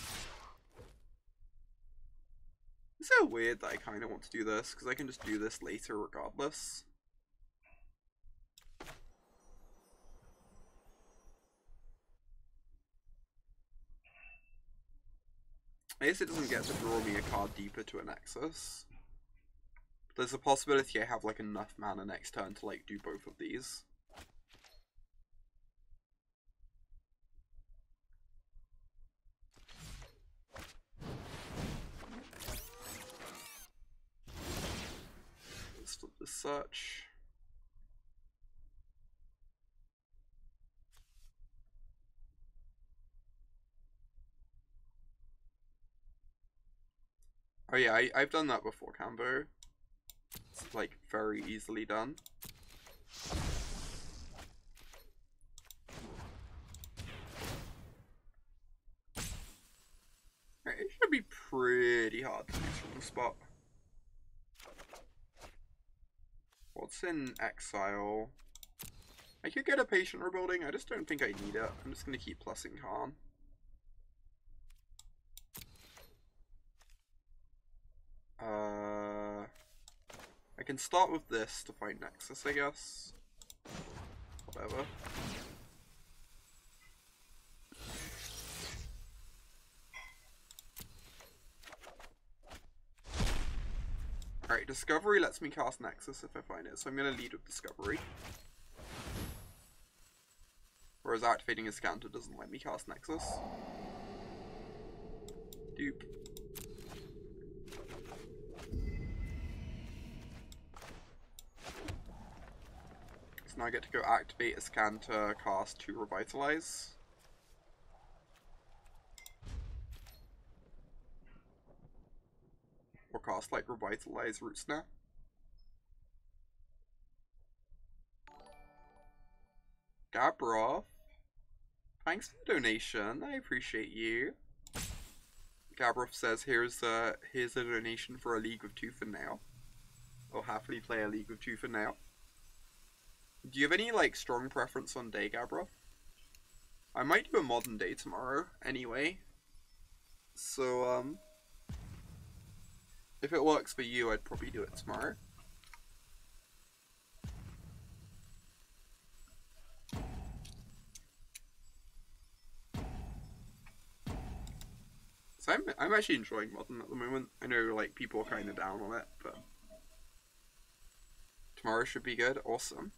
It's so weird that I kind of want to do this, because I can just do this later regardless. I guess it doesn't get to draw me a card deeper to a Nexus. But there's a possibility I have like enough mana next turn to like do both of these. Let's flip the search. Oh yeah, I've done that before, Cambo. It's like very easily done. It should be pretty hard to use from the spot. What's in exile? I could get a patient rebuilding, I just don't think I need it. I'm just gonna keep plussing Karn. I can start with this to find Nexus, I guess. Whatever. Alright, Discovery lets me cast Nexus if I find it, so I'm going to lead with Discovery. Whereas activating Azcanta doesn't let me cast Nexus. Dupe. So now I get to go activate Azcanta, cast 2 Revitalize. Or cast like Revitalize Root Snare. Gabrov, thanks for the donation. I appreciate you. Gabrov says, "Here's a donation for a League of Two for now." I'll happily play a League of Two for now. Do you have any, like, strong preference on day, Gabra? I might do a modern day tomorrow, anyway. So, if it works for you, I'd probably do it tomorrow. So I'm actually enjoying modern at the moment. I know, like, people are kind of down on it, but tomorrow should be good. Awesome.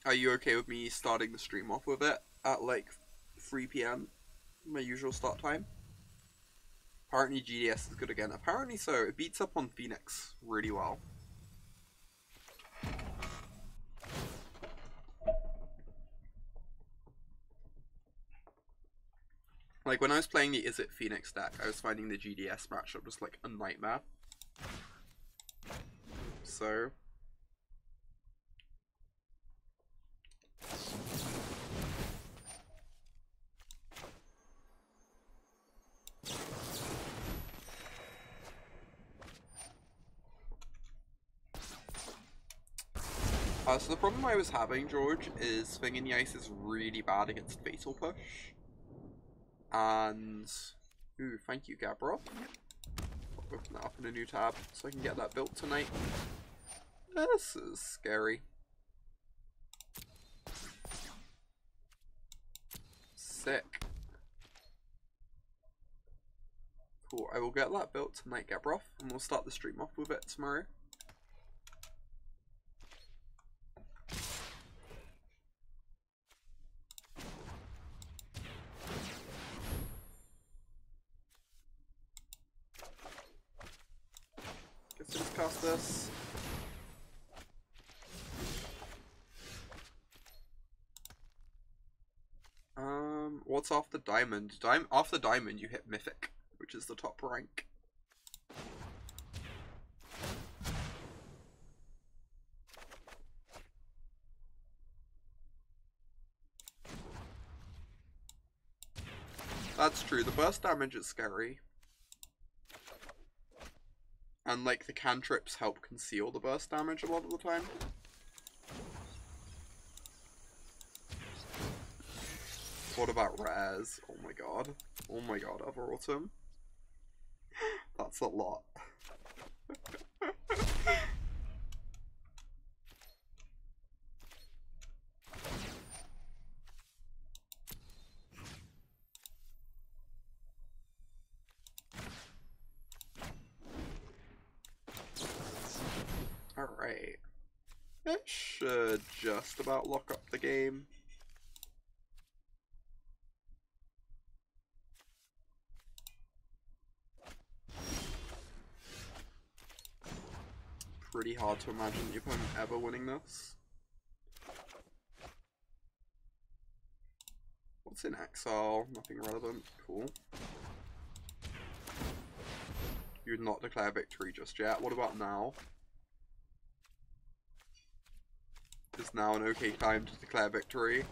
Are you okay with me starting the stream off with it at, like, 3 PM, my usual start time? Apparently GDS is good again. Apparently so. It beats up on Phoenix really well. Like, when I was playing the Is It Phoenix deck, I was finding the GDS matchup just, like, a nightmare. So... so the problem I was having, George, is Thing in the Ice is really bad against Fatal Push. And... Ooh, thank you, Gabriel. I'll open that up in a new tab so I can get that built tonight. This is scary. Sick. Cool, I will get that built tonight, Gabriel, and we'll start the stream off with it tomorrow. Let's cast this. What's after Diamond? After Diamond you hit Mythic, which is the top rank. That's true, the burst damage is scary. And, like, the cantrips help conceal the burst damage a lot of the time. What about rares? Oh my god. Oh my god, Other Autumn. That's a lot. Alright. It should just about lock up the game. Pretty hard to imagine the opponent ever winning this. What's in exile? Nothing relevant. Cool. You would not declare victory just yet. What about now? Is now an okay time to declare victory?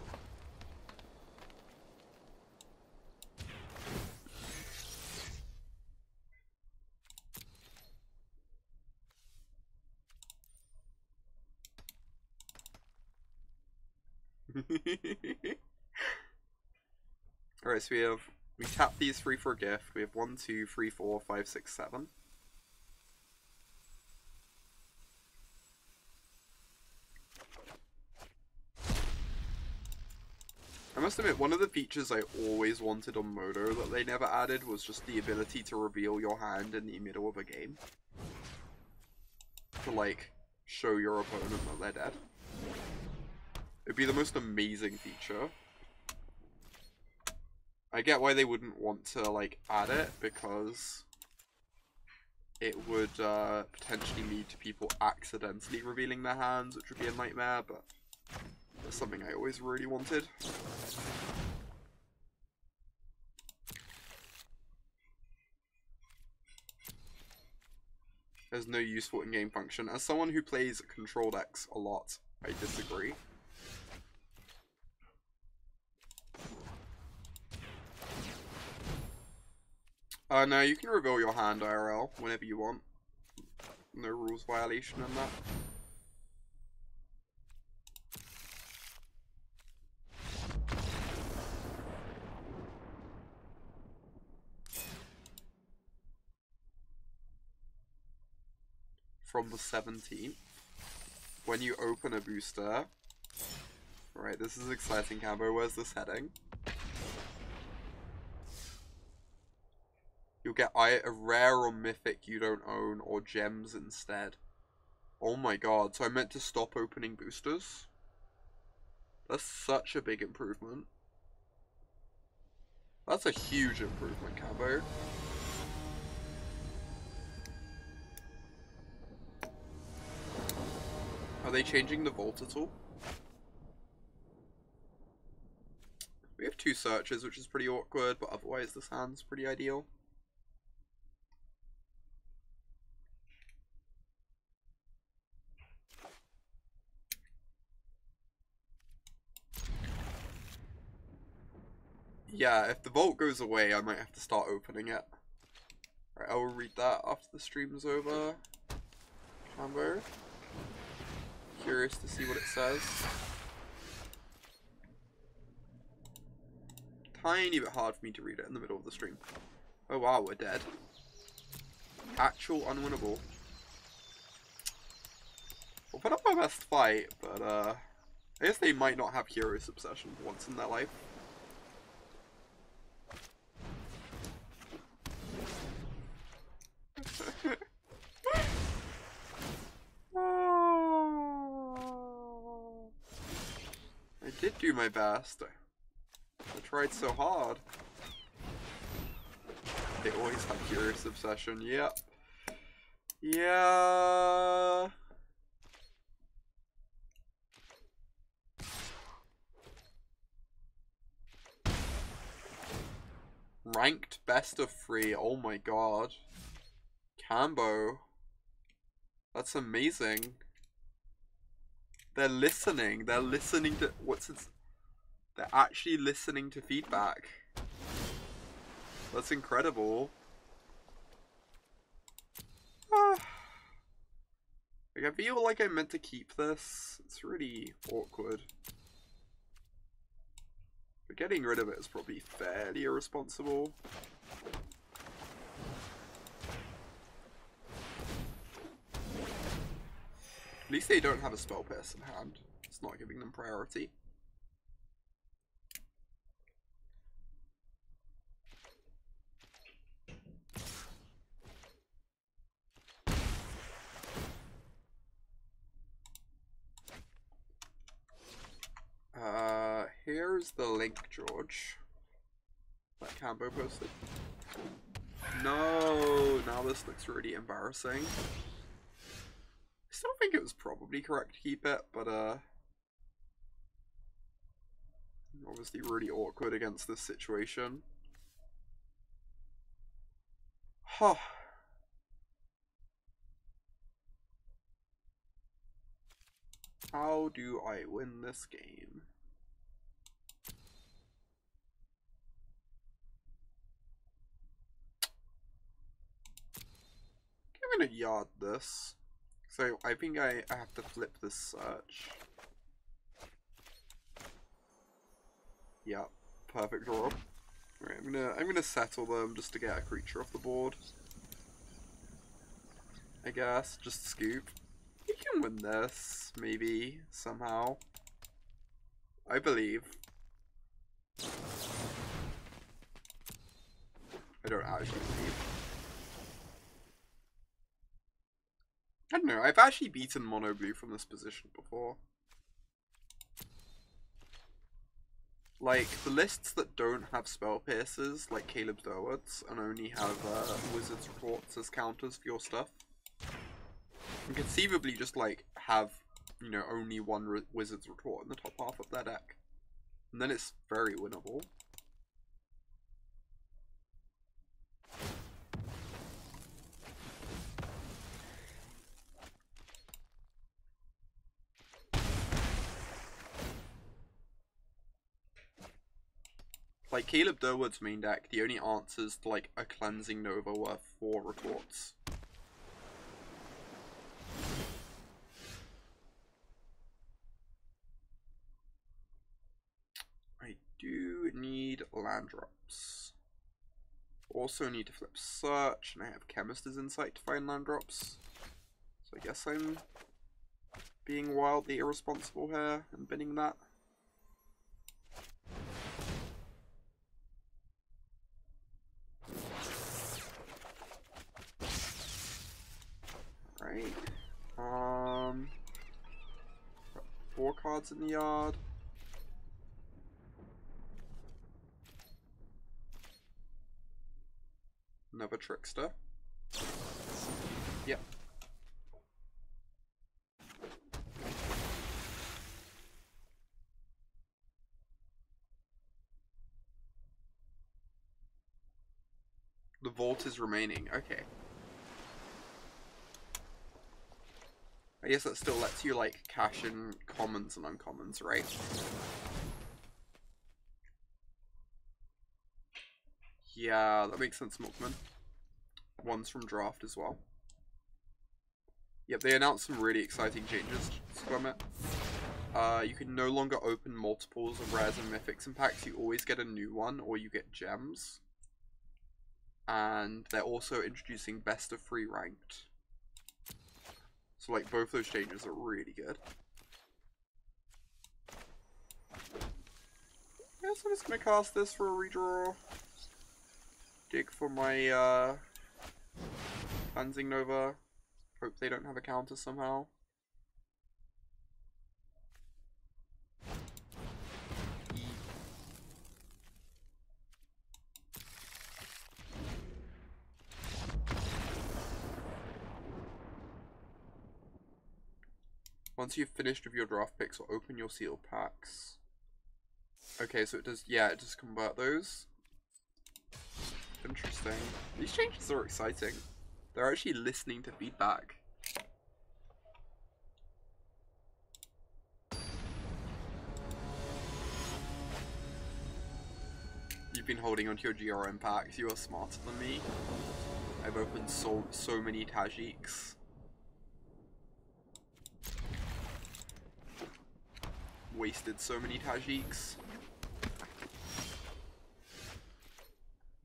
Alright, so we tap these 3 for a gift. We have 1, 2, 3, 4, 5, 6, 7. I must admit, one of the features I always wanted on Modo that they never added was just the ability to reveal your hand in the middle of a game. To, like, show your opponent that they're dead. It'd be the most amazing feature. I get why they wouldn't want to, like, add it, because it would potentially lead to people accidentally revealing their hands, which would be a nightmare, but that's something I always really wanted. There's no useful in-game function. As someone who plays control decks a lot, I disagree. No, you can reveal your hand IRL whenever you want. No rules violation in that. From the 17th, when you open a booster. Right, this is exciting, Cambo. Where's this heading? You'll get a rare or mythic you don't own, or gems instead. Oh my god, so I meant to stop opening boosters? That's such a big improvement. That's a huge improvement, Cambo. Are they changing the vault at all? We have 2 searches, which is pretty awkward, but otherwise this hand's pretty ideal. Yeah, if the vault goes away, I might have to start opening it. Alright, I will read that after the stream's over. Cambo. Curious to see what it says. Tiny bit hard for me to read it in the middle of the stream. Oh wow, we're dead. Actual unwinnable. We'll put up my best fight, but I guess they might not have Curious Obsession once in their life. I did do my best. I tried so hard. They always have Curious Obsession, yep. Yeah. Ranked best of 3, oh my god. Cambo. That's amazing. They're listening to, they're actually listening to feedback. That's incredible. Like, I feel like I meant to keep this. It's really awkward. But getting rid of it is probably fairly irresponsible. At least they don't have a Spell Pierce in hand. It's not giving them priority. Here's the link, George. That Cambo posted. No, now this looks really embarrassing. I still think it was probably correct to keep it, but obviously really awkward against this situation. Huh. How do I win this game? I'm gonna yard this. So I think I have to flip this search. Yeah, perfect draw. Alright, I'm gonna settle them just to get a creature off the board. I guess. Just scoop. We can win this, maybe, somehow. I believe. I don't actually believe. I don't know, I've actually beaten mono blue from this position before. Like, the lists that don't have spell pierces, like Caleb Durwood's, and only have Wizard's Reports as counters for your stuff, and conceivably just, like, have, you know, only one Wizard's Retort in the top half of their deck. And then it's very winnable. Like, Caleb Durwood's main deck, the only answers to, like, a Cleansing Nova were 4 retorts. I do need land drops. Also need to flip search, and I have Chemister's Insight to find land drops. So I guess I'm being wildly irresponsible here and binning that. Right. Got 4 cards in the yard. Another Trickster. Yep. The vault is remaining. Okay. I guess that still lets you, like, cash in commons and uncommons, right? Yeah, that makes sense, Milkman. One's from draft as well. Yep, they announced some really exciting changes from it. You can no longer open multiples of rares and mythics and packs. You always get a new one, or you get gems. And they're also introducing best of 3 ranked. So, like, both those changes are really good. Guess I'm just gonna cast this for a redraw. Dig for my, Cleansing Nova. Hope they don't have a counter somehow. Once you've finished with your draft picks, or open your sealed packs. Okay, so it does, yeah, it does convert those. Interesting. These changes are exciting. They're actually listening to feedback. You've been holding onto your GRM packs. You are smarter than me. I've opened so many Tajiks. Wasted so many Tajiks.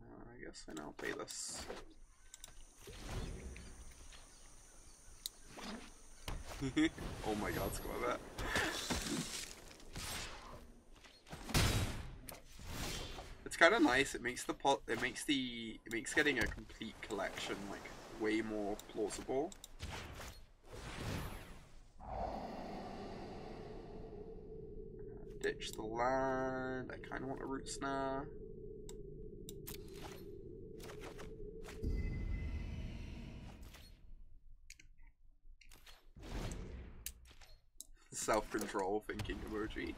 I guess I now play this. Oh my god, squad that. It's kind of nice. It makes getting a complete collection like way more plausible. Ditch the land. I kind of want a Root Snare. Self-control thinking emoji.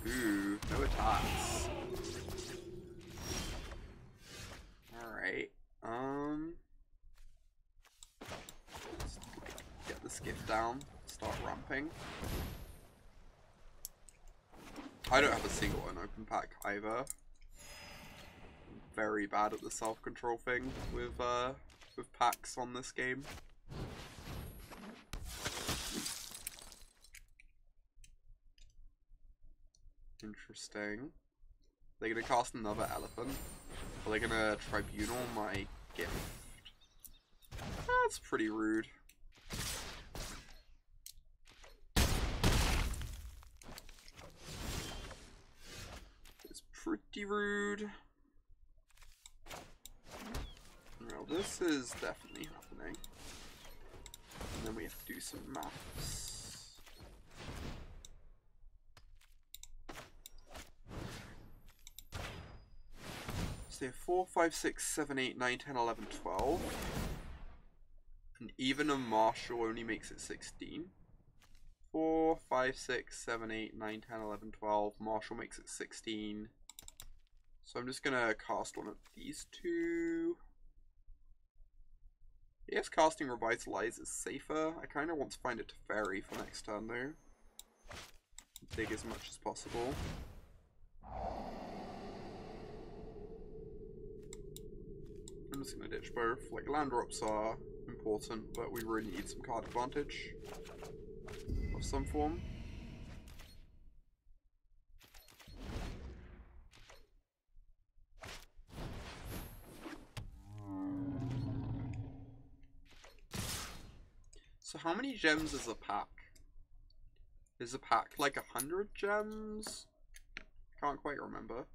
Ooh, no attacks. Alright. Let's get the skiff down. Start ramping. I don't have a single unopened pack either. I'm very bad at the self-control thing with packs on this game. Interesting. They're gonna cast another elephant. Are they gonna tribunal my gift? That's pretty rude. It's pretty rude. Well, this is definitely happening. And then we have to do some maths. So 4, 5, 6, 7, 8, 9, 10, 11, 12. And even a Marshal only makes it 16. 4, 5, 6, 7, 8, 9, 10, 11, 12. Marshal makes it 16. So I'm just gonna cast one of these two. Yes, casting Revitalize is safer. I kind of want to find a Teferi for next turn though. dig as much as possible. I'm just gonna ditch both. Like, land drops are important, but we really need some card advantage of some form. So how many gems is a pack? Is a pack like 100 gems? Can't quite remember.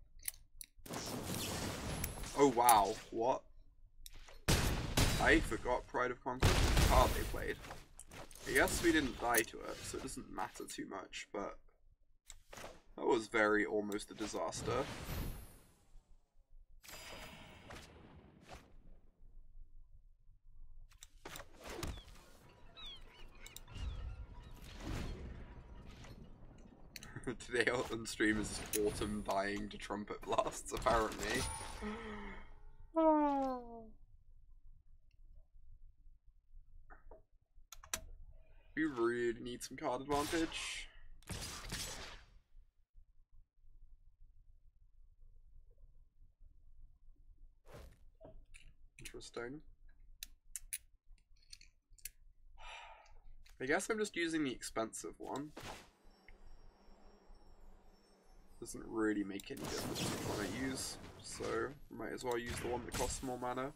Oh wow, what? I forgot Pride of Conquest was the card they played. I guess we didn't die to it, so it doesn't matter too much, but that was very almost a disaster. Today on stream is Autumn dying to trumpet blasts, apparently. We really need some card advantage. Interesting. I guess I'm just using the expensive one. Doesn't really make any difference which one I use, so might as well use the one that costs more mana.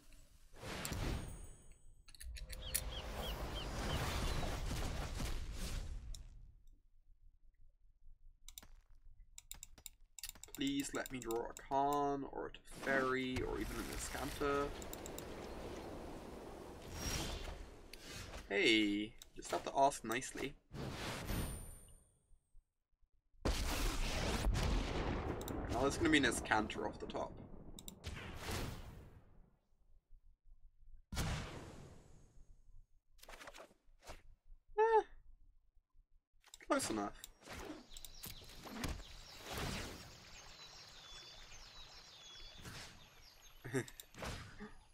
Please let me draw a Karn, or a Teferi, or even an Azcanta. Hey, just have to ask nicely. Now there's going to be an Azcanta off the top. Close enough.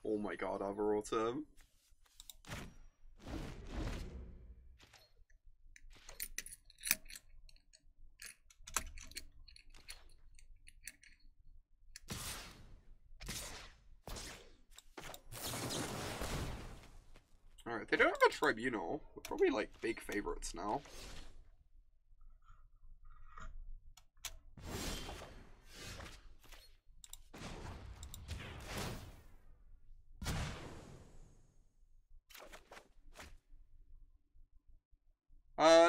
Oh my god, other Autumn. Alright, they don't have a tribunal. We're probably like big favorites now.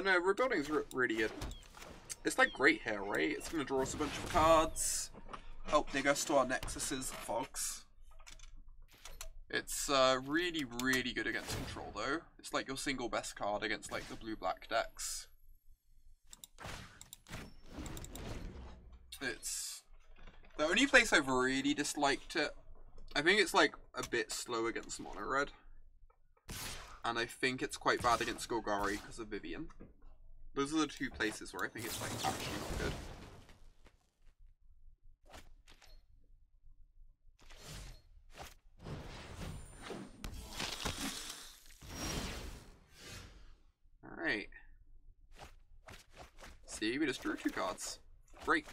No, rebuilding's really good. It's like great here, right? It's gonna draw us a bunch of cards, help dig us to our Nexuses, fogs. It's really, really good against control though. It's like your single best card against like the blue-black decks. It's the only place I've really disliked it. I think it's like a bit slow against mono red. And I think it's quite bad against Golgari because of Vivian. Those are the two places where I think it's like actually not good. Alright. See, we just drew 2 cards. Great.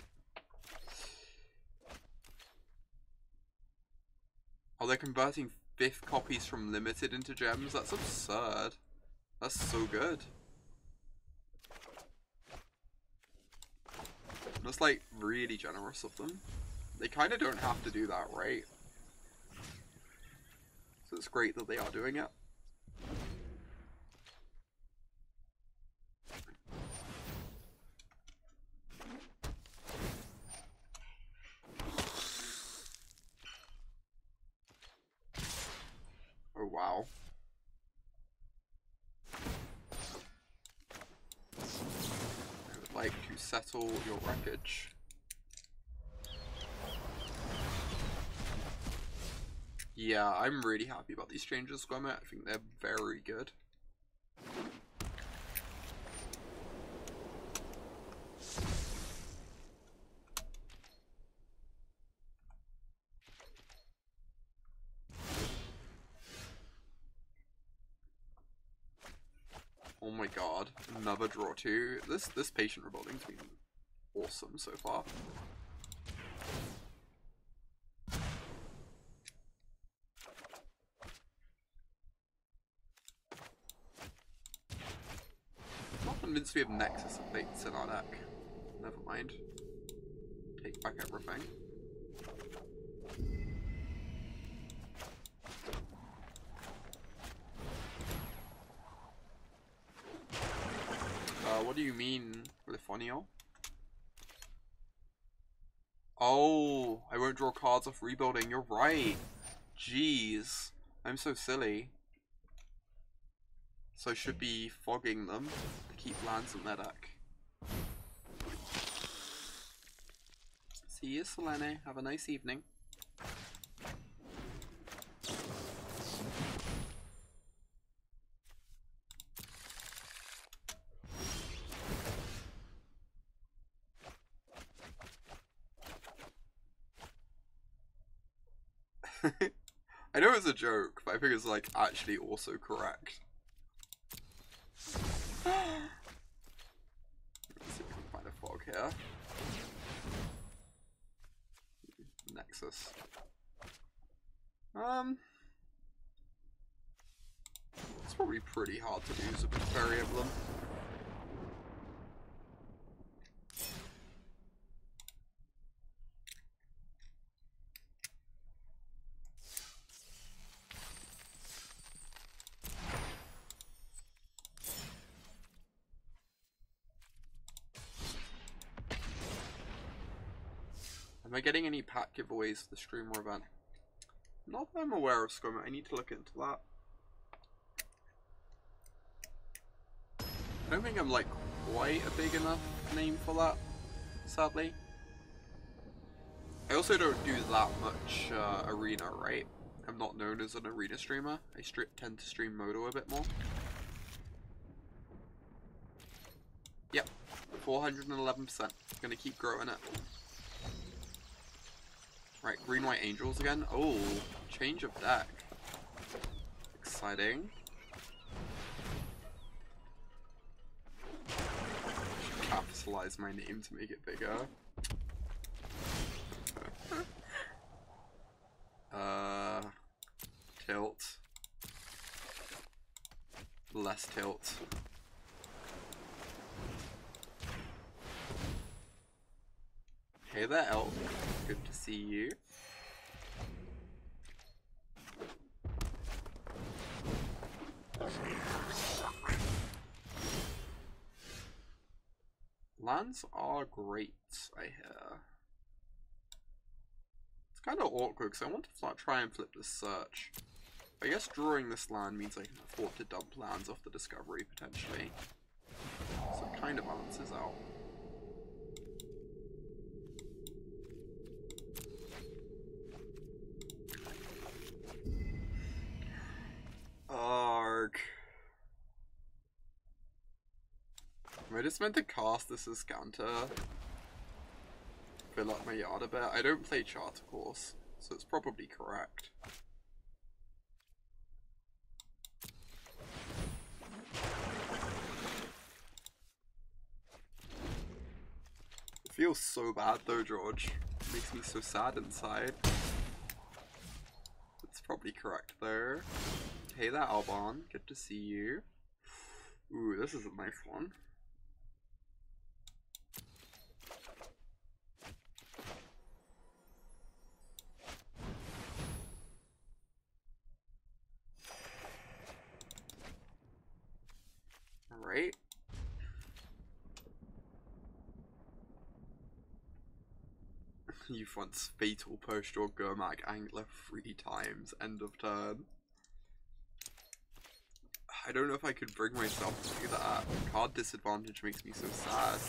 Oh, they're converting 5th copies from limited into gems? That's absurd. That's so good. That's like really generous of them. They kind of don't have to do that, right? So it's great that they are doing it. Oh wow. I would like to settle your wreckage. Yeah, I'm really happy about these changes, Squammet. I think they're very good. Oh my god, another draw too. This patient rebuilding's been awesome so far. I'm not convinced we have Nexus of Fate in our deck. Never mind. Take back everything. What do you mean, Lifonio? Oh, I won't draw cards off rebuilding. You're right. Jeez. I'm so silly. So I should be fogging them to keep lands in their deck. See you, Selene. Have a nice evening. I know it's a joke, but I think it's like actually also correct. Let's see if we can find a fog here. Nexus. It's probably pretty hard to use a Teferi emblem. Am I getting any pack giveaways for the streamer event? Not that I'm aware of, Scrum. I need to look into that. I don't think I'm like quite a big enough name for that, sadly. I also don't do that much arena, right? I'm not known as an arena streamer. I tend to stream Moto a bit more. Yep, 411%. Gonna keep growing it. Right, green-white angels again. Oh, change of deck. Exciting. Should capitalize my name to make it bigger. Tilt. Less tilt. Hey there, Elk. Good to see you. Lands are great, I hear. It's kind of awkward because I want to try and flip this search. I guess drawing this land means I can afford to dump lands off the discovery potentially. So it kind of balances out. Arg. Am I just meant to cast this Azcanta? Fill up my yard a bit? I don't play Charter Course, so it's probably correct. It feels so bad though, George. It makes me so sad inside. It's probably correct there. Hey there, Alban. Good to see you. Ooh, this is a nice one. Alright. You've once fatal pushed your Gurmag Angler 3 times. End of turn. I don't know if I could bring myself to do that. Card disadvantage makes me so sad.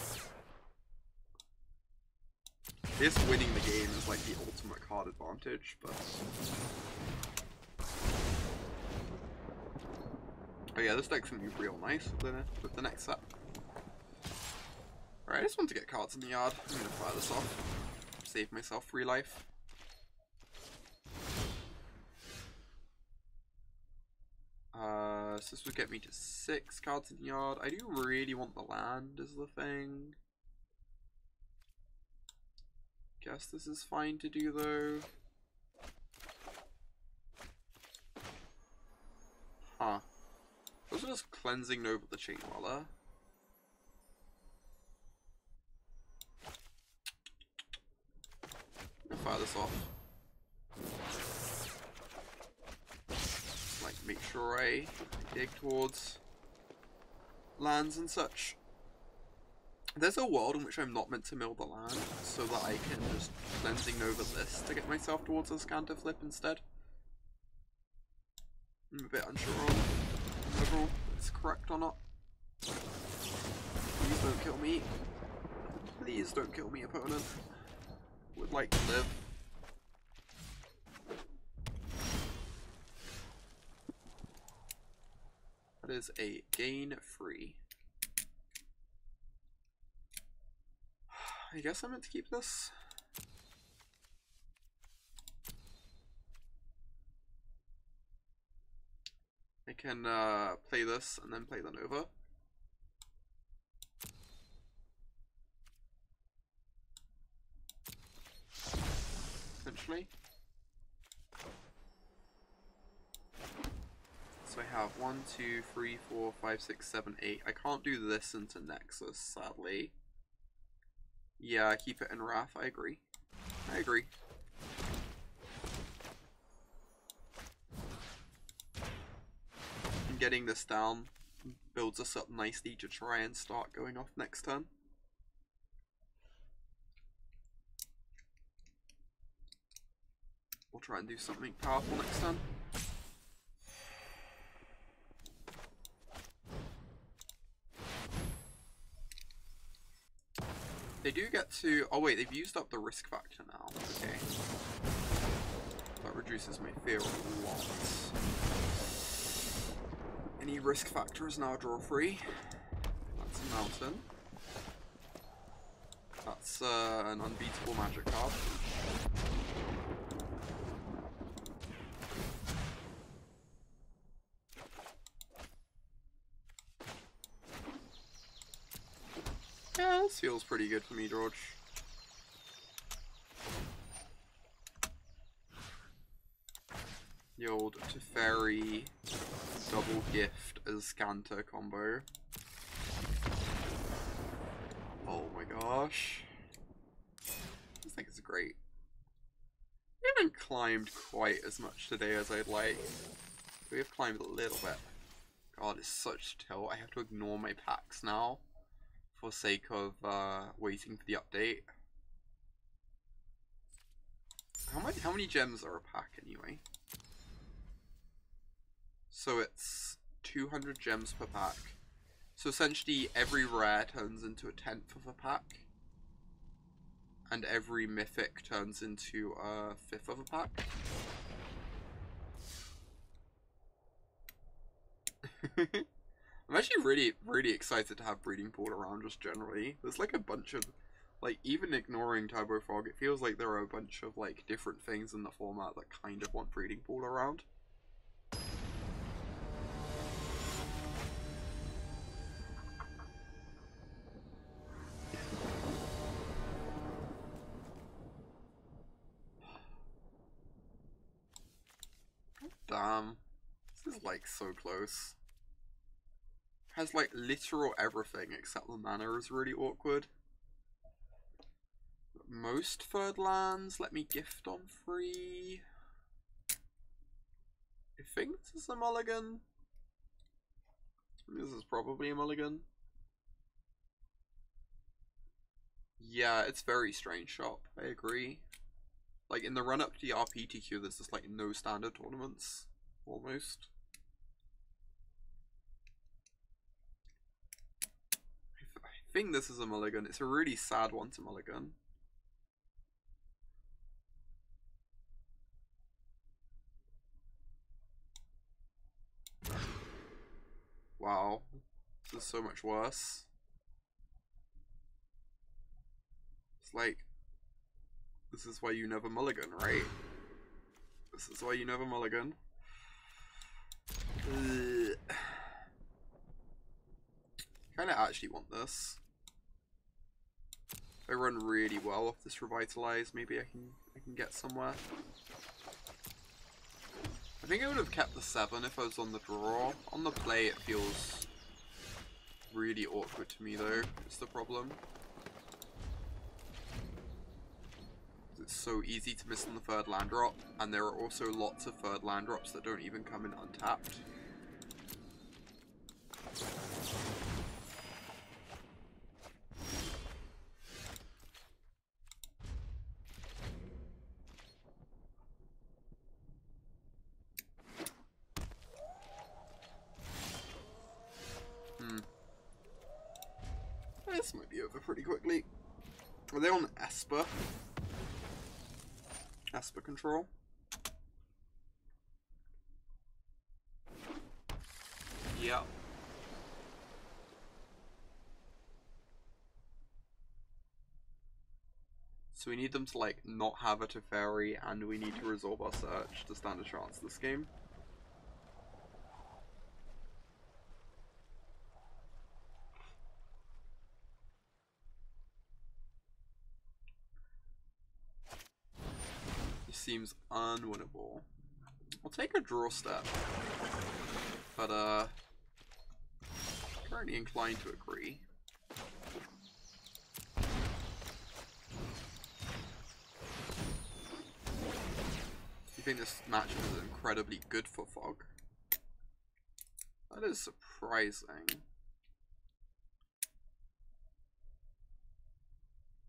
I guess winning the game is like the ultimate card advantage, but... Oh yeah, this deck's gonna be real nice with the next set. Alright, I just want to get cards in the yard. I'm gonna fire this off. Save myself free life. So this would get me to 6 cards in the yard. I do really want the land is the thing. Guess this is fine to do though. Huh. Those are just cleansing over the Chain Dweller. I'll fire this off. Like, make sure I dig towards lands and such. There's a world in which I'm not meant to mill the land, so that I can just cleansing over this to get myself towards Azcanta flip instead. I'm a bit unsure on whether it's correct or not. Please don't kill me. Please don't kill me, opponent. Would like to live. That is a gain free. I guess I'm meant to keep this. I can play this and then play the Nova. Essentially. So I have 1, 2, 3, 4, 5, 6, 7, 8. I can't do this into Nexus, sadly. Yeah, keep it in Wrath, I agree. I agree. And getting this down builds us up nicely to try and start going off next turn. We'll try and do something powerful next turn. They do get to... Oh wait, they've used up the risk factor now. Okay. That reduces my fear a lot. Any risk factor is now draw free. That's a mountain. That's an unbeatable magic card. Yeah, this feels pretty good for me, George. The old Teferi double gift Azcanta combo. Oh my gosh. This thing is great. We haven't climbed quite as much today as I'd like. We have climbed a little bit. God, it's such tilt. I have to ignore my packs now for sake of waiting for the update. How many gems are a pack anyway? So it's 200 gems per pack. So essentially every rare turns into a 10th of a pack. And every mythic turns into a 5th of a pack. I'm actually really excited to have Breeding Pool around just generally. There's like a bunch of, like, even ignoring Turbo Frog, it feels like there are a bunch of like different things in the format that kind of want Breeding Pool around. Damn. This is like so close. Has like literal everything except the mana is really awkward. Most third lands let me gift on free. I think this is a mulligan. This is probably a mulligan. Yeah, it's very strange shop, I agree. Like in the run up to the RPTQ there's just like no standard tournaments. Almost. I think this is a mulligan. It's a really sad one to mulligan. Wow. This is so much worse. It's like, this is why you never mulligan, right? This is why you never mulligan. Kinda actually want this. If I run really well off this Revitalize, maybe I can get somewhere. I think I would have kept the 7 if I was on the draw. On the play it feels really awkward to me though, is the problem. It's so easy to miss on the third land drop, and there are also lots of third land drops that don't even come in untapped. This might be over pretty quickly. Are they on Esper? Esper control? Yep. So we need them to like not have a Teferi, and we need to resolve our search to stand a chance this game. Seems unwinnable. I'll take a draw step, but currently inclined to agree. Do you think this matchup is incredibly good for Fog? That is surprising.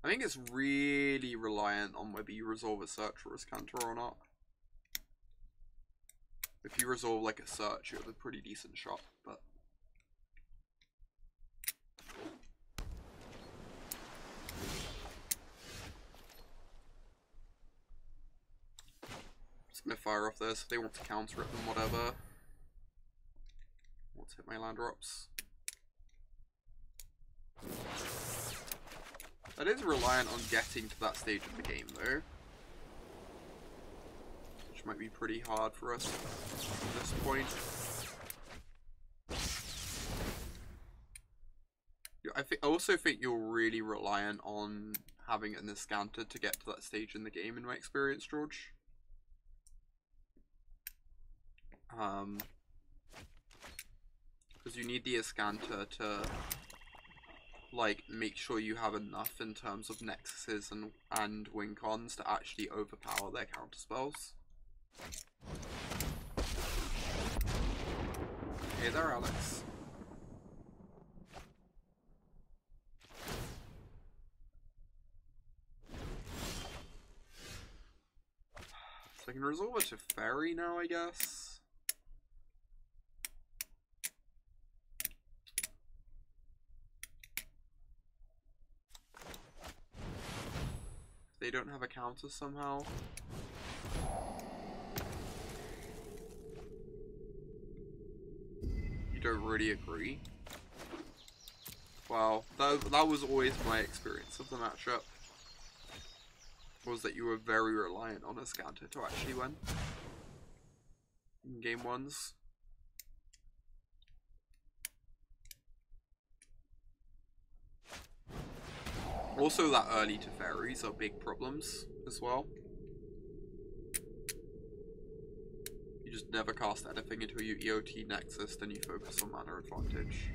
I think it's really reliant on whether you resolve a search or a Azcanta or not. If you resolve like a search, you have a pretty decent shot, but just gonna fire off this. If they want to counter it, then whatever. Let's hit my land drops. That is reliant on getting to that stage of the game, though. Which might be pretty hard for us at this point. I also think you're really reliant on having an Azcanta to get to that stage in the game, in my experience, George. Because you need the Azcanta to like make sure you have enough in terms of nexuses and win cons to actually overpower their counter spells. Hey there, Alex. So I can resolve it to Teferi now, I guess. They don't have a counter somehow. You don't really agree? Well, that was always my experience of the matchup. Was that you were very reliant on Azcanta to actually win in game ones. Also, that early Teferis are big problems as well. You just never cast anything until you EOT Nexus, then you focus on mana advantage.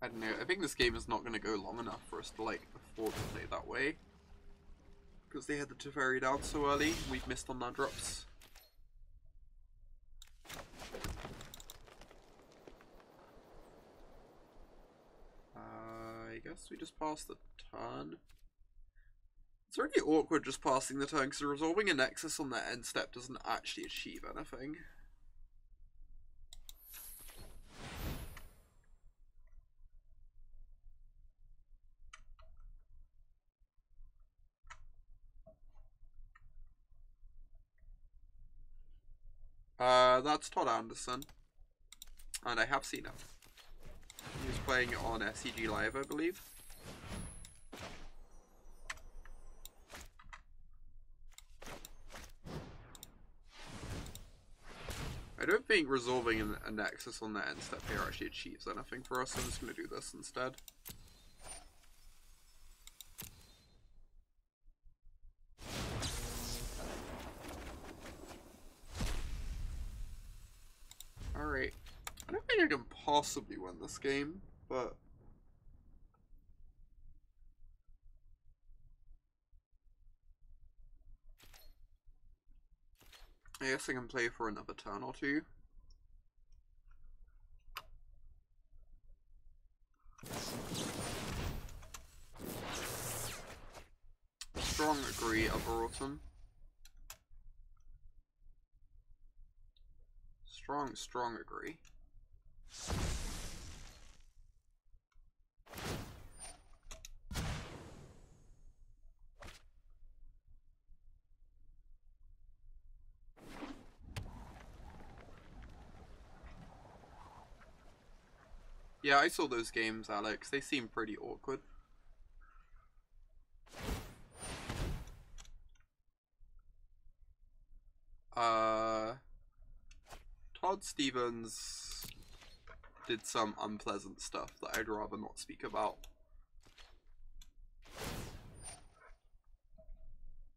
I don't know, I think this game is not going to go long enough for us to like afford to play that way. Because they had the Teferi down so early, we've missed on that drops. I guess we just passed the turn. It's really awkward just passing the turn because resolving a Nexus on that end step doesn't actually achieve anything. That's Todd Anderson. And I have seen him. He was playing it on SCG Live, I believe. I don't think resolving a Nexus on that end step here actually achieves anything for us, so I'm just going to do this instead. Alright. I don't think I can possibly win this game, but... I guess I can play for another turn or two. Strong agree, Upper Autumn. Strong agree. Yeah, I saw those games, Alex. They seem pretty awkward. Todd Stevens did some unpleasant stuff that I'd rather not speak about.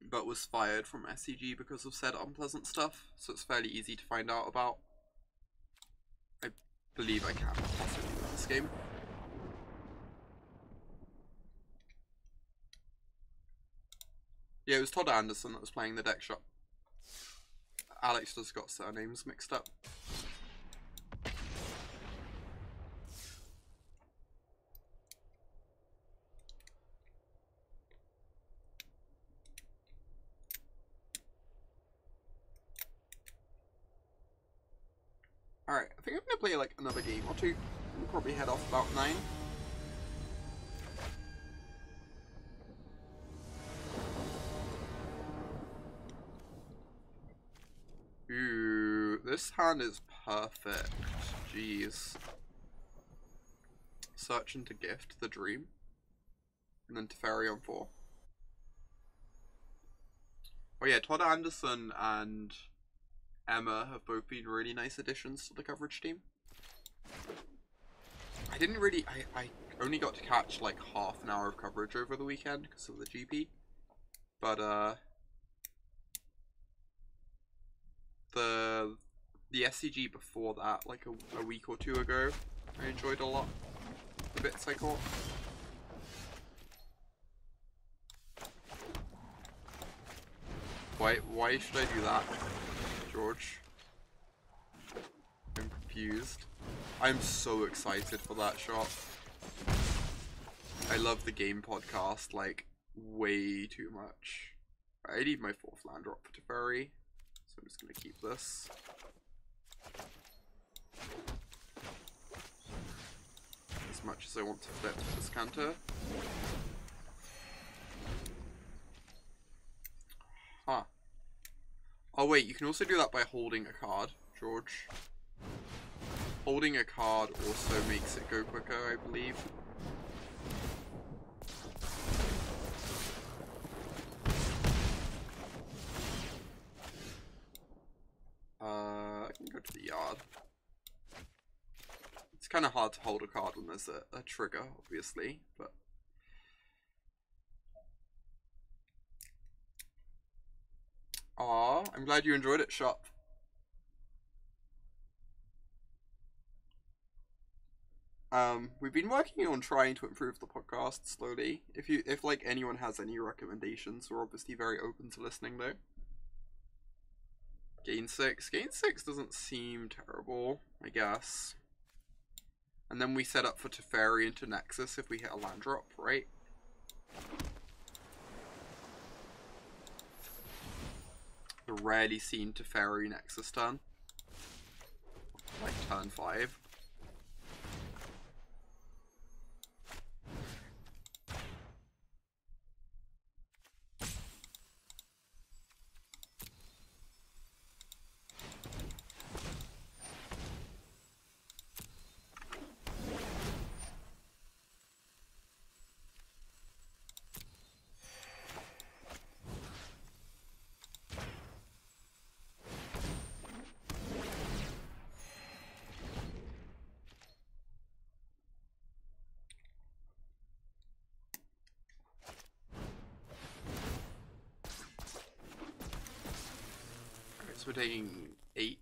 But was fired from SCG because of said unpleasant stuff, so it's fairly easy to find out about. I believe I can possibly win this game. Yeah, it was Todd Anderson that was playing the deck shop. Alex just got surnames mixed up. Alright, I think I'm gonna play like another game or two. We'll probably head off about 9. Ooh, this hand is perfect. Jeez. Search into Gift, the Dream. And then Teferi on 4. Oh yeah, Todd Anderson and Emma have both been really nice additions to the coverage team. I didn't really, I only got to catch like half an hour of coverage over the weekend because of the GP. But the SCG before that, like a week or two ago, I enjoyed a lot. The bits I caught. Why should I do that, George? I'm confused. I'm so excited for that shot. I love the game podcast, like, way too much. I need my 4th land drop for Teferi, so I'm just gonna keep this. As much as I want to flip Azcanta. Huh. Oh wait, you can also do that by holding a card, George. Holding a card also makes it go quicker, I believe. I can go to the yard. It's kind of hard to hold a card when there's a trigger, obviously, but... Aw, I'm glad you enjoyed it, Shop. We've been working on trying to improve the podcast slowly. If like anyone has any recommendations, we're obviously very open to listening though. Gain 6. Gain 6 doesn't seem terrible, I guess. And then we set up for Teferi into Nexus if we hit a land drop, right? The rarely seen Teferi Nexus turn. Like turn 5. we're taking 8.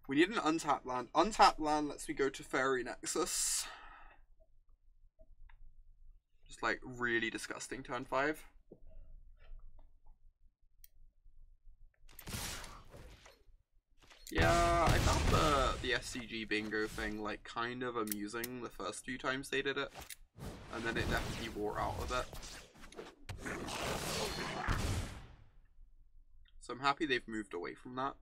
We need an untapped land. Untapped land lets me go to Teferi Nexus. Just like really disgusting turn 5. Yeah, I found the SCG bingo thing like kind of amusing the first few times they did it. And then it definitely wore out of it. So I'm happy they've moved away from that.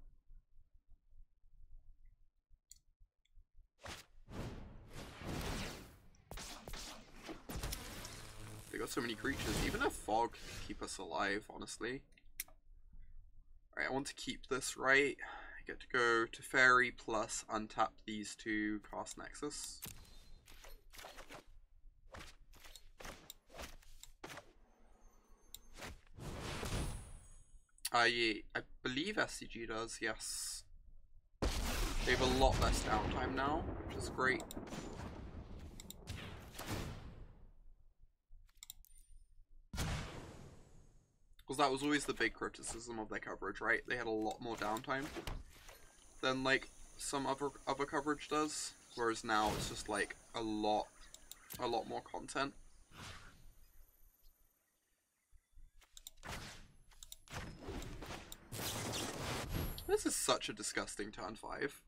They got so many creatures. Even a fog can keep us alive, honestly. Alright, I want to keep this right. I get to go to Teferi plus untap these two, cast Nexus. I believe SCG does, yes. They have a lot less downtime now, which is great. Because that was always the big criticism of their coverage, right? They had a lot more downtime than like some other coverage does. Whereas now it's just like a lot more content. This is such a disgusting turn 5.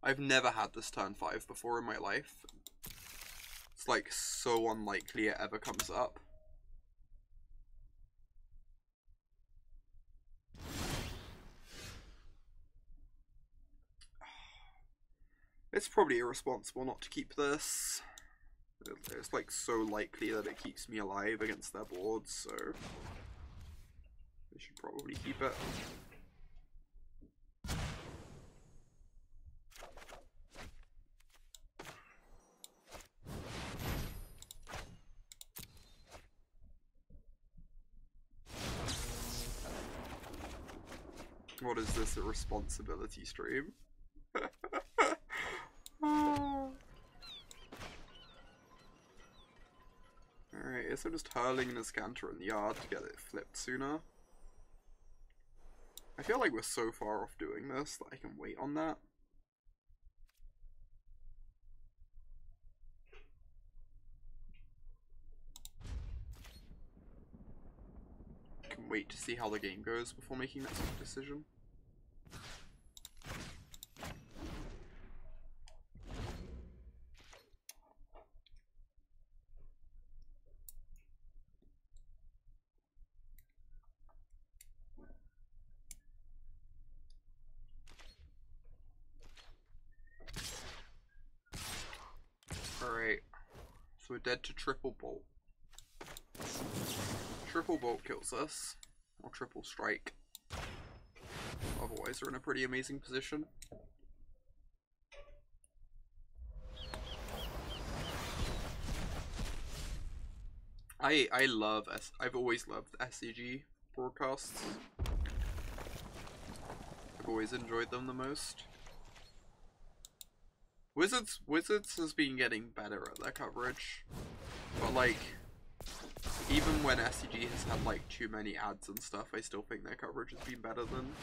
I've never had this turn 5 before in my life. It's like so unlikely it ever comes up. It's probably irresponsible not to keep this. It's like so likely that it keeps me alive against their boards, so I should probably keep it. What is this, a responsibility stream? Alright, so just hurling an Azcanta in the yard to get it flipped sooner. I feel like we're so far off doing this that I can wait on that. I can wait to see how the game goes before making that sort of decision. Alright, so we're dead to triple bolt. Triple bolt kills us, or triple strike. Otherwise we're in a pretty amazing position. I've always loved SCG broadcasts. I've always enjoyed them the most. Wizards has been getting better at their coverage, but like, even when SCG has had like too many ads and stuff, I still think their coverage has been better than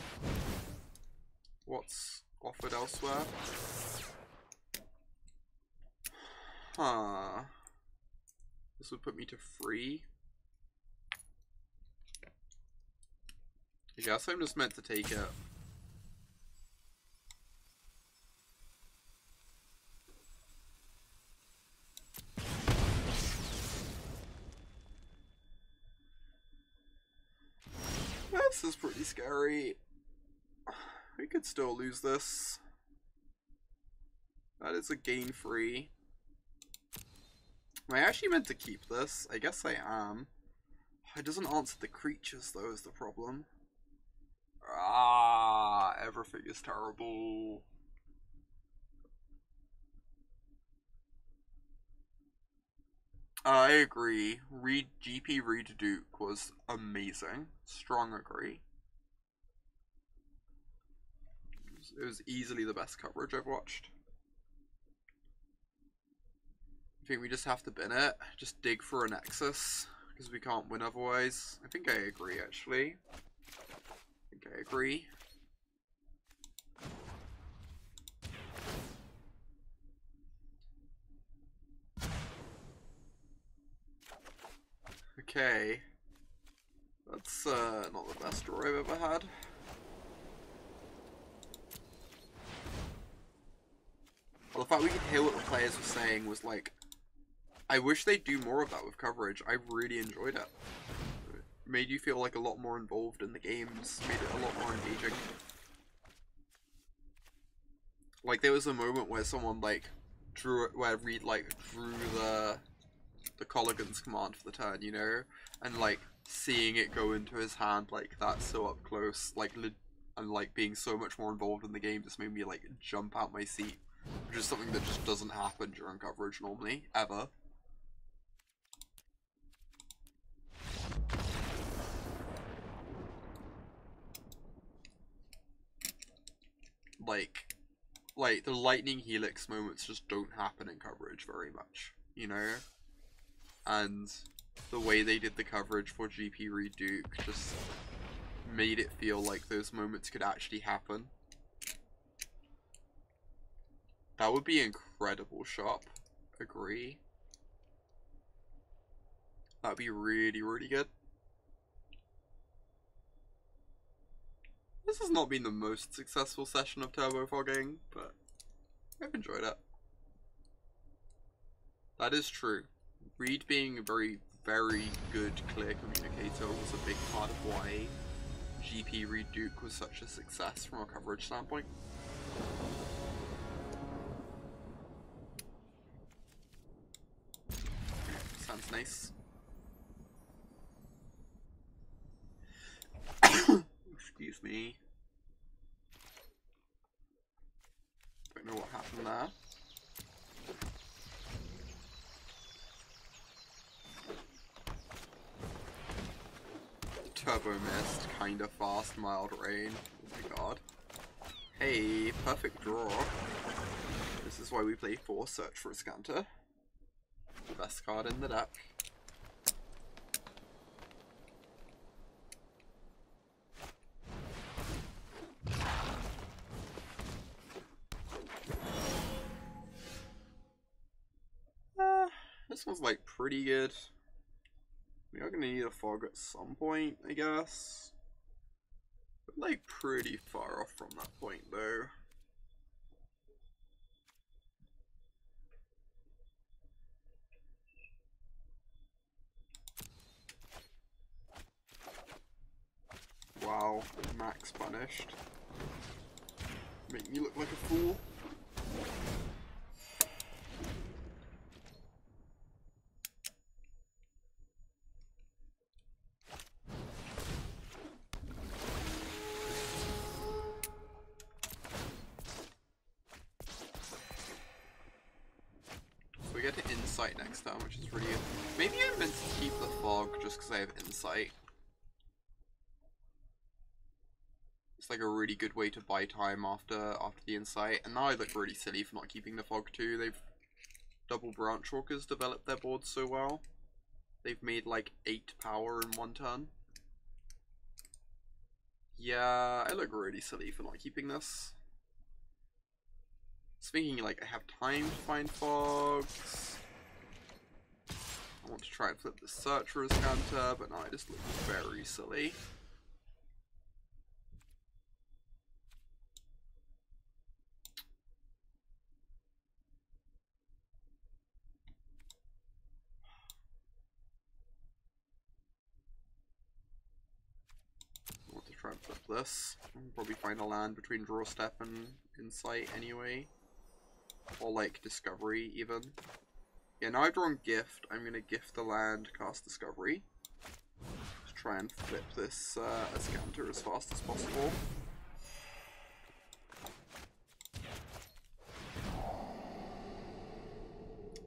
what's offered elsewhere. Huh. This would put me to 3. I guess I'm just meant to take it. This is pretty scary. We could still lose this. That is a gain 3. Am I actually meant to keep this? I guess I am. It doesn't answer the creatures though, is the problem. Ah, everything is terrible. I agree. GP Reed Duke was amazing. Strong agree. It was easily the best coverage I've watched. I think we just have to bin it. Just dig for a Nexus, because we can't win otherwise. I think I agree, actually. I think I agree. Okay. That's not the best draw I've ever had. Well, the fact we could hear what the players were saying was like, I wish they'd do more of that with coverage. I really enjoyed it. It made you feel like a lot more involved in the games, made it a lot more engaging. Like there was a moment where someone like drew the Colligan's command for the turn, you know, and like seeing it go into his hand like that so up close, like and like being so much more involved in the game just made me like jump out my seat, which is something that just doesn't happen during coverage normally, ever. Like the lightning helix moments just don't happen in coverage very much, you know? And the way they did the coverage for GP Reduke just made it feel like those moments could actually happen. That would be incredible, Shop. Agree. That'd be really, really good. This has not been the most successful session of turbo fogging, but I've enjoyed it. That is true. Reed being a very, very good, clear communicator was a big part of why GP Reduke was such a success from a coverage standpoint. Sounds nice. Excuse me. Don't know what happened there. Turbo mist, kinda fast, mild rain. Oh my god. Hey, perfect draw. This is why we play 4 Search for Azcanta. The best card in the deck. This one's like pretty good. We are gonna need a fog at some point, I guess. But like pretty far off from that point though. Wow, max punished. Make me look like a fool. So we get to Insight next time, which is really good. Maybe I meant to keep the fog just because I have Insight. It's like a really good way to buy time after the Insight, and now I look really silly for not keeping the fog too. They've double branch walkers developed their boards so well. They've made like 8 power in 1 turn. Yeah, I look really silly for not keeping this. I was thinking like I have time to find fogs. I want to try and flip the search for Azcanta, but now I just look very silly. Try and flip this. I'll probably find a land between draw step and Insight anyway. Or like Discovery even. Yeah, now I've drawn Gift. I'm gonna gift the land, cast Discovery. Just try and flip this Azcanta as fast as possible.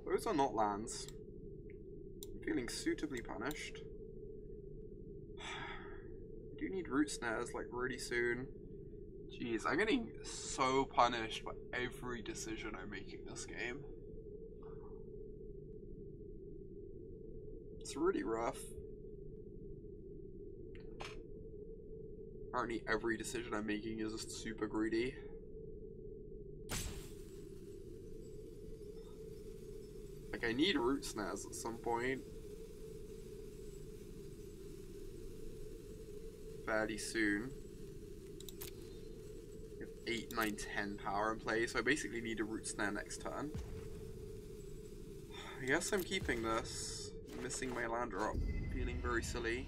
Those are not lands. I'm feeling suitably punished. I do need Root Snares like really soon. Jeez, I'm getting so punished by every decision I'm making this game. It's really rough. Apparently every decision I'm making is just super greedy. Like I need Root Snares at some point. fairly soon. We have 8, 9, 10 power in play, so I basically need a Root Snare next turn. I guess I'm keeping this. I'm missing my land drop. Feeling very silly.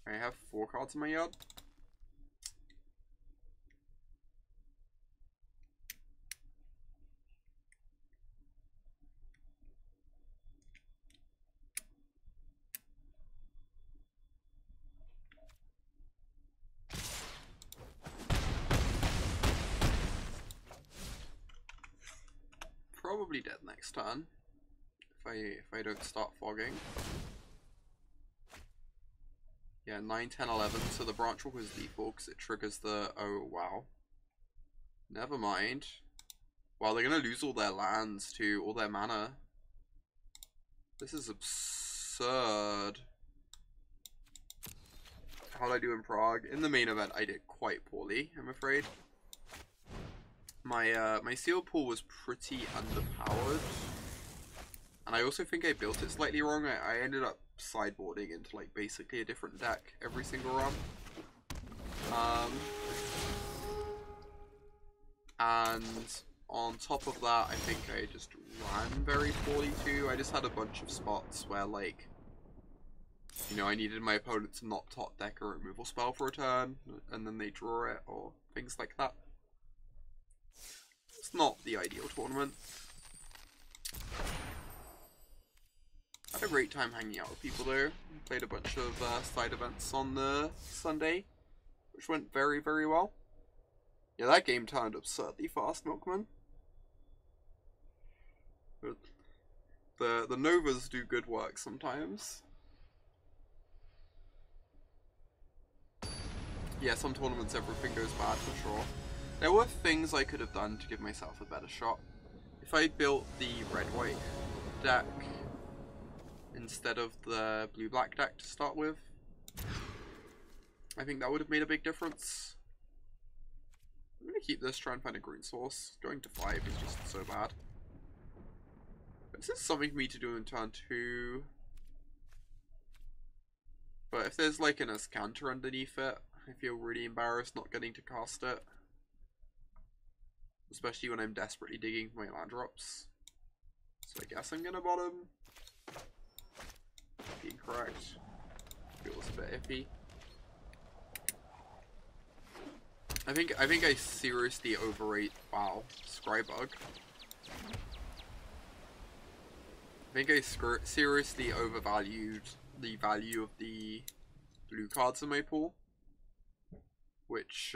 I have 4 cards in my yard. Probably dead next turn if I don't start fogging. Yeah, 9, 10, 11, so the branch walk is default because it triggers the... Oh, wow. Never mind. Wow, they're going to lose all their lands too, all their mana. This is absurd. How'd I do in Prague? In the main event, I did quite poorly, I'm afraid. My seal pool was pretty underpowered. And I also think I built it slightly wrong. I ended up sideboarding into like basically a different deck every single run. And on top of that, I think I just ran very poorly too. I just had a bunch of spots where like, you know, I needed my opponent to not top deck a removal spell for a turn, and then they draw it, or things like that. It's not the ideal tournament. I had a great time hanging out with people though. Played a bunch of side events on the Sunday, which went very, very well. Yeah, that game turned absurdly fast, Milkman. But the Novas do good work sometimes. Yeah, some tournaments everything goes bad for sure. There were things I could have done to give myself a better shot. If I built the red-white deck instead of the blue-black deck to start with, I think that would have made a big difference. I'm going to keep this, try and find a green source. Going to 5 is just so bad. This is something for me to do in turn 2. But if there's like an Azcanta underneath it, I feel really embarrassed not getting to cast it. Especially when I'm desperately digging for my land drops. So I guess I'm gonna bottom. Being correct. Feels a bit iffy. I think I seriously overrate. Wow, Scrybug. I think I seriously overvalued the value of the blue cards in my pool, which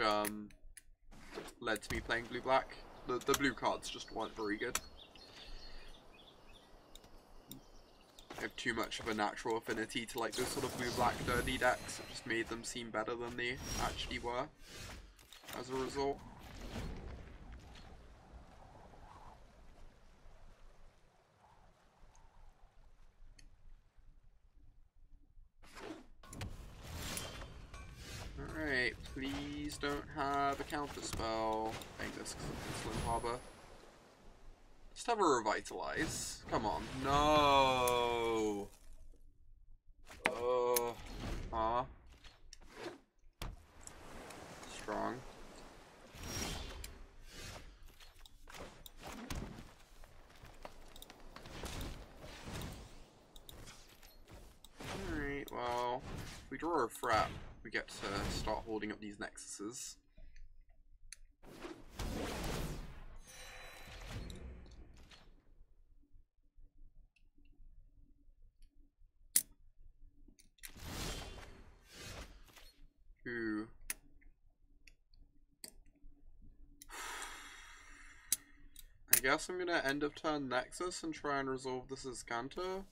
led to me playing blue-black. The blue cards just weren't very good. I have too much of a natural affinity to like those sort of blue-black dirty decks. It just made them seem better than they actually were as a result. Alright, please don't have a counter spell. Thank this Hinterland Harbor. Just have a Revitalize. Come on. No! Huh? Strong. Alright, well, if we draw a Frat, we get to start holding up these Nexuses. Ooh. I guess I'm gonna end of turn Nexus and try and resolve this Azcanta.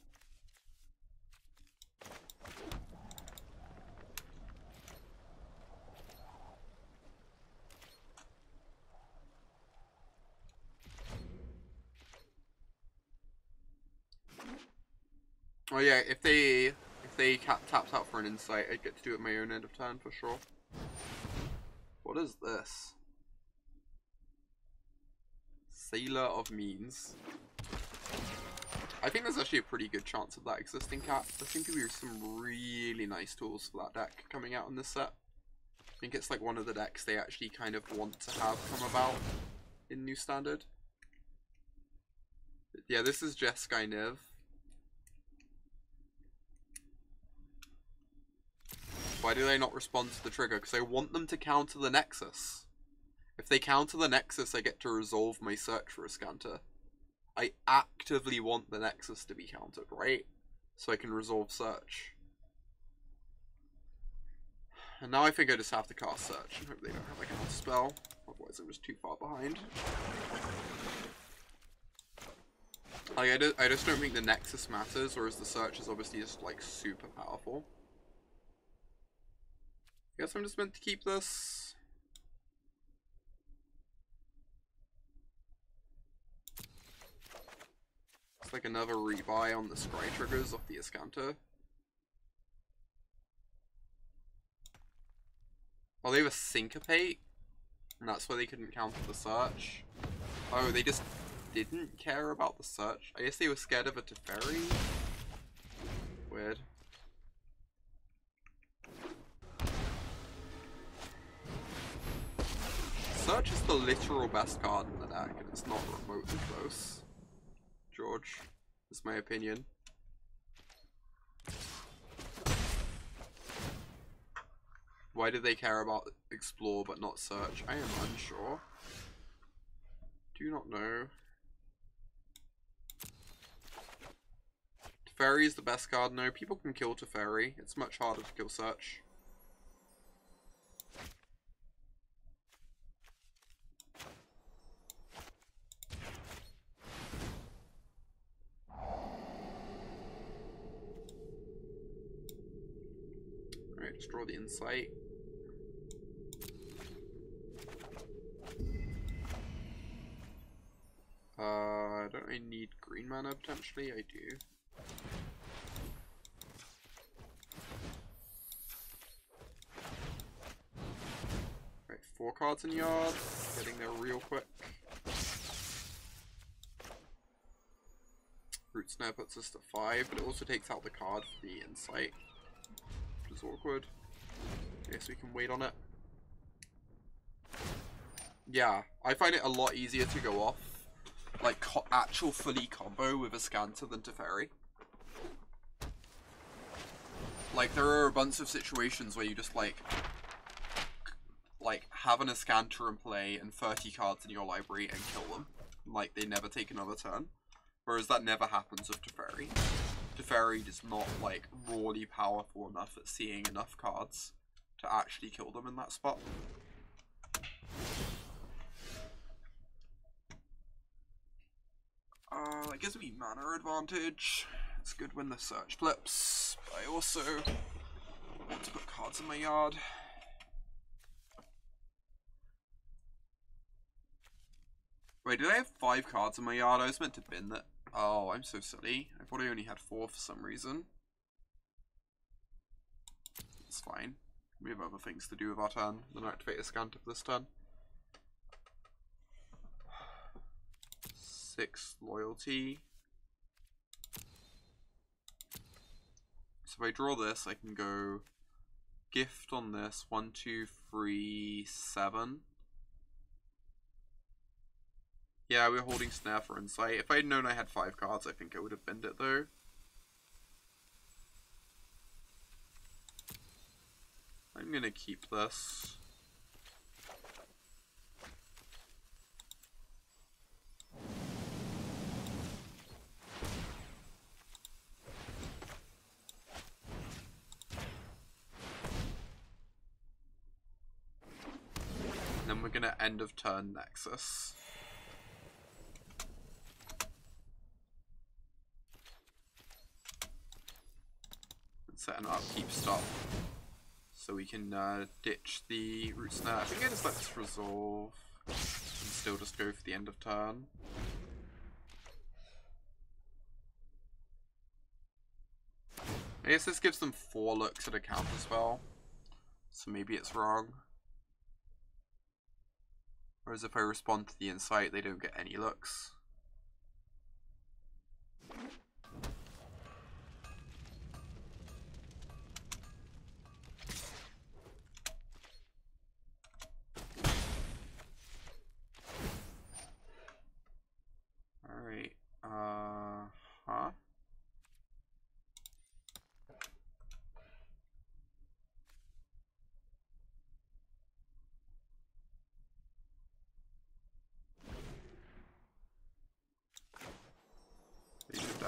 Oh yeah, if they tapped out for an insight, I'd get to do it my own end of turn for sure. What is this? Sailor of Means. I think there's actually a pretty good chance of that existing cap. There seem to be some really nice tools for that deck coming out in this set. I think it's like one of the decks they actually kind of want to have come about in New Standard. But yeah, this is Jeskai Niv. Why do they not respond to the trigger? Because I want them to counter the Nexus. If they counter the Nexus, I get to resolve my search for Azcanta. I actively want the Nexus to be countered, right? So I can resolve search. And now I think I just have to cast search and hope they don't have like a counter spell. Otherwise I'm just too far behind. Like, I just don't think the Nexus matters, whereas the search is obviously just like super powerful. Guess I'm just meant to keep this. It's like another rebuy on the scry triggers off the Azcanta. Oh, they have a Syncopate? And that's why they couldn't counter the search. Oh, they just didn't care about the search? I guess they were scared of a Teferi? Weird. Search is the literal best card in the deck, and it's not remotely close. George, that's my opinion. Why do they care about explore but not search? I am unsure. Do not know. Teferi is the best card. No, people can kill Teferi. It's much harder to kill search. Alright, just draw the insight. Don't I need green mana potentially? I do. Right, 4 cards in yard. Getting there real quick. Root Snare puts us to 5, but it also takes out the card for the insight, which is awkward. I guess we can wait on it. Yeah, I find it a lot easier to go off like actual fully combo with Azcanta than Teferi. Like, there are a bunch of situations where you just like have an Azcanta in play and 30 cards in your library and kill them. Like, they never take another turn. Whereas that never happens with Teferi. Teferi is not like rawly powerful enough at seeing enough cards to actually kill them in that spot. That gives me mana advantage. It's good when the search flips. I also want to put cards in my yard. Wait, did I have 5 cards in my yard? I was meant to bin that. Oh, I'm so silly. I thought I only had 4 for some reason. It's fine. We have other things to do with our turn than activate Azcanta for this turn. 6 loyalty. So if I draw this, I can go gift on this. 1, 2, 3, 7. Yeah, we're holding Snare for insight. If I had known I had 5 cards, I think I would have binned it though. I'm gonna keep this. And then we're gonna end of turn Nexus. Set an upkeep stop so we can ditch the Root Snare. I think I just let this resolve and still just go for the end of turn. I guess this gives them 4 looks at a counter spell, so maybe it's wrong. Whereas if I respond to the insight, they don't get any looks.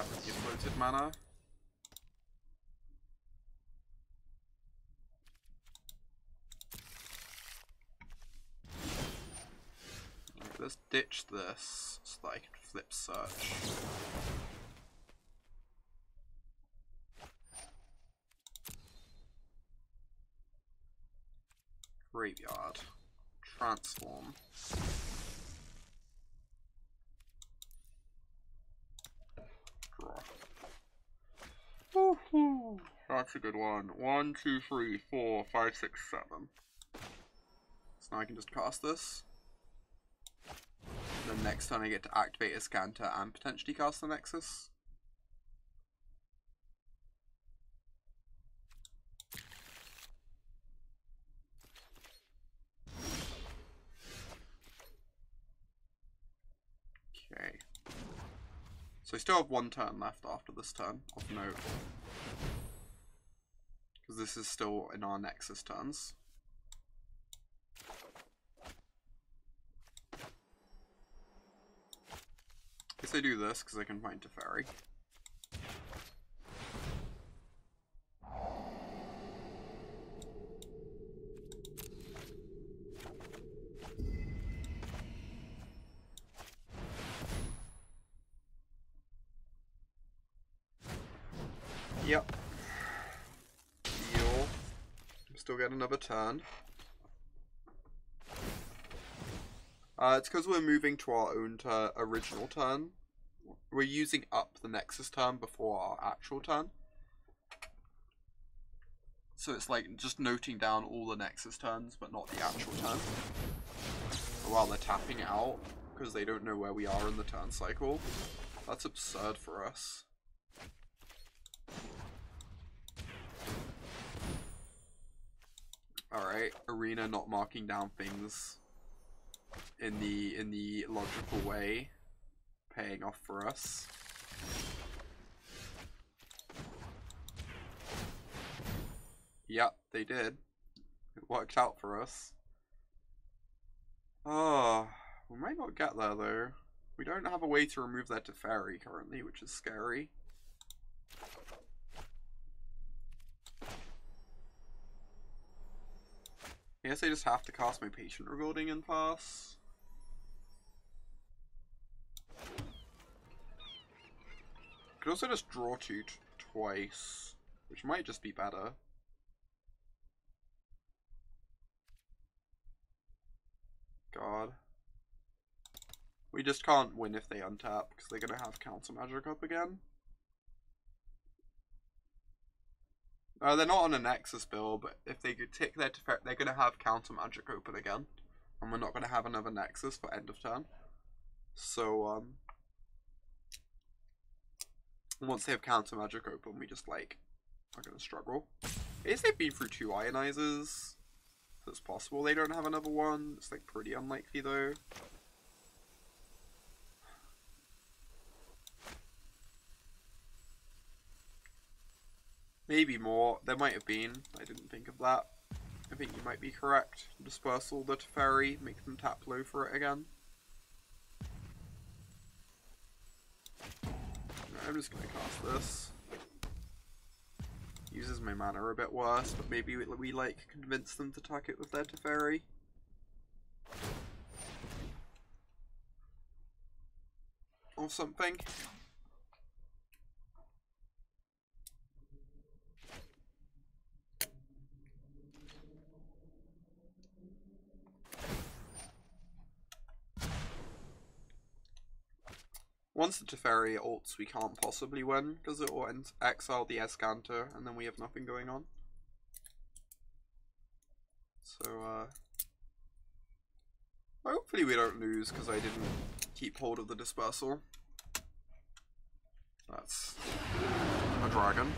definitely a floated mana. Right, let's ditch this so that I can flip search. Graveyard. Transform. Draw. Woohoo! That's a good one. 1, 2, 3, 4, 5, 6, 7. So now I can just cast this. Then next turn I get to activate Azcanta and potentially cast the Nexus. Okay. So I still have 1 turn left after this turn, of note. Because this is still in our Nexus turns. Guess I do this because I can find Teferi. Yep. Heal. Still get another turn. It's because we're moving to our own original turn. We're using up the Nexus turn before our actual turn. So it's like just noting down all the Nexus turns, but not the actual turn. While they're tapping it out, because they don't know where we are in the turn cycle. That's absurd for us. Alright, Arena not marking down things in the logical way, paying off for us. Yep, they did. It worked out for us. Oh, we might not get there though. We don't have a way to remove that Teferi currently, which is scary. I guess I just have to cast my Patient Rebuilding and pass. Could also just draw 2 twice, which might just be better. God. We just can't win if they untap, because they're going to have counter magic up again. They're not on a Nexus build, but if they could tick their Teferi, they're going to have counter magic open again. And we're not going to have another Nexus for end of turn. So, once they have counter magic open, we just, like, are going to struggle. I guess they've been through 2 ionizers. So it's possible they don't have another one. It's, like, pretty unlikely, though. Maybe more. There might have been. I didn't think of that. I think you might be correct. Dispersal the Teferi, make them tap low for it again. I'm just gonna cast this. Uses my mana a bit worse, but maybe we like convince them to attack it with their Teferi. Or something. Once the Teferi ults, we can't possibly win, because it will exile the Azcanta, and then we have nothing going on. So, hopefully we don't lose, because I didn't keep hold of the Dispersal. That's a dragon.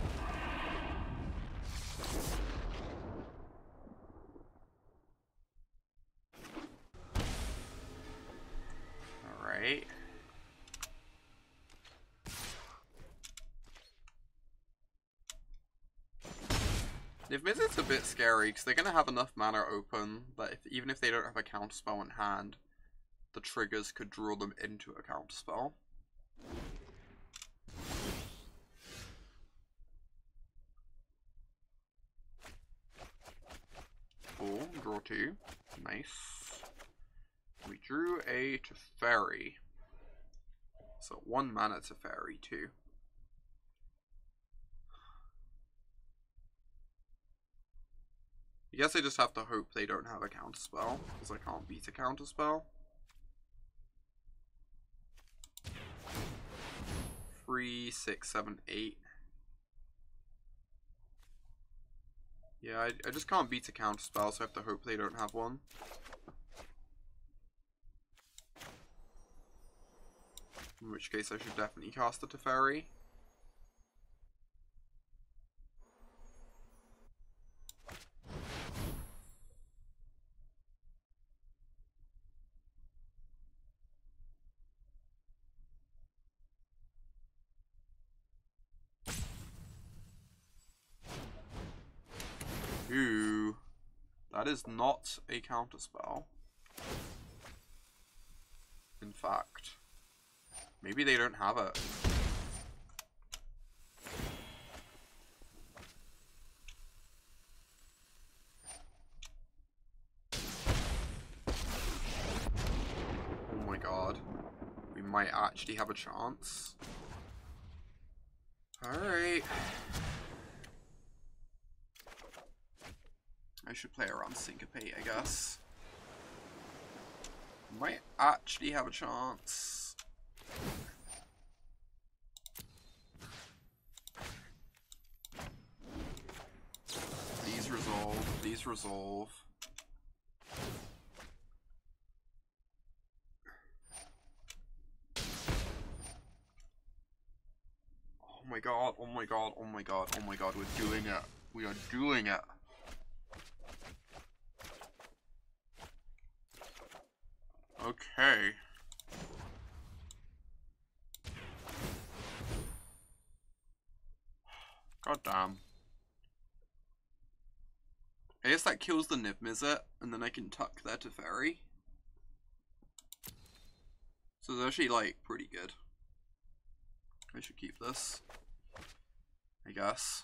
Alright. If Mizzet's a bit scary, because they're going to have enough mana open that even if they don't have a counterspell in hand, the triggers could draw them into a counterspell. helpful. Draw 2. Nice. We drew a Teferi. So 1 mana Teferi too. I guess I just have to hope they don't have a counterspell, because I can't beat a counterspell. 3, 6, 7, 8. Yeah, I just can't beat a counterspell, so I have to hope they don't have one. In which case I should definitely cast the Teferi. Ooh, that is not a counterspell. In fact, maybe they don't have it. Oh my god, we might actually have a chance. Alright. I should play around Syncopate, I guess. Might actually have a chance. Please resolve. Please resolve. Oh my god, oh my god, oh my god, oh my god, we're doing it. We are doing it. Okay. God damn. I guess that kills the Niv-Mizzet, and then I can tuck their Teferi. So it's actually, like, pretty good. I should keep this, I guess.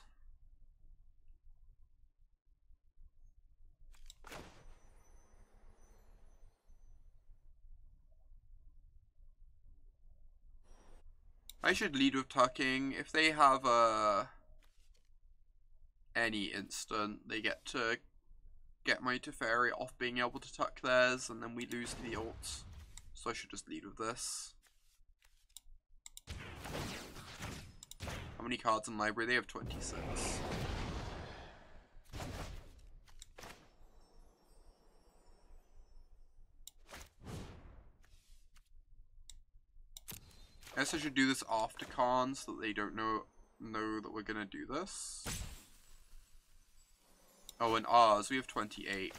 I should lead with tucking. If they have any instant, they get to get my Teferi off being able to tuck theirs, and then we lose to the ult. So I should just lead with this. How many cards in library? They have 26. I guess I should do this after Karn so that they don't know that we're gonna do this. Oh, and ours, we have 28.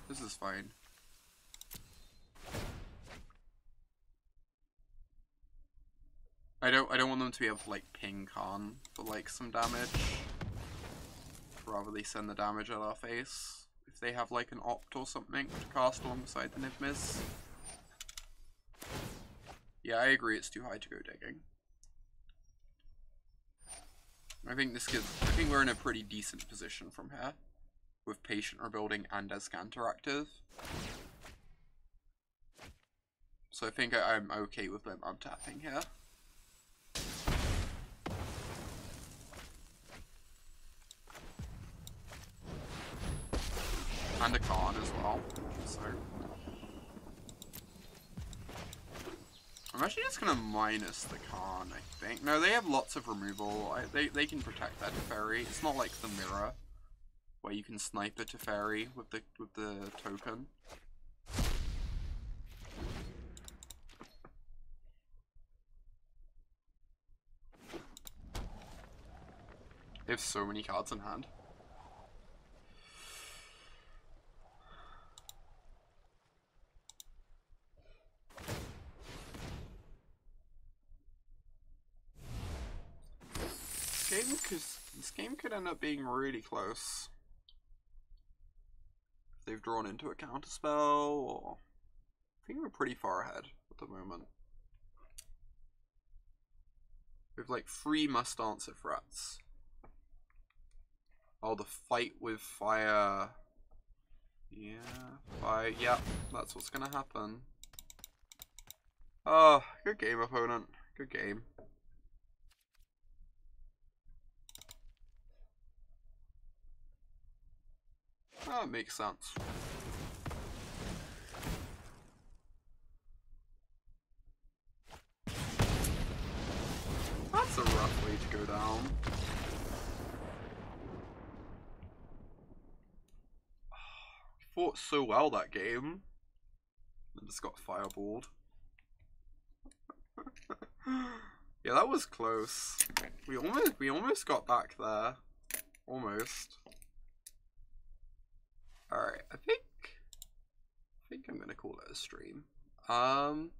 This is fine. I don't want them to be able to like ping Karn for like some damage. Rather they send the damage at our face. If they have like an opt or something to cast alongside the Niv-Miz. Yeah, I agree, it's too high to go digging. I think we're in a pretty decent position from here. With Patient Rebuilding and Azcanta active. So I think I'm okay with them untapping here. And a Karn as well, so... I'm actually just gonna minus the Karn, I think. No, they have lots of removal. They can protect that Teferi. It's not like the mirror, where you can snipe a Teferi with the token. They have so many cards in hand. This game could end up being really close. If they've drawn into a counterspell, or... I think we're pretty far ahead at the moment. We have like 3 must-answer threats. Oh, the fight with fire. Yeah, fire. Yep, that's what's gonna happen. Oh, good game, opponent. Good game. That makes sense. That's a rough way to go down. Fought so well that game, and just got fireballed. Yeah, that was close. We almost got back there. Almost. Alright, I think I'm gonna call it a stream. So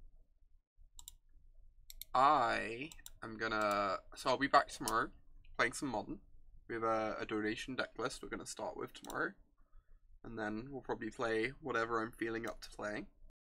I'll be back tomorrow playing some Modern. We have a donation deck list we're gonna start with tomorrow. And then we'll probably play whatever I'm feeling up to playing.